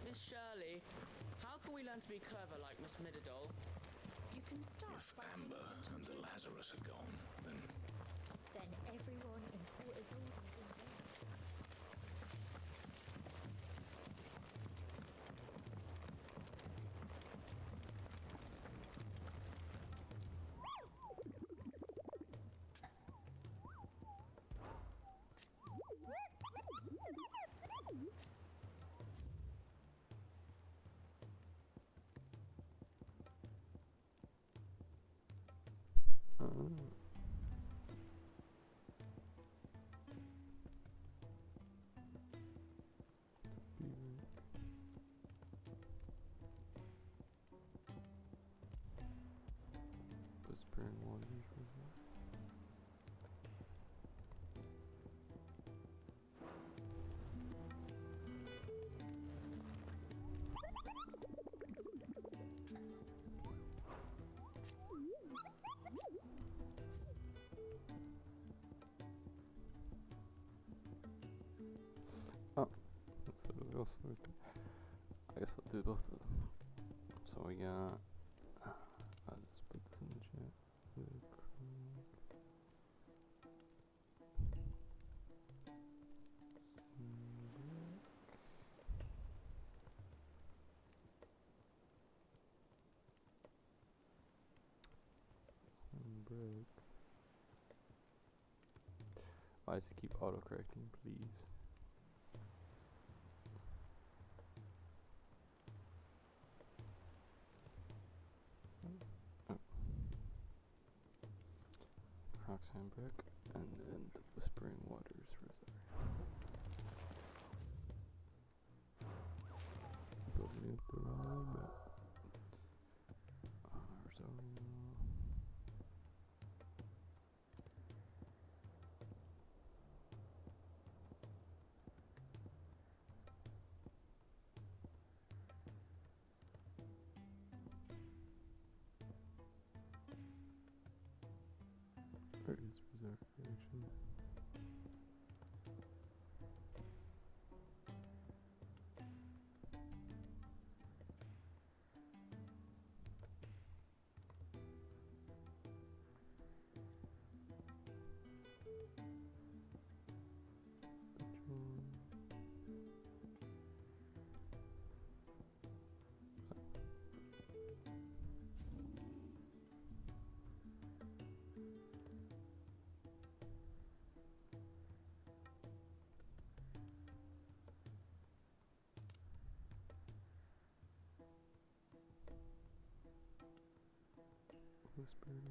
Miss Shirley, how can we learn to be clever like Miss Midadol? You can start If Amber and the Lazarus are gone, then everyone in Port is in danger. Whispering Waters Resort. Oh, that's what we also did. I guess I'll do both of them. So we got. I'll just put this in the chat. Break. Why does it keep auto-correcting, please? Oh. Roxanne Brick, and then the Whispering Waters Reservoir. Building up the road, but Rosario. There is Reservoir, actually. Whispered.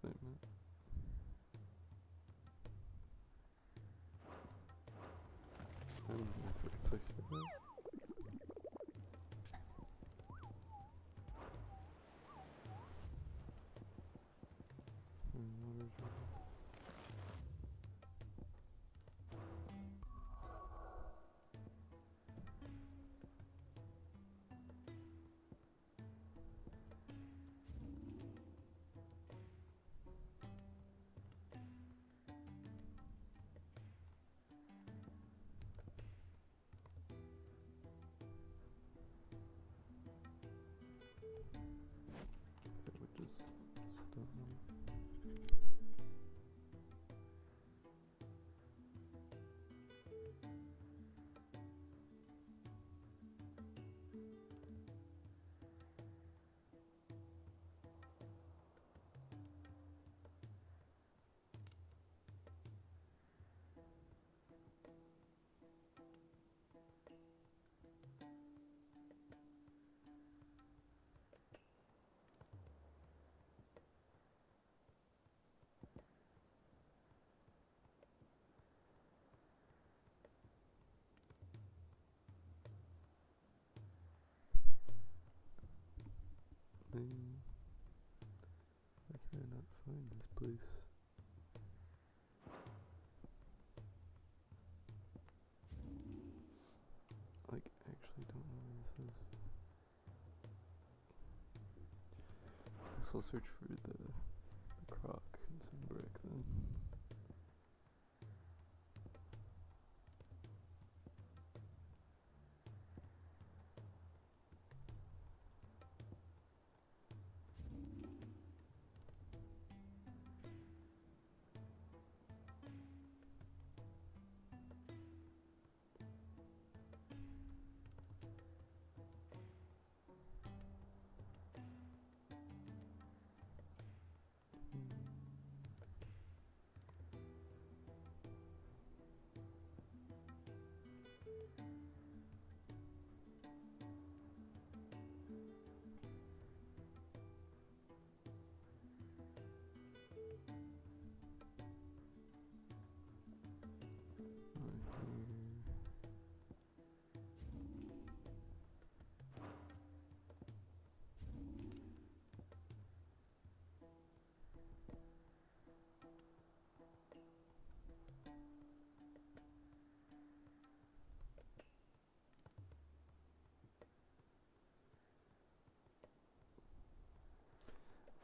Statement. I don't know if I touched it. Just stuff. Why can I not find this place? Like, actually don't know where this is. I guess I'll search for the croc and some brick then.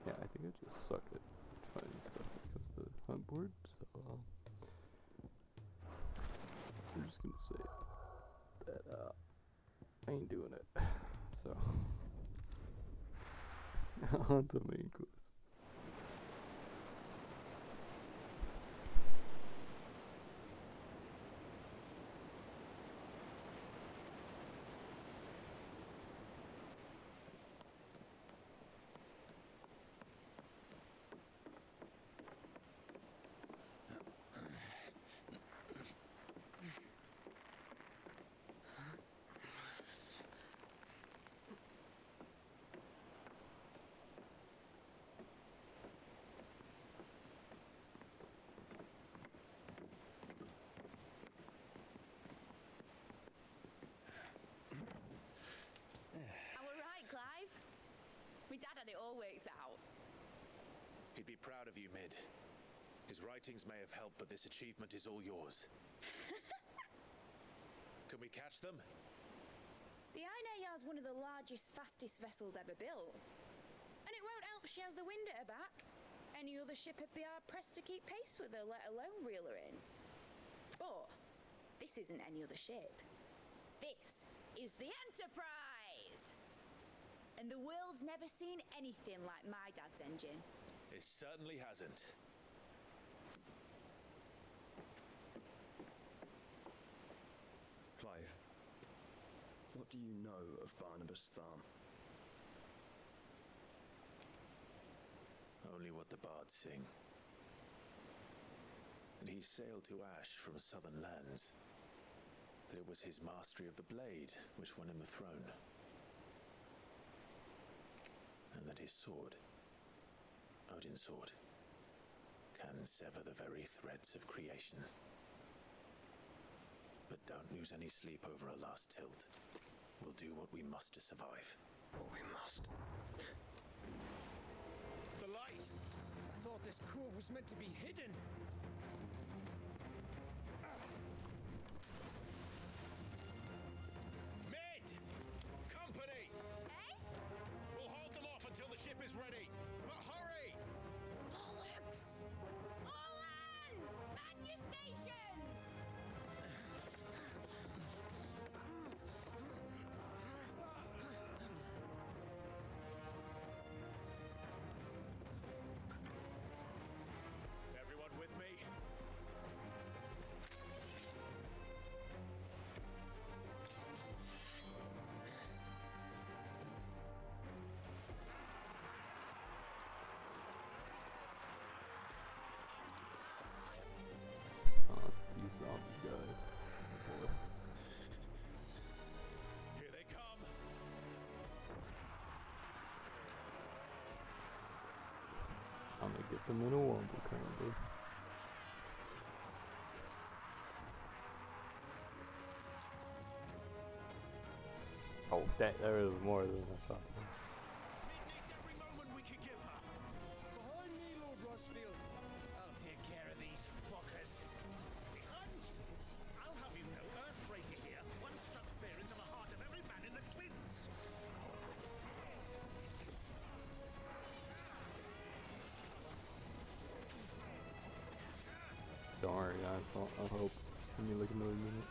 Yeah, I think I just suck at finding stuff when it comes to hunt board, so I'm just gonna say that I ain't doing it. So on to main quest. My dad had it all worked out. He'd be proud of you, Mid. His writings may have helped, but this achievement is all yours. Can we catch them? The Ainayar's one of the largest, fastest vessels ever built. And it won't help she has the wind at her back. Any other ship would be hard-pressed to keep pace with her, let alone reel her in. But this isn't any other ship. This is the Enterprise! And the world's never seen anything like my dad's engine. It certainly hasn't. Clive, what do you know of Barnabas Tharm? Only what the bards sing. That he sailed to Ash from southern lands. That it was his mastery of the blade which won him the throne. And that his sword, Odin's sword, can sever the very threads of creation. But don't lose any sleep over a last tilt. We'll do what we must to survive. What we must. The light! I thought this cove was meant to be hidden. Mid! Company! Eh? We'll hold them off until the ship is ready. But hurry! Bollocks! All hands! Man your stations! Everyone with me? Oh, it's these zombie guys. Boy. Here they come. I'm gonna get them in a womble, kinda. Oh, there is more than I thought. Every moment we can give her. Behind me, Lord Rosfield. I'll take care of these fuckers. Behind! I'll have you know, Earthbreaker here once struck fear into the heart of every man in the Twins. Don't worry, guys. I'll help. Just give me like another minute.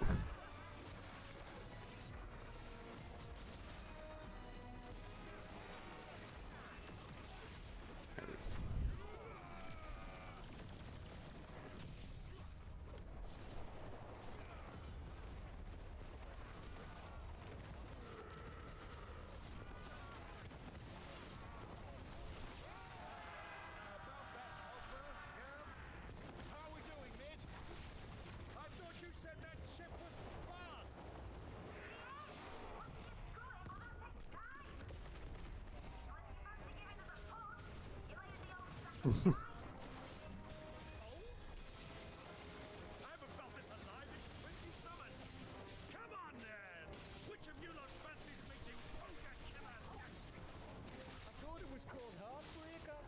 How are we doing, Mid? I thought you said that ship was fast. I haven't felt this alive in 20 summers. Come on, then. Which of you lot fancies meeting Ogre Killer? I thought it was called Heartbreaker.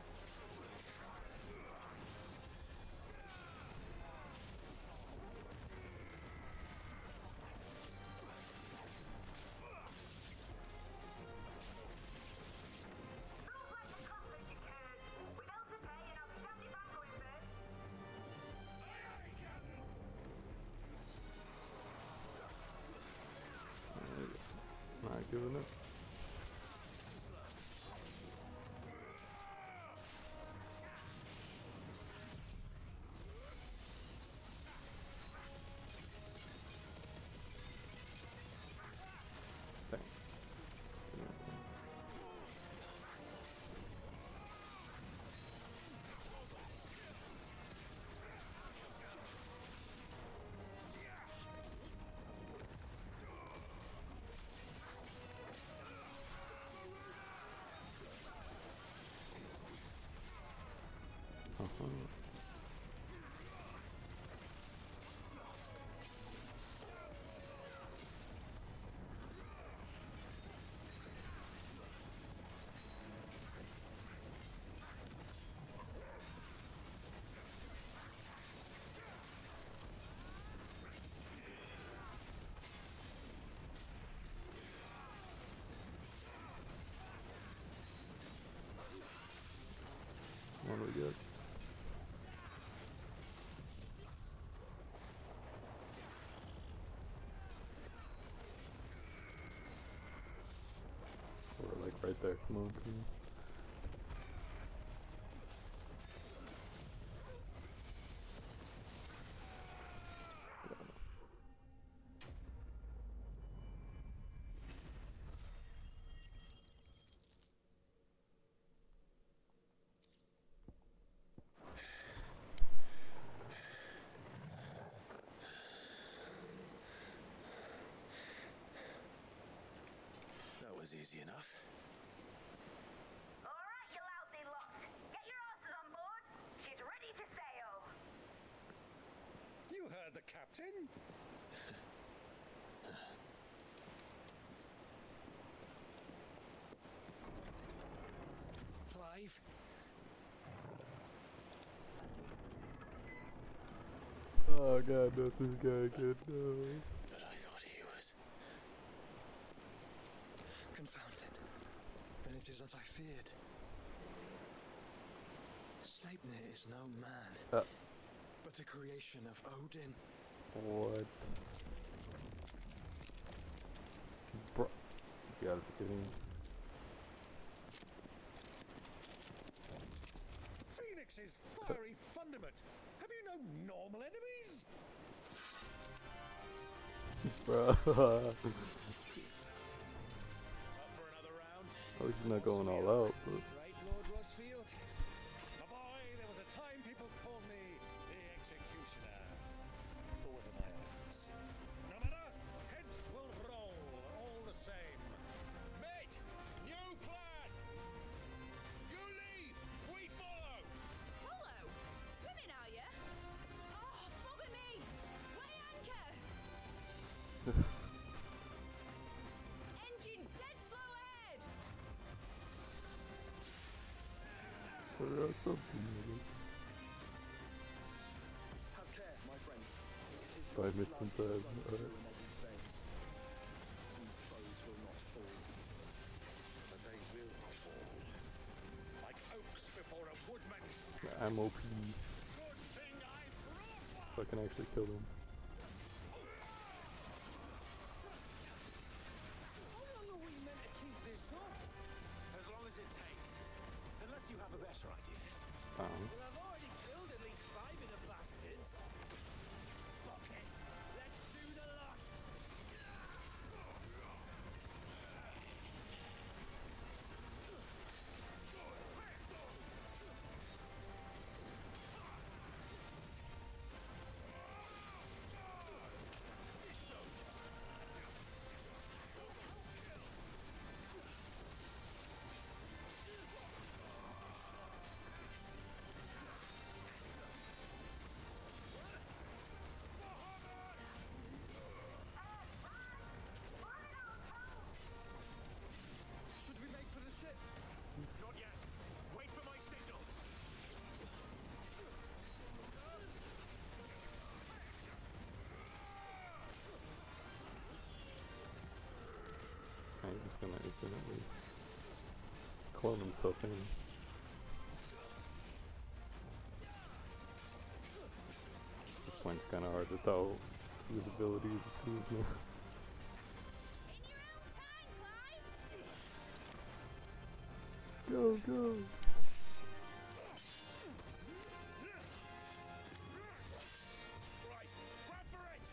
Not giving it. Thanks. right there. Come on, come on. That was easy enough. All right, you lousy lot. Get your asses on board. She's ready to sail. You heard the captain? Clive? Oh god, not this guy again, no. But I thought he was... Confounded. Then it is as I feared. Sleipnir is no man, but a creation of Odin. What? Bro, you gotta be kidding me. Phoenix's fiery fundament. Have you no normal enemies? Bro. Up for another round? At least he's not going all out, but. Right, Lord Rosfield? My boy, there was a time people called me the Executioner. Or was it my eyes? No matter, heads will roll all the same. Mate, new plan! You leave, we follow! Follow? Swimming, are you? Oh, bugger me! Weigh anchor! Engine's dead slow ahead! What's up, dude? Have care, my friend. 5 minutes inside. Alright. These foes will not fall easily. But they will fall. Like oaks before a woodman's I'm OP. So I can actually kill them. How long are we meant to keep this up? As long as it takes. Unless you have a better idea. Well, I've already killed at least 5 of the bastards. Fuck it. Let's do the lot. Should we make for the ship? Not yet. Wait for my signal. I'm just gonna infinitely clone himself in. This point's kinda hard to tell his abilities as he is now. Go, go! Right, grab for it!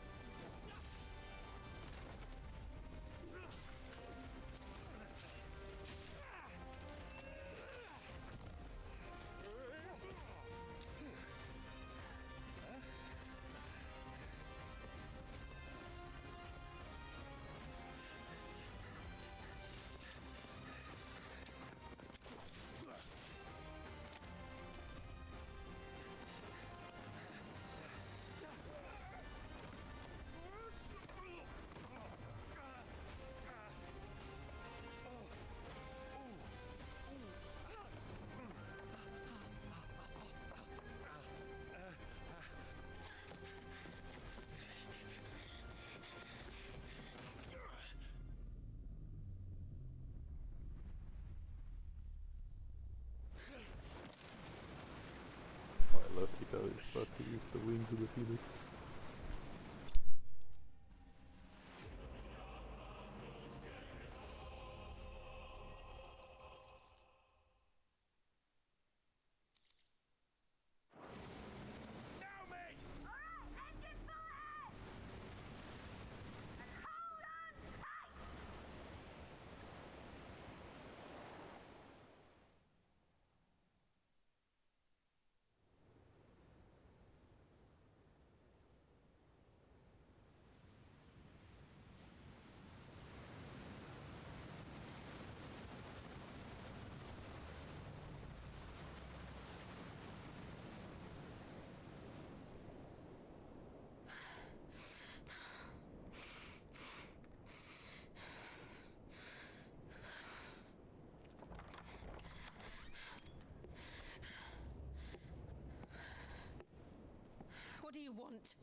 Oh, I love he does. He's about to use the wings of the phoenix. want.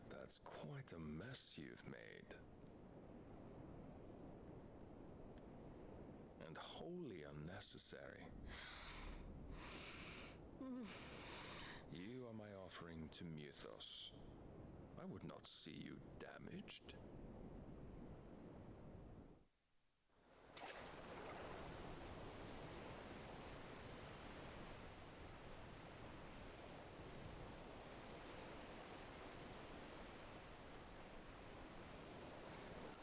That's quite a mess you've made. And wholly unnecessary. You are my offering to Mythos. I would not see you damaged.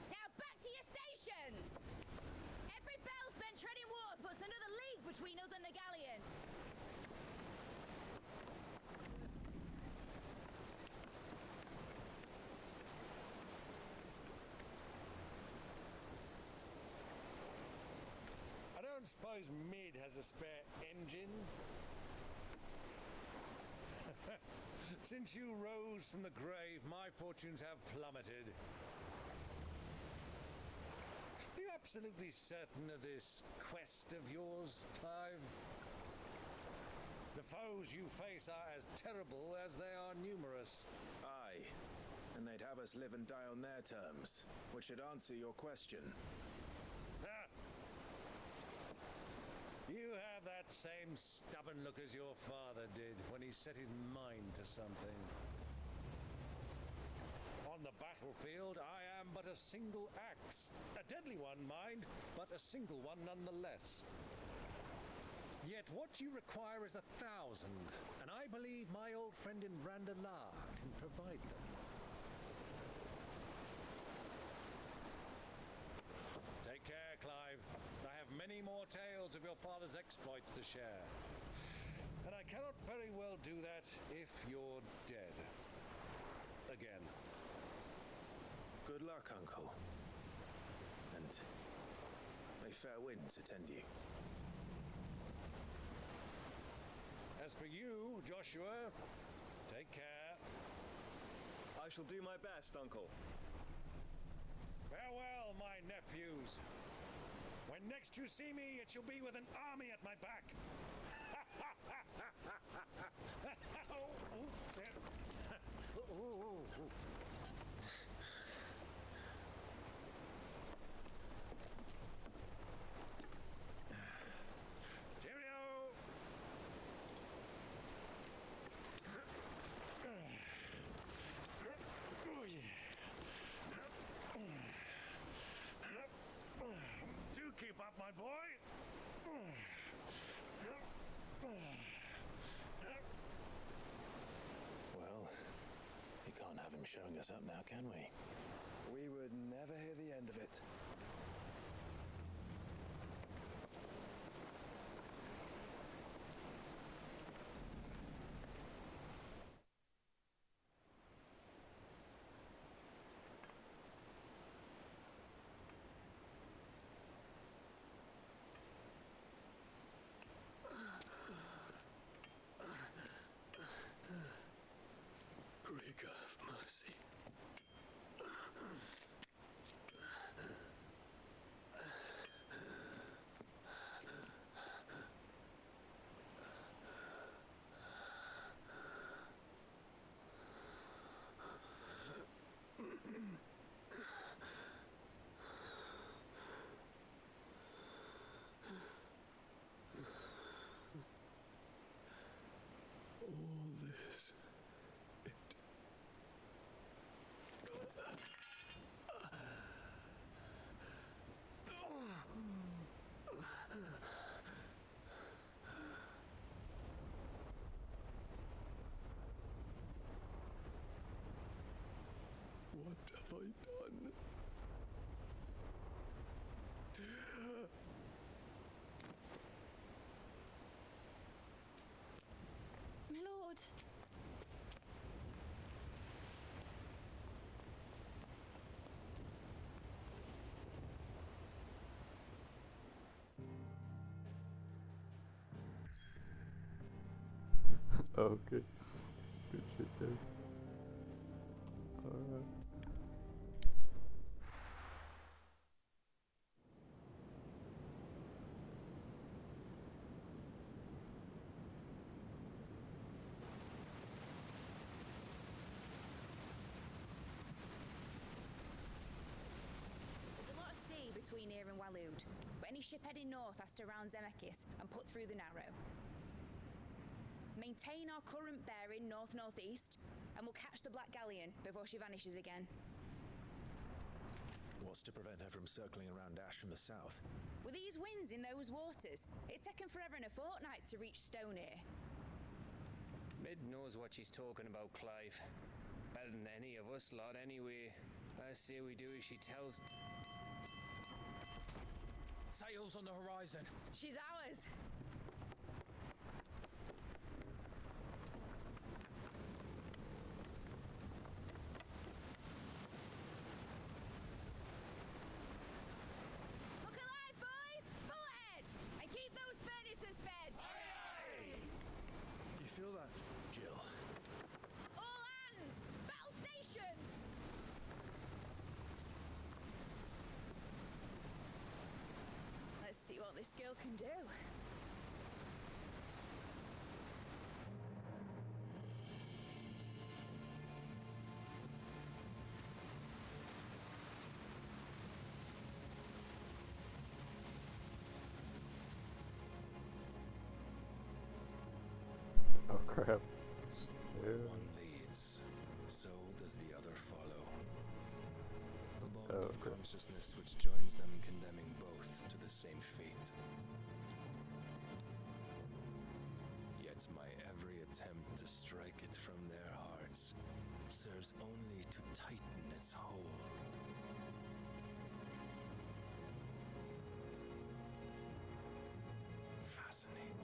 Now back to your stations! Every bell spent treading water puts another league between us and the galleon. I don't suppose Mid has a spare engine? Since you rose from the grave, my fortunes have plummeted. Are you absolutely certain of this quest of yours, Clive? The foes you face are as terrible as they are numerous. Aye, and they'd have us live and die on their terms, which should answer your question. You have that same stubborn look as your father did when he set his mind to something. On the battlefield, I am but a single axe. A deadly one, mind, but a single one nonetheless. Yet what you require is 1,000, and I believe my old friend in Randalar can provide them. Take care, Clive. I have many more tales of your father's exploits to share. And I cannot very well do that if you're dead. Again. Good luck, Uncle. And may fair winds attend you. As for you, Joshua, take care. I shall do my best, Uncle. Farewell, my nephews. When next you see me, it shall be with an army at my back. Cheerio! Do keep up, my boy. Well, we can't have him showing us up now, can we? We would never hear the end of it. Greek have mercy. All this, what have I done? My lord. Oh, okay. Just good shit there. Alright. any ship heading north has to round Zemeckis and put through the Narrow. Maintain our current bearing north-northeast, and we'll catch the Black Galleon before she vanishes again. What's to prevent her from circling around Ash from the south? With these winds in those waters, it'd take 'em forever and a fortnight to reach Stonehere. Mid knows what she's talking about, Clive. Better than any of us lot, anyway. I say we do as she tells. Sails on the horizon. She's ours. Look alive, boys! Full ahead! And keep those furnaces fed! Do you feel that, Jill? All hands! Battle stations! Let's see what this girl can do. Oh crap. One leads, so does the other follow. The bond of consciousness which joins them condemning both to the same fate. Yet my every attempt to strike it from their hearts serves only to tighten its hold. Fascinating.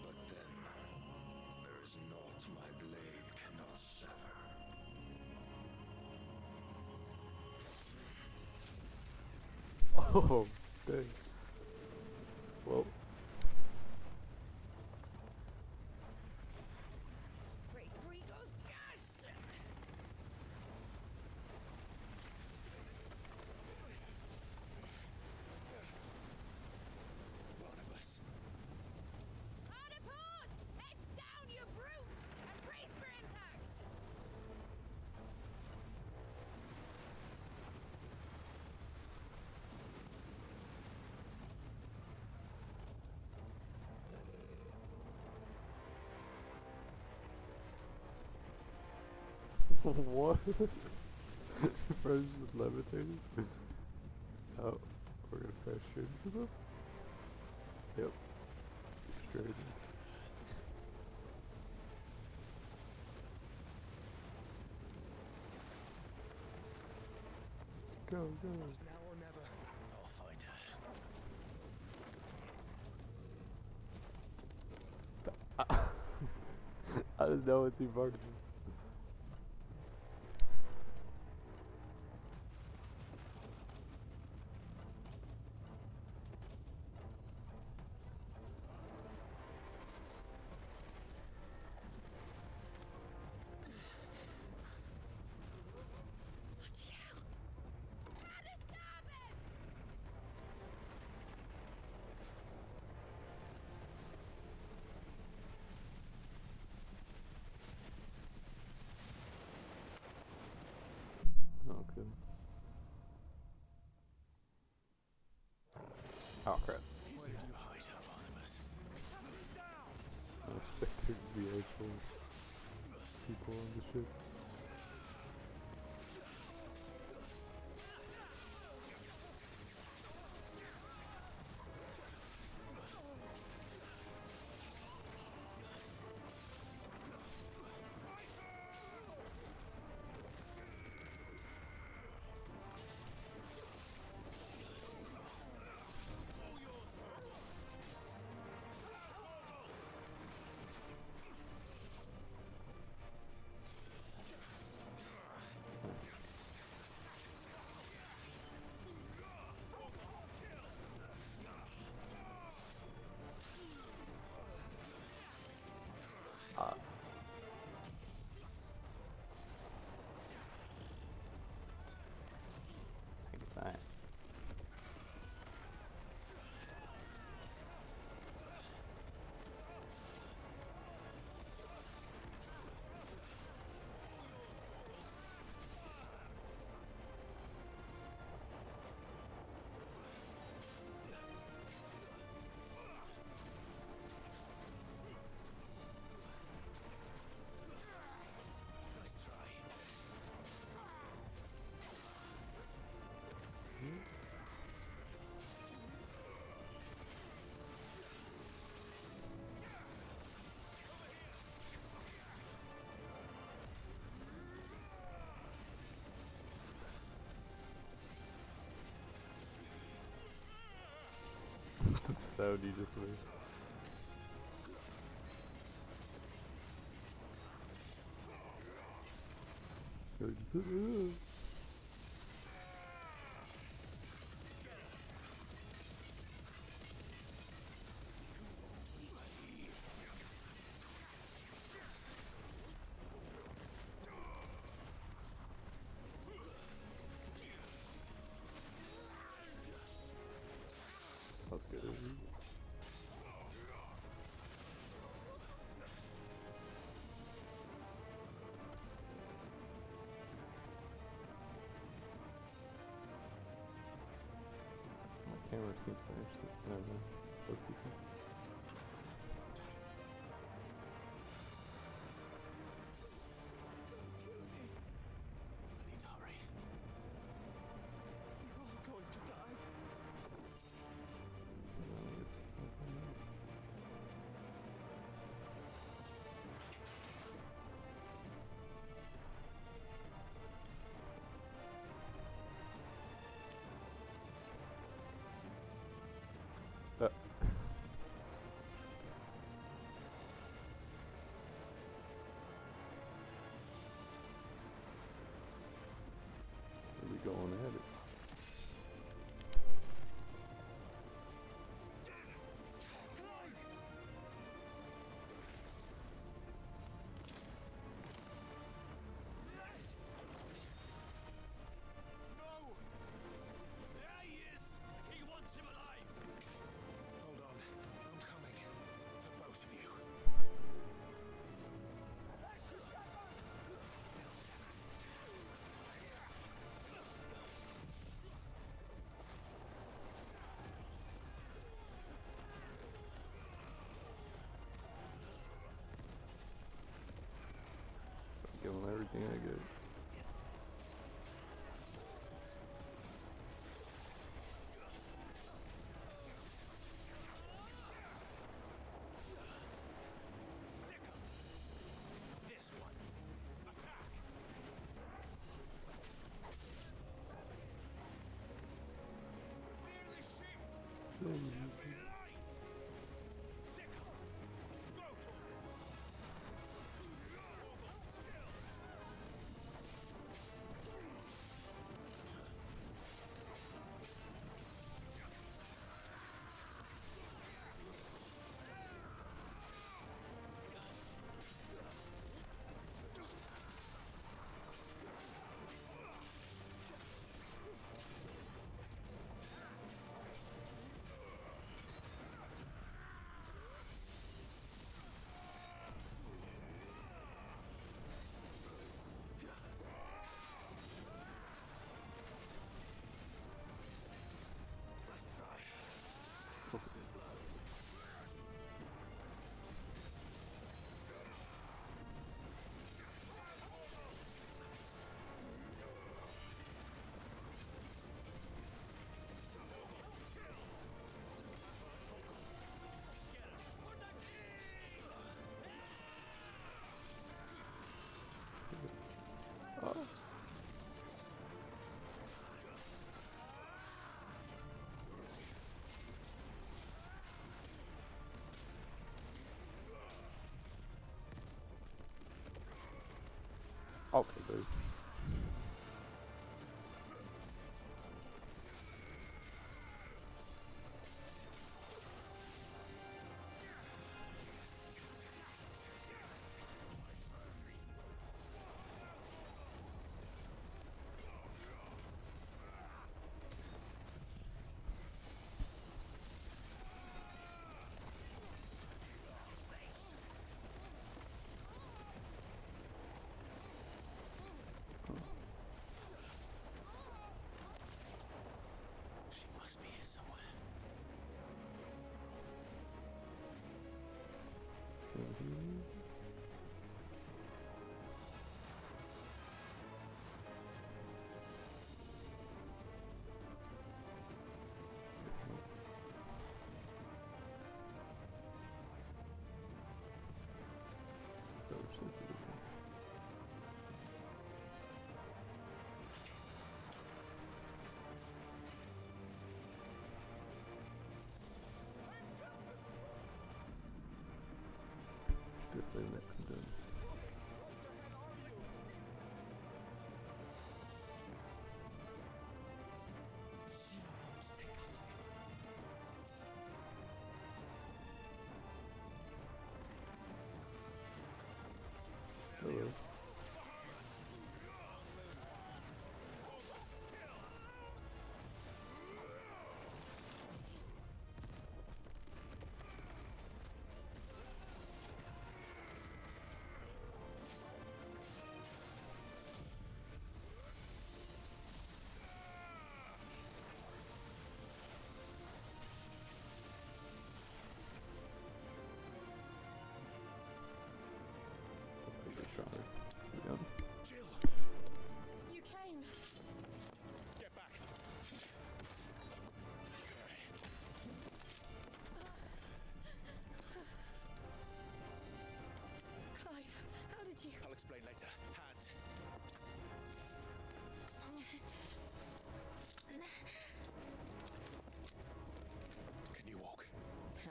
But then, there is naught my blade cannot sever. Oh, dang. Well. Great Grigos gas! Barnabas. Hard port! Heads down, you brutes! And brace for impact! What? Bro, just levitated? Oh, we're gonna crash straight into them? Yep. Straight in. Go, go. It's now or never. I'll find her. I just know it's important. Bloody hell! Rudder starboard! Okay. Oh crap. Where did you hide her, Barnabas? I expect there to be actual people on the ship. That sound you just made. Let's get it. My camera seems to actually, no, it's focusing. I need to hurry. You're all going to die. Really going at it. No! There he is! He wants him alive! Hold on. I'm coming. For both of you. Give him everything I get. This one! Attack! Near the ship! Every light! Sickle! Go to him! Okay, dude. She must be here somewhere.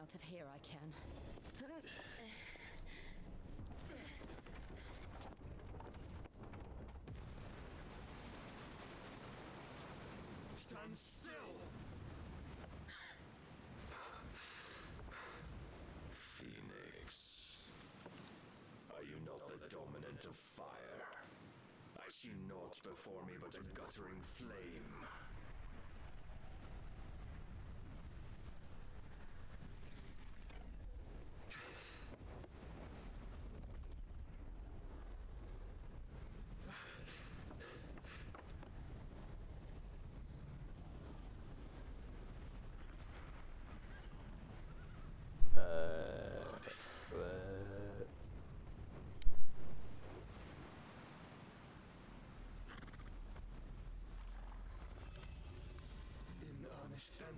out of here, I can. Stand still! Phoenix, are you not the dominant of fire? I see naught before me but a guttering flame. In earnest, then.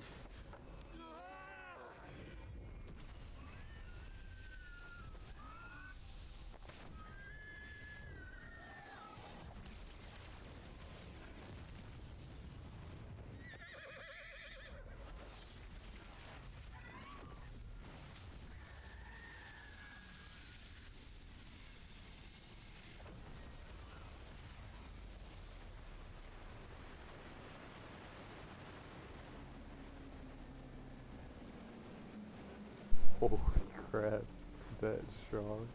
Holy crap, it's that strong.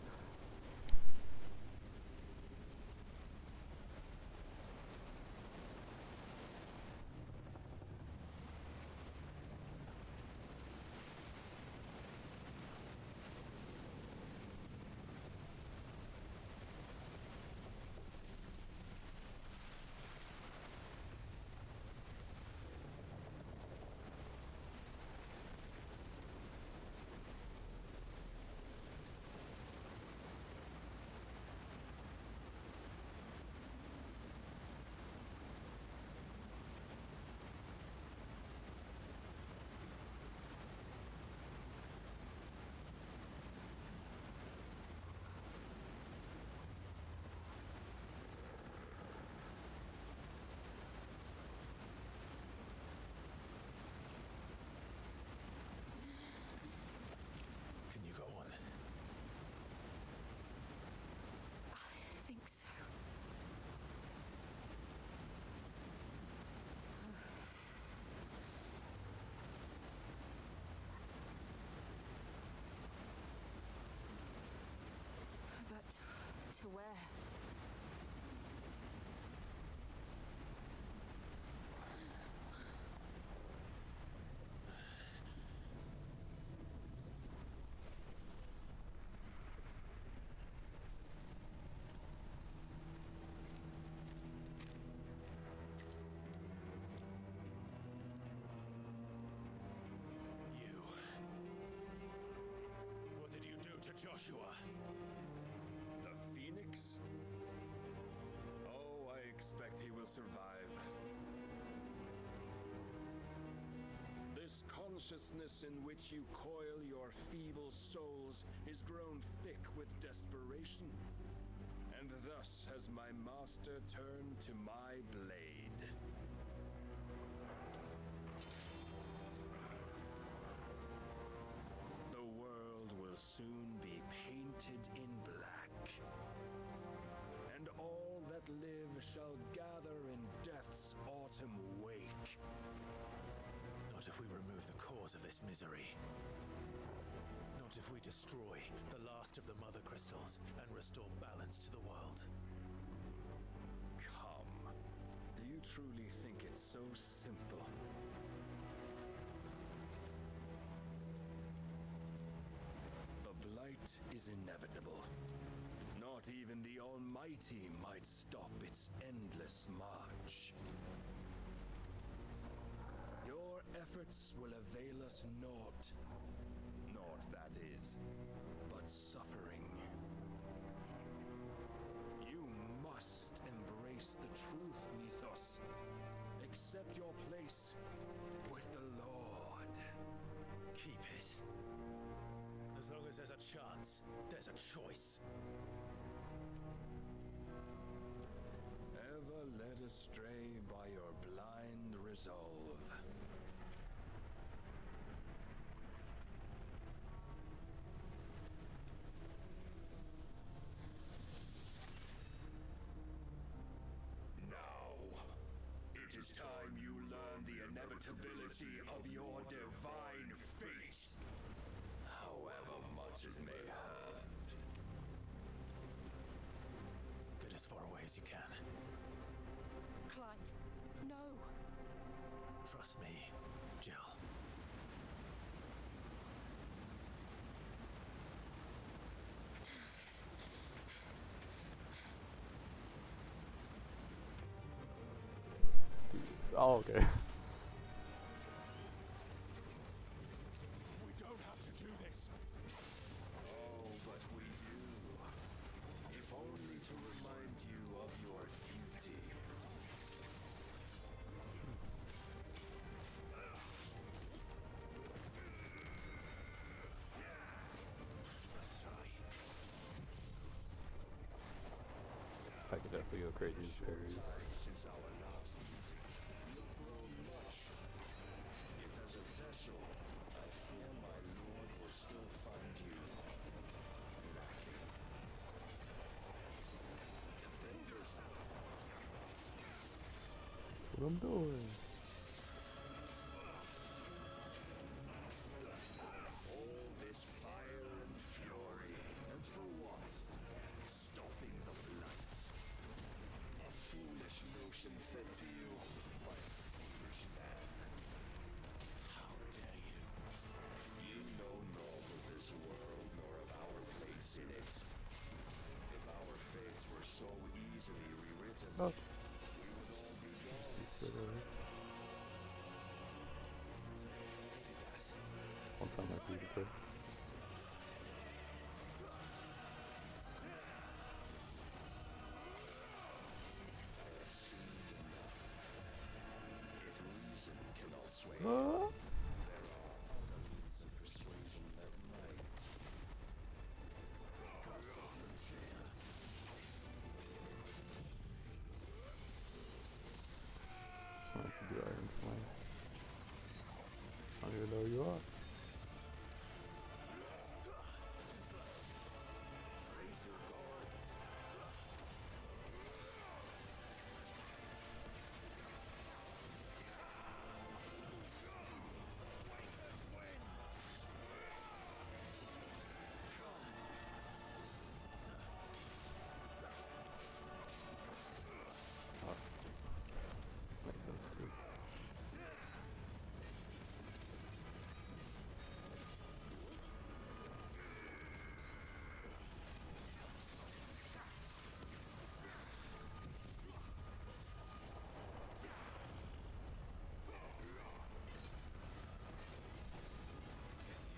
Can you go on? I think so. But to where? You. What did you do to Joshua? The Phoenix? Oh, I expect he will survive. This consciousness in which you coil your feeble souls is grown thick with desperation. And thus has my master turned to my blade. The world will soon be painted in black. And all that live shall gather in death's autumn wake. Not if we remove the cause of this misery. Not if we destroy the last of the Mother Crystals and restore balance to the world. Come. Do you truly think it's so simple? The blight is inevitable. Not even the Almighty might stop its endless march. Your efforts will avail us naught. Naught, that is, but suffering. You must embrace the truth, Mythos. Accept your place with the Lord. Keep it. As long as there's a chance, there's a choice. Ever led astray by your blind resolve. possibility of your divine fate, however much it may hurt. Get as far away as you can. Clive, no. Trust me, Jill. Oh, okay. We don't have to do this. Oh, but we do. If only to remind you of your duty. Let's try. I could definitely go crazy with parries. Since our last meeting, you've grown much. Yet as a vessel, I fear my lord will still find you lacking. Defend yourself. That's what I'm doing. All this fire and fury, and for what? Stopping the blight. A foolish notion fed to you by a foolish man. How dare you? You know naught of this world nor of our place in it. If our fates were so easily rewritten, we would all be lost. One time I beat it. If reason cannot sway, Ah. there are other means of persuasion that might. Cast off the chains. That's why I can do Iron Flame. I don't even know who you are. Raise your guard. Makes sense too.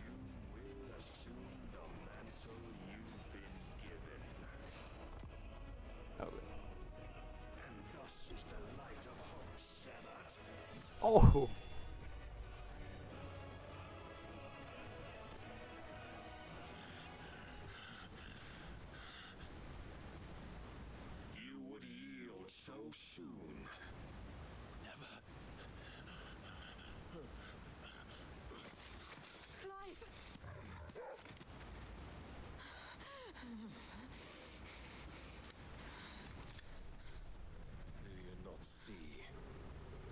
You will assume the mantle you've been given. Okay. And thus is the light of hope severed. Oh! You would yield so soon. Never. Clive! Do you not see?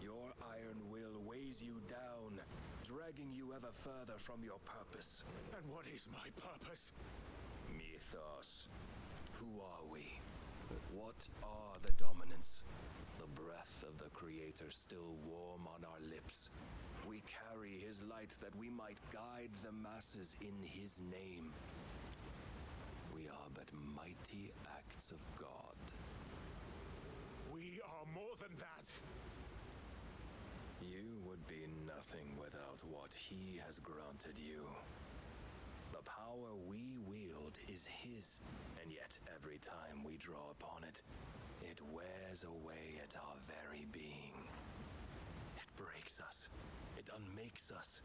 Your iron will weighs you down, dragging you ever further from your purpose. And what is my purpose? Mythos. Who are we? What are the dominants? The breath of the Creator still warm on our lips. We carry his light that we might guide the masses in his name. We are but mighty acts of God. We are more than that. You would be nothing without what he has granted you. The power we wield is his, and yet every time we draw upon it, it wears away at our very being. It breaks us, it unmakes us,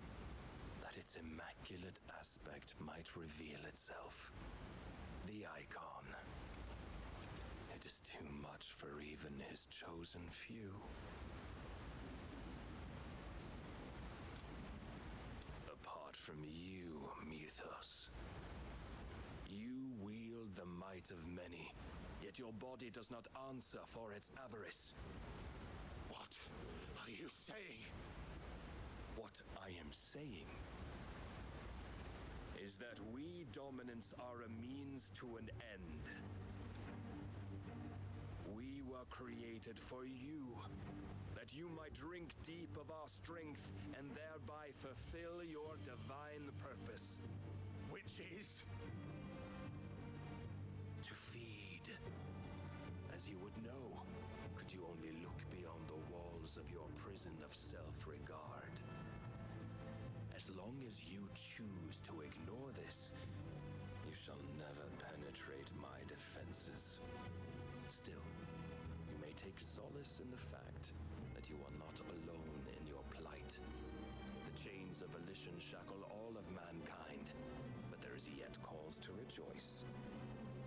that its immaculate aspect might reveal itself. The icon. It is too much for even his chosen few. Apart from you, Mythos, you wield the might of many, yet your body does not answer for its avarice. What are you saying? I am saying is that we dominants are a means to an end. We were created for you, that you might drink deep of our strength and thereby fulfill your divine purpose. Which is? To feed. As you would know, could you only look beyond the walls of your prison of self-regard. As long as you choose to ignore this, you shall never penetrate my defenses. Still, you may take solace in the fact that you are not alone in your plight. The chains of volition shackle all of mankind, but there is yet cause to rejoice.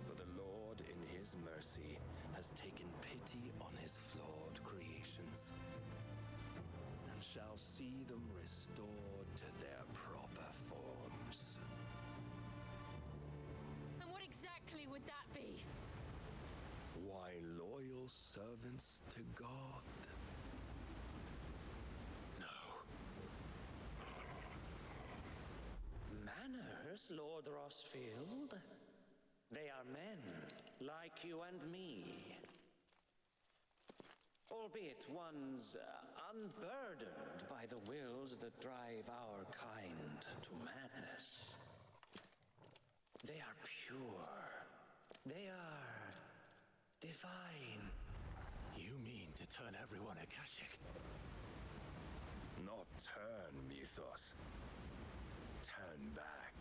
For the Lord, in his mercy, has taken pity on his flawed creations, and shall see them restored to their proper forms. And what exactly would that be? Why, loyal servants to God. Manners, Lord Rossfield? They are men, like you and me. Albeit ones unburdened by the wills that drive our kind to madness. They are pure. They are divine. You mean to turn everyone Akashic? Not turn, Mythos. Turn back.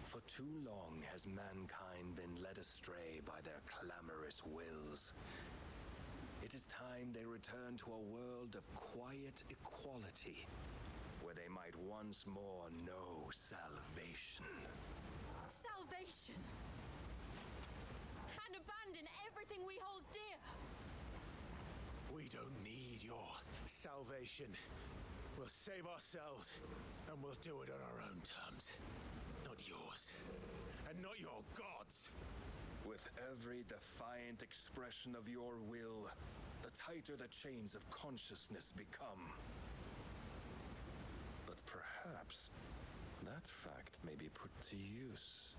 For too long has mankind been led astray by their clamorous wills. It is time they return to a world of quiet equality, where they might once more know salvation. Salvation! And abandon everything we hold dear! We don't need your salvation. We'll save ourselves, and we'll do it on our own terms. Not yours, and not your gods. With every defiant expression of your will, the tighter the chains of consciousness become. But perhaps that fact may be put to use.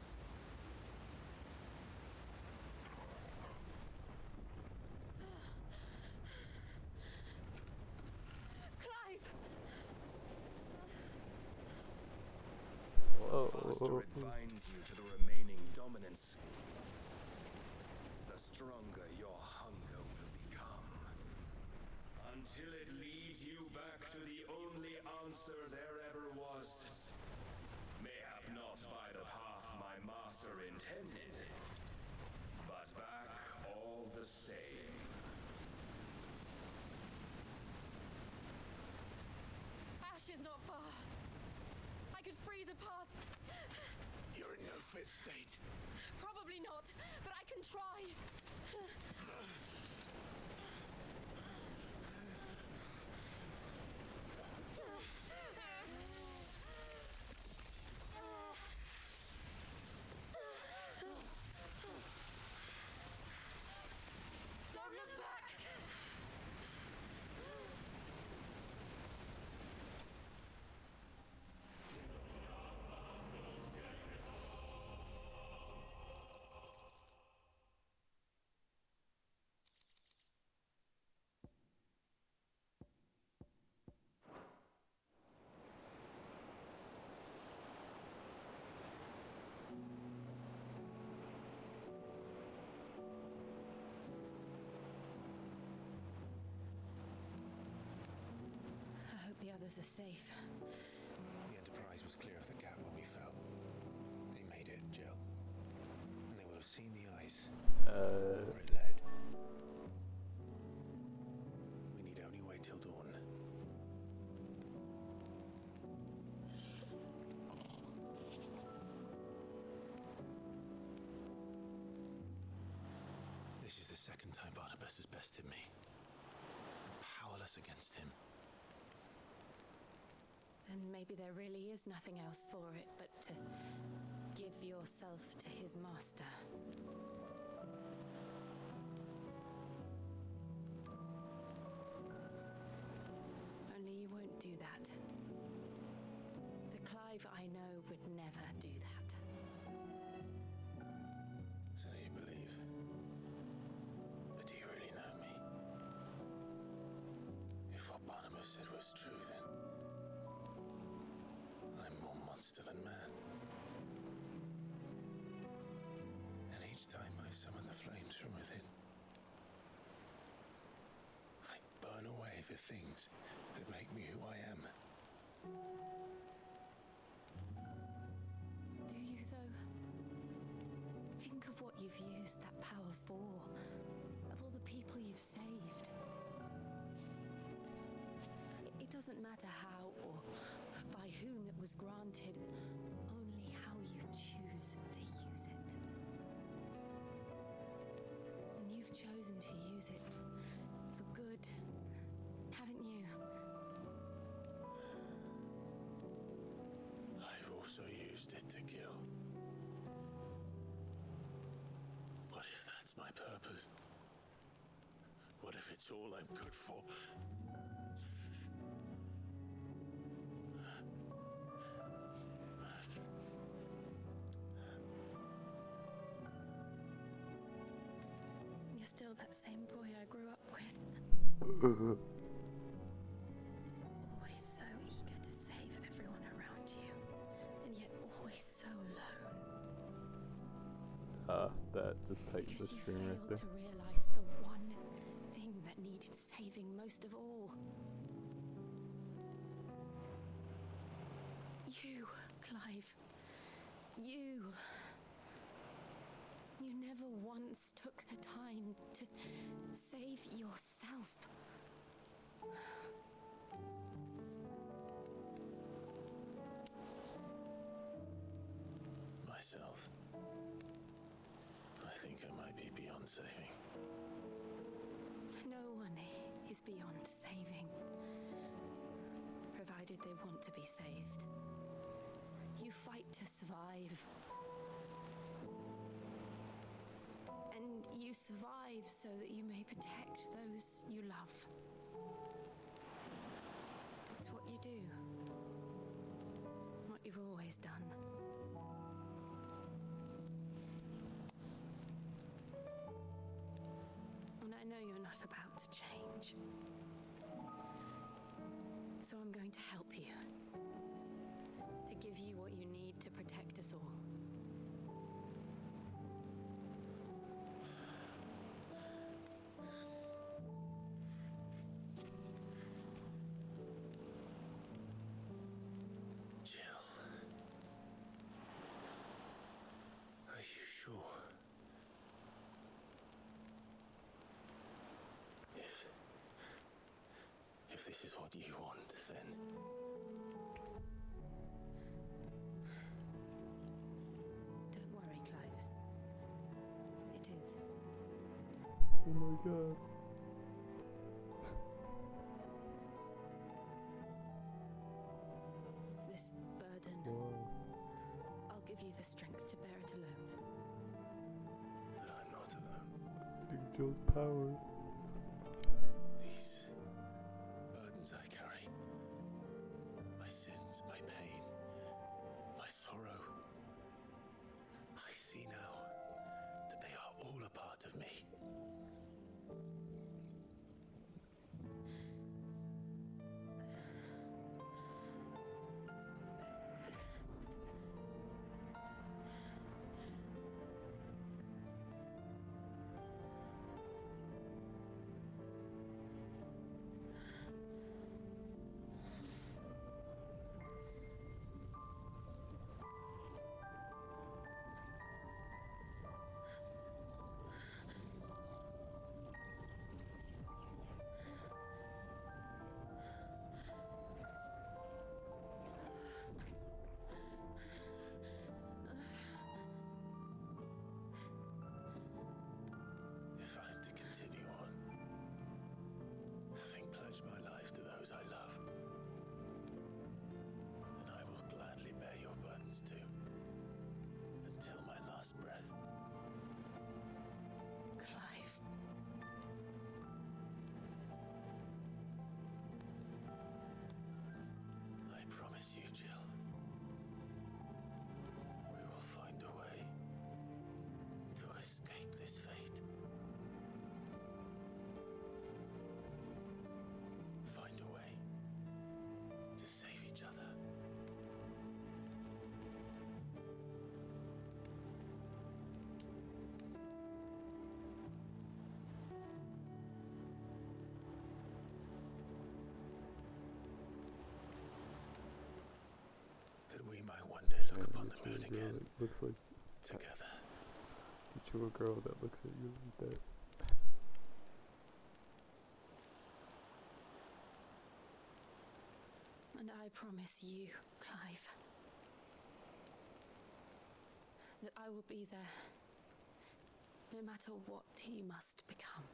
The faster it binds you to the remaining dominance, the stronger your hunger will become. Until it leads you back to the only answer there ever was. Mayhap not by the path my master intended, but back all the same. Ash is not far. I could freeze a path. You're in no fit state. Probably not, but I can try. Don't look back! The others are safe. The Enterprise was clear of the gap when we fell. They made it, Jill. And they will have seen the ice. Where it led. We need only wait till dawn. This is the second time Barnabas has bested me. I'm powerless against him. Then maybe there really is nothing else for it but to give yourself to his master. Only you won't do that. The Clive I know would never do that. So you believe? But do you really know me? If what Barnabas said was true, then I'm more monster than man. And each time I summon the flames from within, I burn away the things that make me who I am. Do you, though? Think of what you've used that power for, of all the people you've saved. It doesn't matter how or by whom it was granted, only how you choose to use it. And you've chosen to use it for good, haven't you? I've also used it to kill. What if that's my purpose? What if it's all I'm good for? You're still that same boy I grew up with. Always so eager to save everyone around you, and yet always so alone. That just tightens the Because you string right failed there. to realize the one thing that needed saving most of all. You, Clive. You. You never once took the time to save yourself. Myself. I think I might be beyond saving. No one is beyond saving, provided they want to be saved. You fight to survive. And you survive so that you may protect those you love. It's what you do. What you've always done. And I know you're not about to change. So I'm going to help you. To give you what you need to protect us all. Jill. Are you sure? If this is what you want, then... Don't worry, Clive. It is. Oh my god. This burden. Whoa. I'll give you the strength to bear it alone. But I'm not alone. Getting Joe's power. These burdens I carry, my sins, my pain, my sorrow, I see now that they are all a part of me. might one day look upon the moon again. That looks like together. Get you a girl that looks at you like that. And I promise you, Clive, that I will be there, no matter what you must become.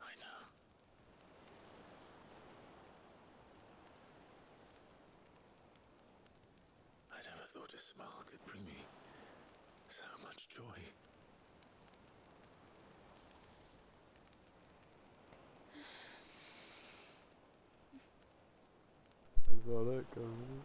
I know. I never thought a smile could bring me so much joy. I saw that coming.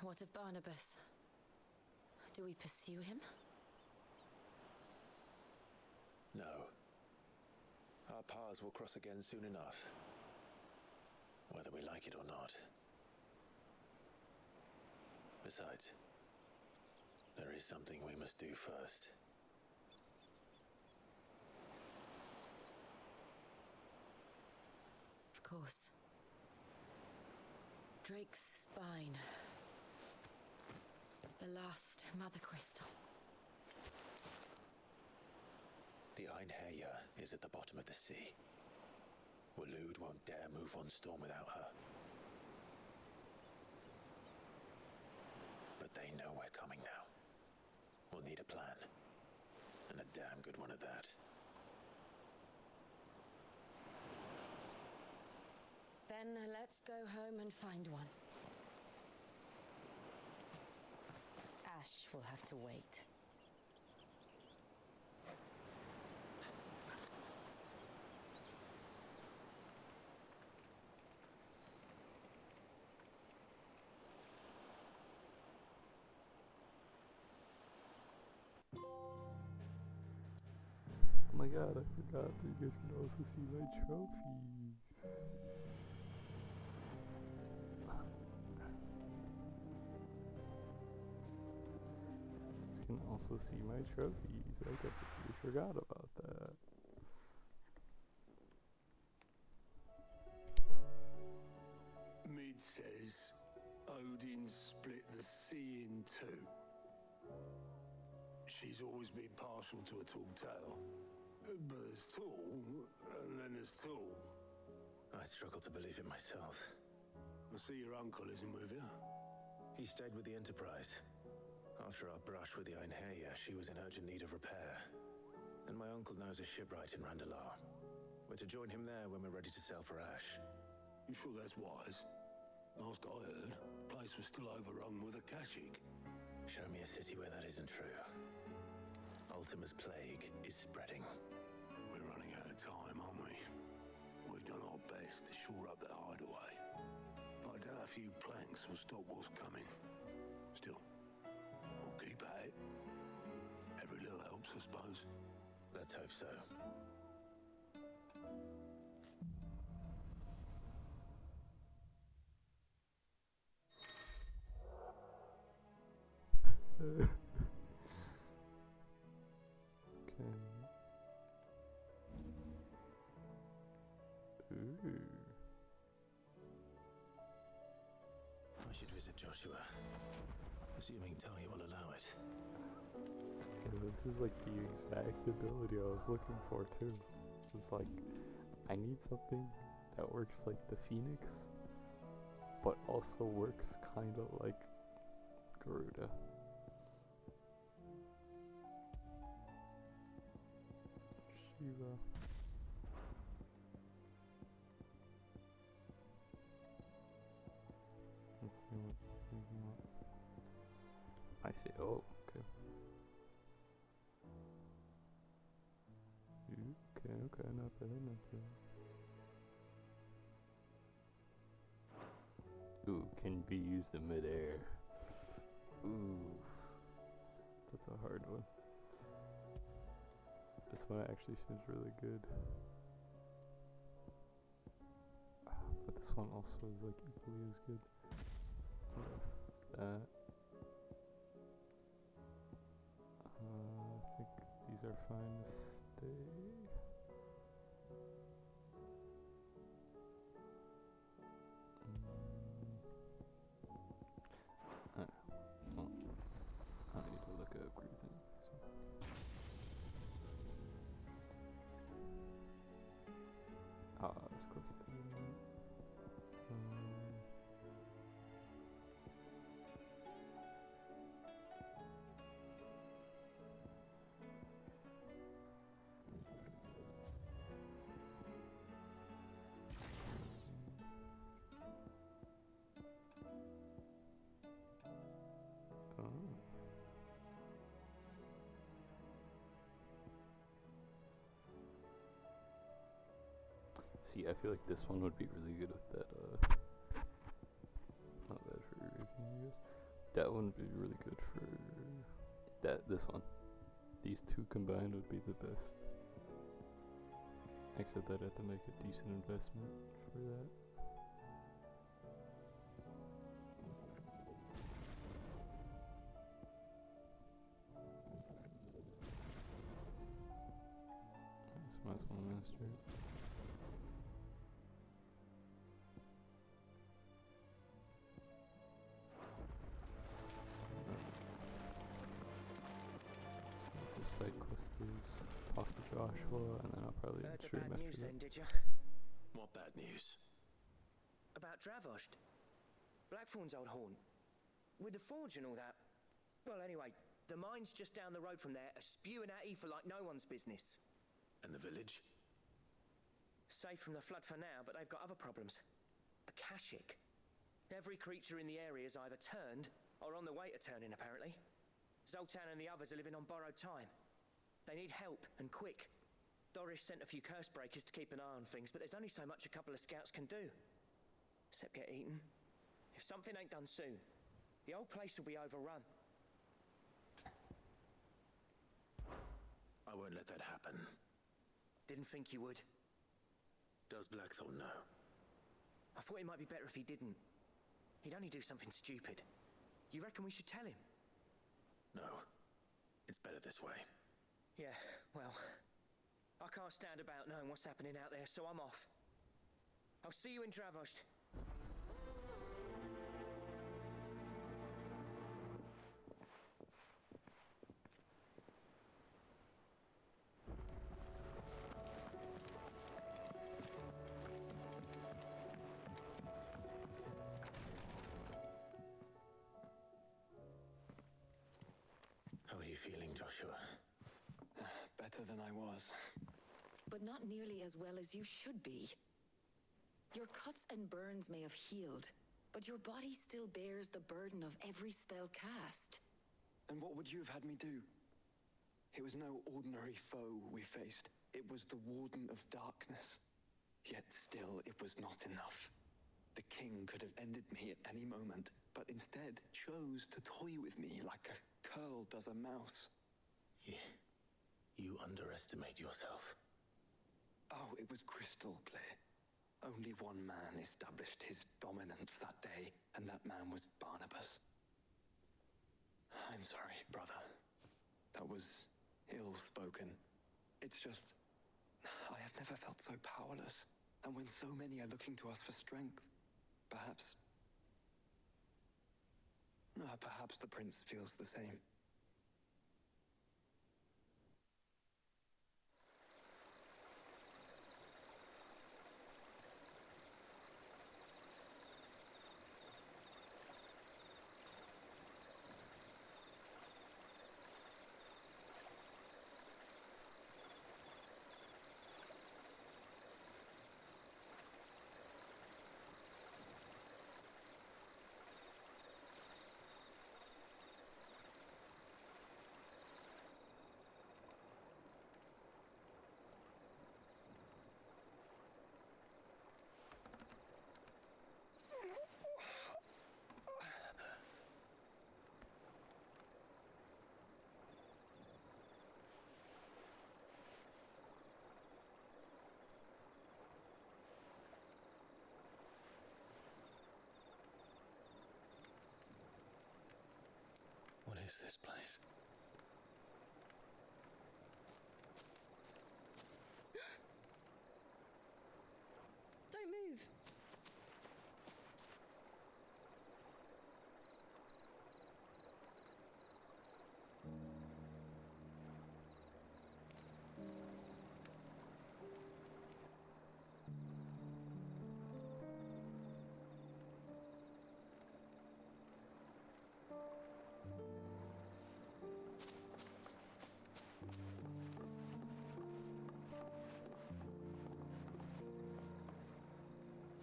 What of Barnabas? Do we pursue him? No. Our paths will cross again soon enough. Whether we like it or not. Besides, there is something we must do first. Of course. Drake's spine. The last mother crystal. The Einherja is at the bottom of the sea. Waloed won't dare move on Storm without her. But they know we're coming now. We'll need a plan. And a damn good one at that. Then let's go home and find one. Ash will have to wait. Oh my god, I forgot that you guys can also see my trophies. You can also see my trophies. I completely forgot about that. Mid says Odin split the sea in two. She's always been partial to a tall tale. But there's tall, and then there's tall. I struggle to believe it myself. I see your uncle isn't with you. He stayed with the Enterprise. After our brush with the Einherja, she was in urgent need of repair. And my uncle knows a shipwright in Randalar. We're to join him there when we're ready to sail for Ash. You sure that's wise? Last I heard, the place was still overrun with a Kashyyyk. Show me a city where that isn't true. Ultima's plague is spreading. We're running out of time, aren't we? We've done our best to shore up that hideaway. But I doubt a few planks will stop what's coming. Still, we'll keep at it. Every little helps, I suppose. Let's hope so. Okay. Ooh. I should visit Joshua. Assuming Tali will allow it. Yeah, this is like the exact ability I was looking for too. It's like, I need something that works like the Phoenix, but also works kind of like Garuda. Shiva. Let's see what we want. I see. Oh, okay. Okay, not bad, not bad. Ooh, can be used in midair. Ooh, that's a hard one. This one actually seems really good. But this one also is like equally as good. What else is that? I think these are fine to stay. Well, I need to look at upgrades anyway, so. That's close to the See, I feel like this one would be really good with that, not bad for reviews. That one would be really good for this one. These two combined would be the best. Except I'd have to make a decent investment for that. Might as well master it. The side quest is talk to Joshua, and then I'll probably Heard the stream bad after news that. then, did you? What bad news? About Dravosht. Blackthorn's old haunt. With the forge and all that. Well, anyway, the mine's just down the road from there, are spewing at Aoife like no one's business. And the village? Safe from the flood for now, but they've got other problems. Akashic. Every creature in the area is either turned or on the way to turning, apparently. Zoltan and the others are living on borrowed time. They need help, and quick. Doris sent a few curse breakers to keep an eye on things, but there's only so much a couple of scouts can do. Except get eaten. If something ain't done soon, the whole place will be overrun. I won't let that happen. Didn't think you would. Does Blackthorn know? I thought it might be better if he didn't. He'd only do something stupid. You reckon we should tell him? No. It's better this way. Yeah, well, I can't stand about knowing what's happening out there, so I'm off. I'll see you in Dravosht. How are you feeling, Joshua? Better than I was. But not nearly as well as you should be. Your cuts and burns may have healed, but your body still bears the burden of every spell cast. And what would you have had me do? It was no ordinary foe we faced. It was the Warden of Darkness. Yet still, it was not enough. The king could have ended me at any moment, but instead chose to toy with me like a curl does a mouse. You underestimate yourself. Oh, it was crystal clear. Only one man established his dominance that day, and that man was Barnabas. I'm sorry, brother. That was ill-spoken. It's just, I have never felt so powerless. And when so many are looking to us for strength, perhaps the prince feels the same. What is this place? Don't move.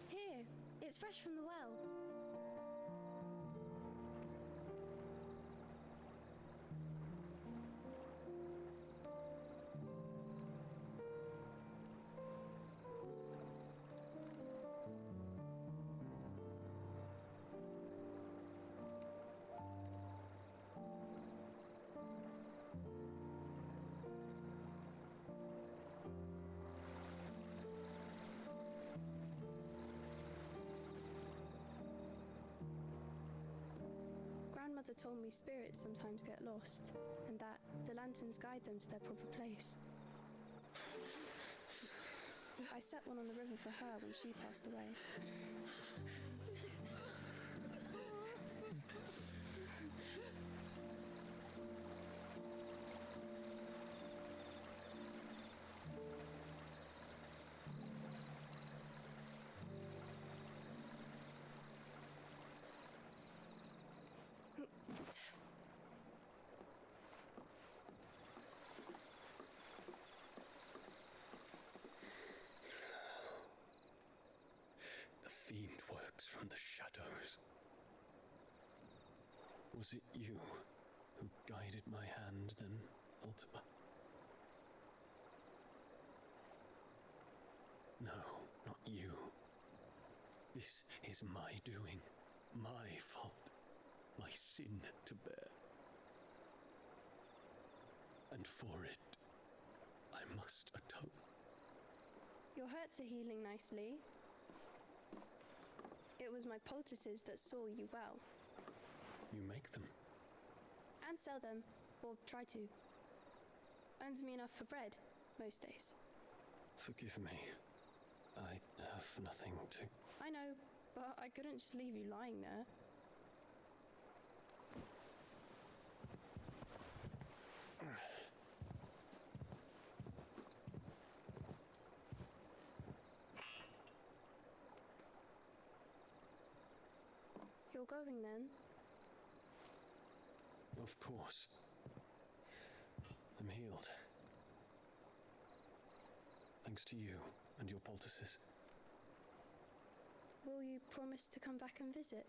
Here, it's fresh from the well. Grandmother told me spirits sometimes get lost, and that the lanterns guide them to their proper place. I set one on the river for her when she passed away. The fiend works from the shadows. Was it you who guided my hand then, Ultima? No, not you. This is my doing, my fault, my sin to bear. And for it, I must atone. Your hurts are healing nicely. It was my poultices that saw you well. You make them? And sell them, or try to. Earns me enough for bread, most days. Forgive me. I have nothing to... I know, but I couldn't just leave you lying there. You're going then? Of course. I'm healed. Thanks to you and your poultices. Will you promise to come back and visit?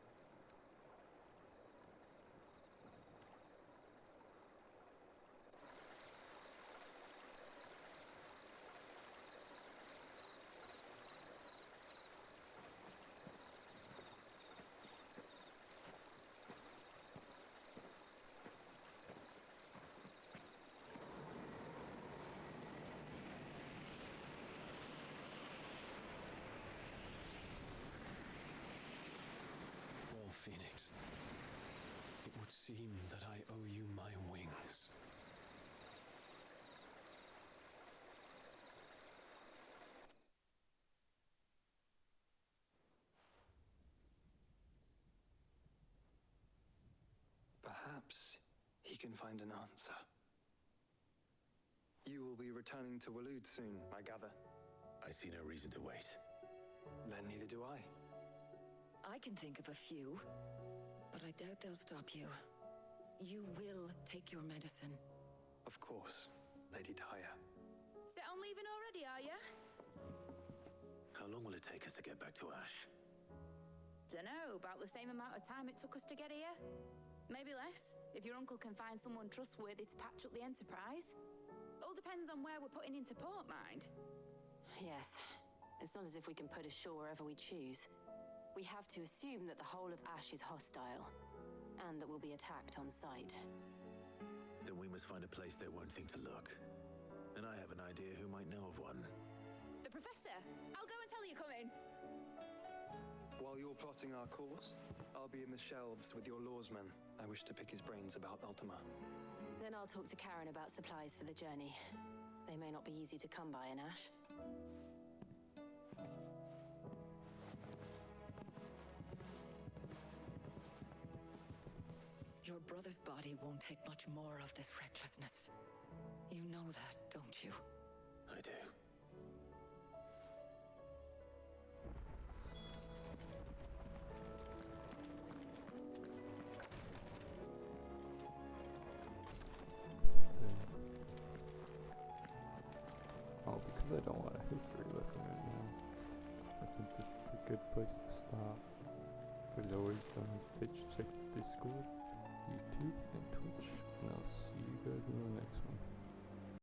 Well, Phoenix, it would seem that I owe you my wings. can find an answer. You will be returning to Waloed soon, I gather. I see no reason to wait. Then neither do I. I can think of a few, but I doubt they'll stop you. You will take your medicine. Of course, Lady Daya. Set on leaving already, are ya? How long will it take us to get back to Ash? Dunno, about the same amount of time it took us to get here. Maybe less, if your uncle can find someone trustworthy to patch up the Enterprise. All depends on where we're putting into port, mind. Yes. It's not as if we can put ashore wherever we choose. We have to assume that the whole of Ash is hostile, and that we'll be attacked on sight. Then we must find a place they won't think to look. And I have an idea who might know of one. The Professor! I'll go and tell you come in! While you're plotting our course, I'll be in the shelves with your lawsman. I wish to pick his brains about Ultima. Then I'll talk to Karen about supplies for the journey. They may not be easy to come by in Ash. Your brother's body won't take much more of this recklessness. You know that, don't you? I do. Oh, because I don't want a history lesson right now. I think this is a good place to stop. As always, don't hesitate to check the Discord.